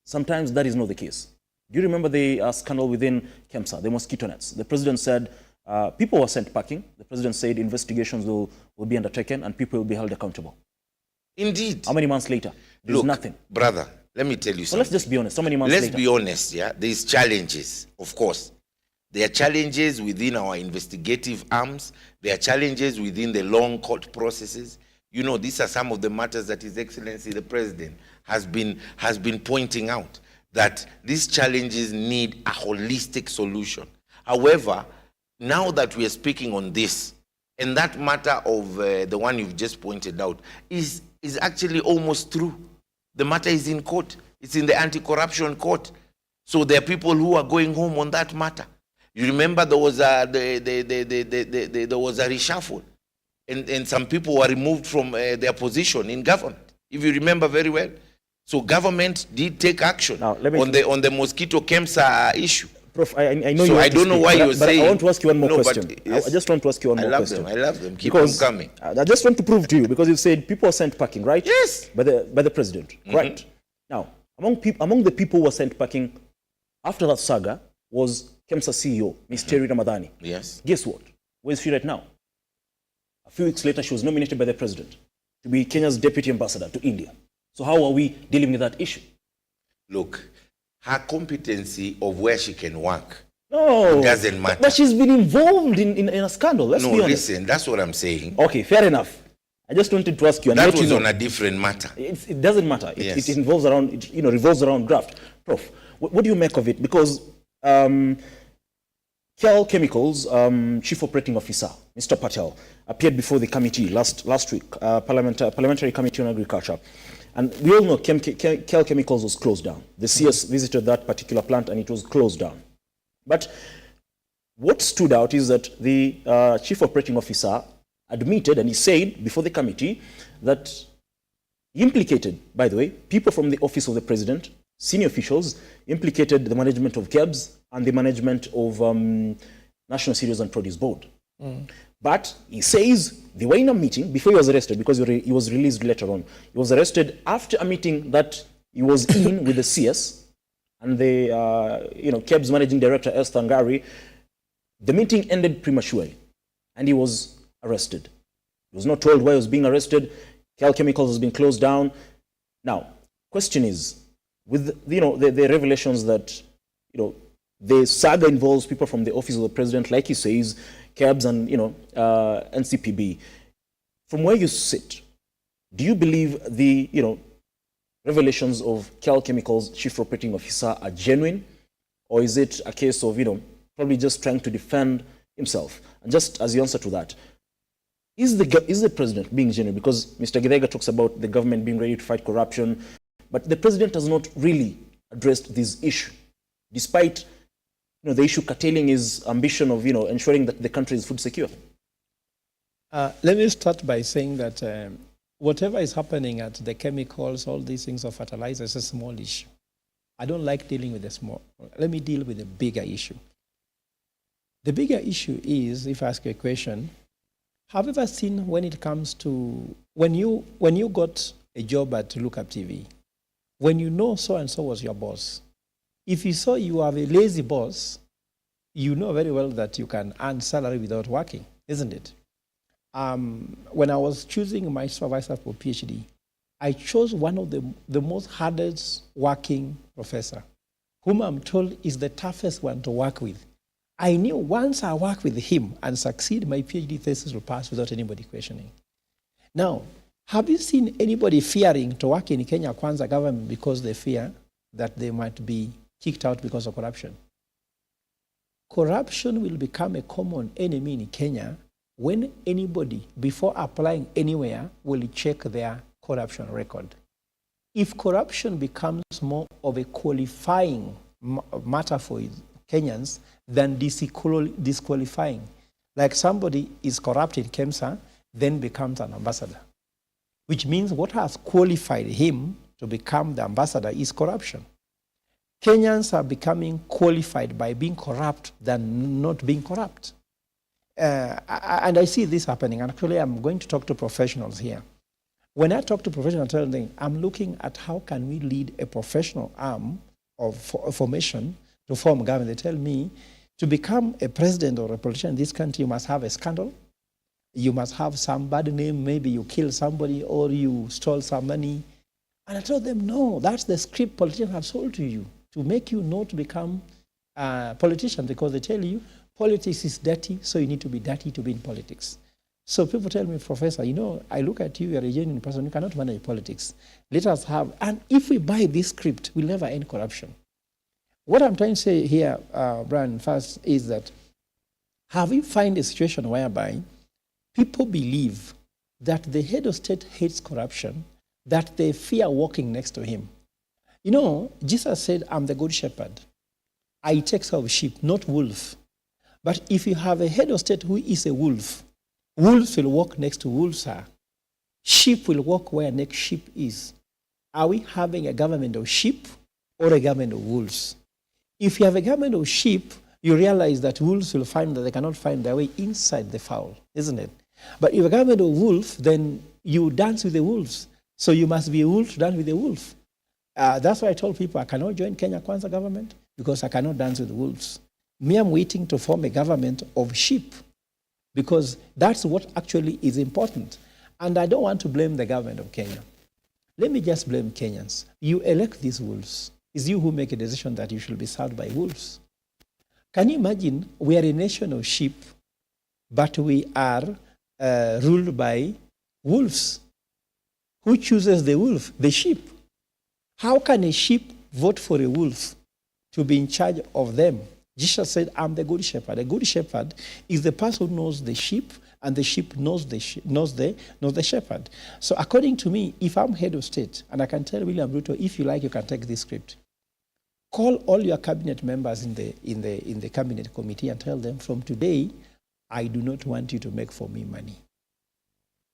sometimes that is not the case. Do you remember the scandal within KEMSA, the mosquito nets? The president said people were sent packing. The president said investigations will be undertaken and people will be held accountable. Indeed. How many months later? There's nothing. Brother, let me tell you something. Well, let's just be honest. How many months later? Let's be honest, yeah? There's challenges, of course. There are challenges within our investigative arms. There are challenges within the long court processes. These are some of the matters that His Excellency the President has been pointing out, that these challenges need a holistic solution. However, now that we are speaking on this, and that matter of the one you've just pointed out is actually almost true. The matter is in court. It's in the anti-corruption court. So there are people who are going home on that matter. You remember there was a reshuffle, and some people were removed from their position in government, if you remember very well. So government did take action on the mosquito KEMSA issue. Prof, I know so you. I don't know why you're saying. I want to ask you one more question. Yes. I just want to ask you one more question. I love them. Keep them coming. I just want to prove to you, because you said people are sent packing, right? Yes. By the president, right? Now, among the people who were sent packing after that saga was KEMSA CEO, Ms. Terry Ramadhani. Yes. Guess what? Where is she right now? A few weeks later, she was nominated by the president to be Kenya's deputy ambassador to India. So how are we dealing with that issue? Look, her competency of where she can work doesn't matter. But she's been involved in a scandal. Let's be honest. Listen, that's what I'm saying. Okay, fair enough. I just wanted to ask you. That was on a different matter. It doesn't matter. Yes. It involves around, revolves around draft. Prof, what do you make of it? Because Kel Chemicals Chief Operating Officer, Mr. Patel, appeared before the committee last week, Parliamentary Committee on Agriculture. And we all know Kel Chemicals was closed down. The CS visited that particular plant and it was closed down. But what stood out is that the Chief Operating Officer admitted, and he said before the committee, that he implicated, by the way, people from the office of the president, senior officials implicated the management of KEBS and the management of National Cereals and Produce Board. But he says they were in a meeting before he was arrested, because he was released later on. He was arrested after a meeting that he was in with the CS and the KEBS managing director Esther Ngari. The meeting ended prematurely and he was arrested. He was not told why he was being arrested. Cal Chemicals has been closed down. Now, question is, with the revelations that the saga involves people from the office of the president, like he says, KEBS and NCPB. From where you sit, do you believe the revelations of Cal Chemicals chief operating officer are genuine, or is it a case of probably just trying to defend himself? And just as the answer to that, is the president being genuine? Because Mr. Githaiga talks about the government being ready to fight corruption, but the president has not really addressed this issue, despite the issue curtailing his ambition of ensuring that the country is food secure. Let me start by saying that whatever is happening at the chemicals, all these things of fertilizer, is a small issue. I don't like dealing with the small. Let me deal with the bigger issue. The bigger issue is, if I ask you a question, have you ever seen when it comes to, when you got a job at Lookuptv, when you know so-and-so was your boss, if you saw you have a lazy boss, you know very well that you can earn salary without working, isn't it? When I was choosing my supervisor for PhD, I chose one of the most hardest working professor, whom I'm told is the toughest one to work with. I knew once I work with him and succeed, my PhD thesis will pass without anybody questioning. Now, have you seen anybody fearing to work in Kenya Kwanza government because they fear that they might be kicked out because of corruption? Corruption will become a common enemy in Kenya when anybody, before applying anywhere, will check their corruption record. If corruption becomes more of a qualifying matter for Kenyans than disqualifying, like somebody is corrupt in KEMSA, then becomes an ambassador, which means what has qualified him to become the ambassador is corruption. Kenyans are becoming qualified by being corrupt than not being corrupt. And I see this happening. And actually, I'm going to talk to professionals here. When I talk to professionals, I tell them, I'm looking at how can we lead a professional arm of formation to form government. They tell me, to become a president or a politician in this country, you must have a scandal. You must have some bad name. Maybe you killed somebody or you stole some money. And I told them, no, that's the script politicians have sold to you, to make you not become a politician, because they tell you politics is dirty, so you need to be dirty to be in politics. So people tell me, Professor, I look at you, you're a genuine person, you cannot manage politics. Let us have, and if we buy this script, we'll never end corruption. What I'm trying to say here, Brian, first, is that have you find a situation whereby people believe that the head of state hates corruption, that they fear walking next to him? Jesus said, I'm the good shepherd. I take care of sheep, not wolf. But if you have a head of state who is a wolf, wolves will walk next to wolves. Sheep will walk where next sheep is. Are we having a government of sheep or a government of wolves? If you have a government of sheep, you realize that wolves will find that they cannot find their way inside the fowl, isn't it? But if a government of wolf, then you dance with the wolves. So you must be a wolf to dance with the wolf. That's why I told people I cannot join Kenya Kwanza government because I cannot dance with wolves. Me, I'm waiting to form a government of sheep because that's what actually is important. And I don't want to blame the government of Kenya. Let me just blame Kenyans. You elect these wolves. It's you who make a decision that you should be served by wolves. Can you imagine we are a nation of sheep, but we are ruled by wolves? Who chooses the wolf? The sheep. How can a sheep vote for a wolf to be in charge of them? Jesus said, I'm the good shepherd. A good shepherd is the person who knows the sheep, and the sheep knows the shepherd. So according to me, if I'm head of state, and I can tell William Ruto, if you like, you can take this script. Call all your cabinet members in the cabinet committee and tell them, from today, I do not want you to make for me money.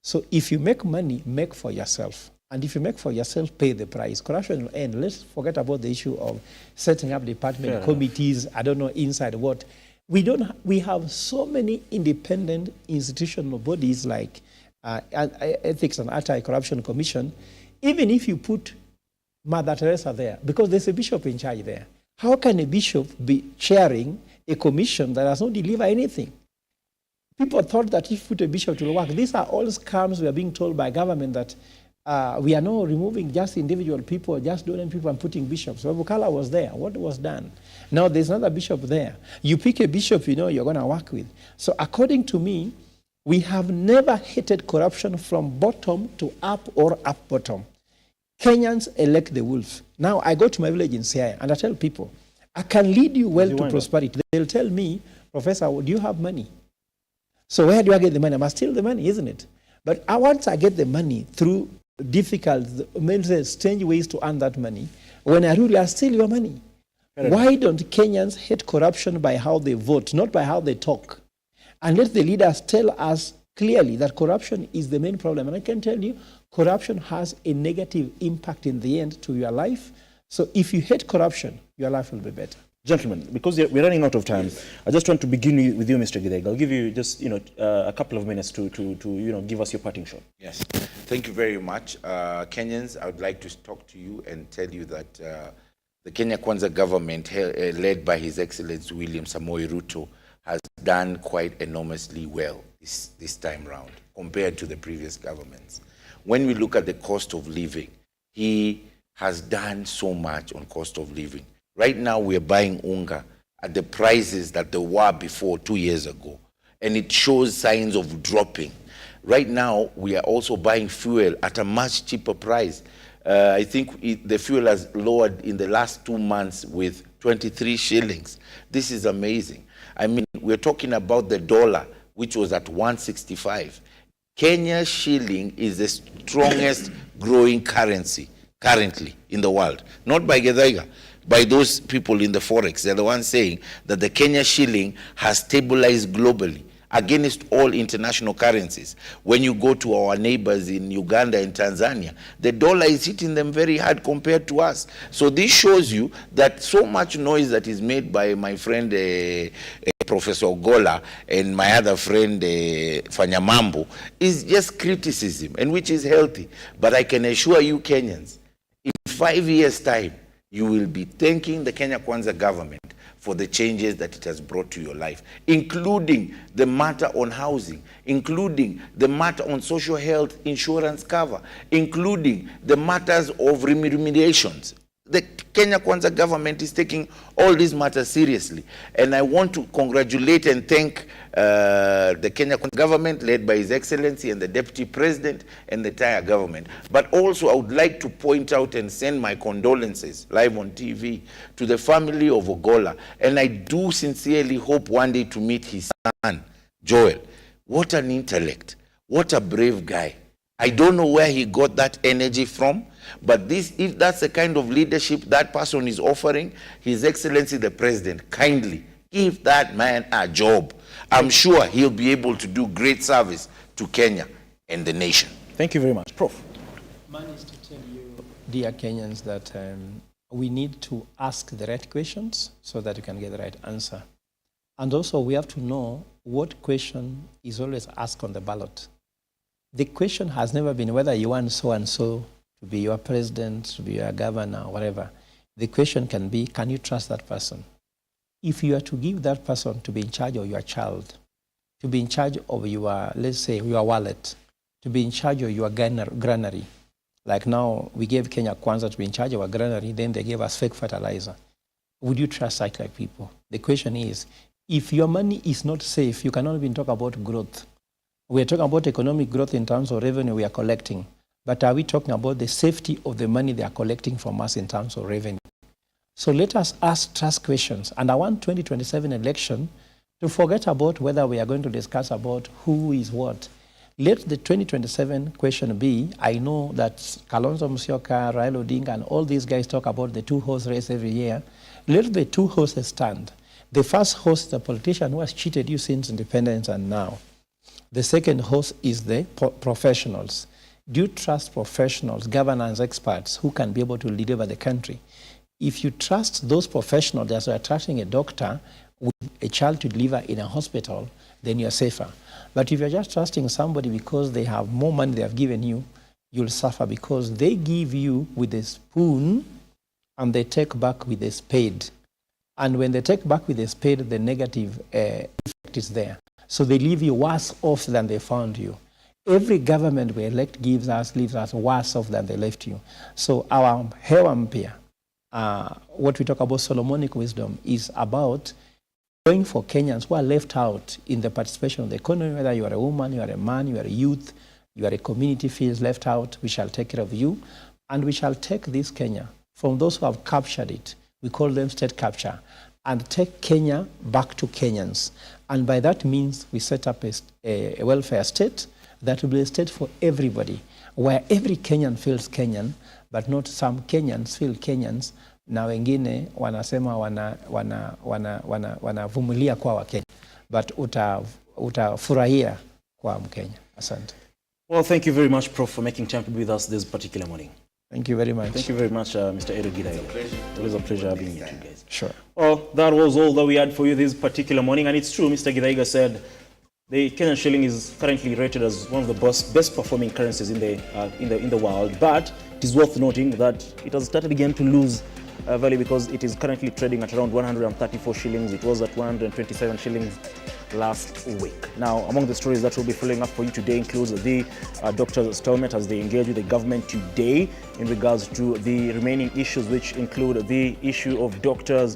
So if you make money, make for yourself. And if you make for yourself, pay the price. Corruption will end. Let's forget about the issue of setting up department committees, I don't know, inside what. We have so many independent institutional bodies like Ethics and Anti-Corruption Commission. Even if you put Mother Teresa there, because there's a bishop in charge there, how can a bishop be chairing a commission that does not deliver anything? People thought that if you put a bishop to work, these are all scams we are being told by government that we are now removing just individual people, just doing people and putting bishops. So Bukala was there. What was done? Now there's another bishop there. You pick a bishop you know you're going to work with. So according to me, we have never hated corruption from bottom to up or up bottom. Kenyans elect the wolf. Now I go to my village in Siaya and I tell people, I can lead you well to prosperity. They'll tell me, Professor, do you have money? So where do I get the money? I must steal the money, isn't it? But once I get the money through difficult, strange ways to earn that money, when I rule, I steal your money. Why don't Kenyans hate corruption by how they vote, not by how they talk? And let the leaders tell us clearly that corruption is the main problem. And I can tell you, corruption has a negative impact in the end to your life. So if you hate corruption, your life will be better. Gentlemen, because we're running out of time, I just want to begin with you, Mr. Githega. I'll give you just a couple of minutes to give us your parting shot. Yes, thank you very much, Kenyans. I would like to talk to you and tell you that the Kenya Kwanza government, led by His Excellency William Samoei Ruto, has done quite enormously well this time round compared to the previous governments. When we look at the cost of living, he has done so much on cost of living. Right now, we are buying unga at the prices that they were before 2 years ago, and it shows signs of dropping. Right now, we are also buying fuel at a much cheaper price. I think the fuel has lowered in the last 2 months with 23 shillings. This is amazing. I mean, we're talking about the dollar, which was at 165. Kenya's shilling is the strongest growing currency currently in the world, not by Githega, by those people in the forex. They're the ones saying that the Kenya shilling has stabilized globally against all international currencies. When you go to our neighbors in Uganda and Tanzania, the dollar is hitting them very hard compared to us. So this shows you that so much noise that is made by my friend Professor Ogola and my other friend Fanyamambo is just criticism, and which is healthy. But I can assure you Kenyans, in 5 years' time, you will be thanking the Kenya Kwanza government for the changes that it has brought to your life, including the matter on housing, including the matter on social health insurance cover, including the matters of remediations. The Kenya Kwanza government is taking all these matters seriously. And I want to congratulate and thank the Kenya Kwanza government, led by His Excellency and the Deputy President and the entire government. But also I would like to point out and send my condolences live on TV to the family of Ogola. And I do sincerely hope one day to meet his son, Joel. What an intellect. What a brave guy. I don't know where he got that energy from, but if that's the kind of leadership that person is offering, His Excellency the President, kindly give that man a job. I'm sure he'll be able to do great service to Kenya and the nation. Thank you very much. Prof. Mine is to tell you, dear Kenyans, that we need to ask the right questions so that you can get the right answer. And also we have to know what question is always asked on the ballot. The question has never been whether you want so-and-so to be your president, to be your governor, or whatever. The question can be, can you trust that person? If you are to give that person to be in charge of your child, to be in charge of your, let's say, your wallet, to be in charge of your granary, like now we gave Kenya Kwanza to be in charge of our granary, then they gave us fake fertilizer. Would you trust such like people? The question is, if your money is not safe, you cannot even talk about growth. We are talking about economic growth in terms of revenue we are collecting. But are we talking about the safety of the money they are collecting from us in terms of revenue? So let us ask trust questions. And I want 2027 election to forget about whether we are going to discuss about who is what. Let the 2027 question be, I know that Kalonzo Musyoka, Raila Odinga, and all these guys talk about the two-horse race every year. Let the two horses stand. The first horse is the politician who has cheated you since independence and now. The second horse is the professionals. Do you trust professionals, governance experts who can be able to deliver the country? If you trust those professionals as you are trusting a doctor with a child to deliver in a hospital, then you're safer. But if you're just trusting somebody because they have more money they have given you, you'll suffer because they give you with a spoon and they take back with a spade. And when they take back with a spade, the negative effect is there. So they leave you worse off than they found you. Every government we elect leaves us worse off than they left you. So our hewa mpya, what we talk about Solomonic wisdom, is about going for Kenyans who are left out in the participation of the economy, whether you are a woman, you are a man, you are a youth, you are a community feels left out. We shall take care of you, and we shall take this Kenya from those who have captured it. We call them state capture, and take Kenya back to Kenyans. And by that means, we set up a welfare state that will be a state for everybody, where every Kenyan feels Kenyan, but not some Kenyans feel Kenyans, na wengine wanasema wanavumilia kwa Wakenya, but utafurahia kwa Mkenya. Asante. Well, thank you very much, Prof, for making time to be with us this particular morning. Thank you very much. Thank you very much, Mr. Edo Gidai. It was a pleasure having you two guys. Sure. Well, that was all that we had for you this particular morning, and it's true, Mr. Gidaiga said the Kenyan shilling is currently rated as one of the best performing currencies in the world, but it is worth noting that it has started again to lose value because it is currently trading at around 134 shillings. It was at 127 shillings last week. Now, among the stories that we'll be following up for you today includes the doctors' stalemate as they engage with the government today in regards to the remaining issues, which include the issue of doctor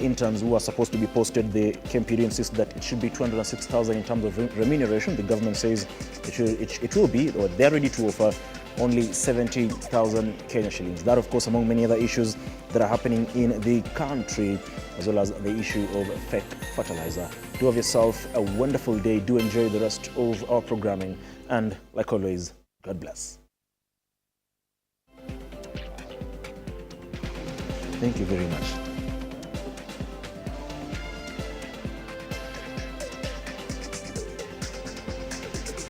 interns who are supposed to be posted. The KMPD insists that it should be 206,000 in terms of remuneration. The government says it will be, or they're ready to offer only 70,000 Kenya shillings. That, of course, among many other issues that are happening in the country, as well as the issue of fake fertilizer. Do have yourself a wonderful day. Do enjoy the rest of our programming. And like always, God bless. Thank you very much.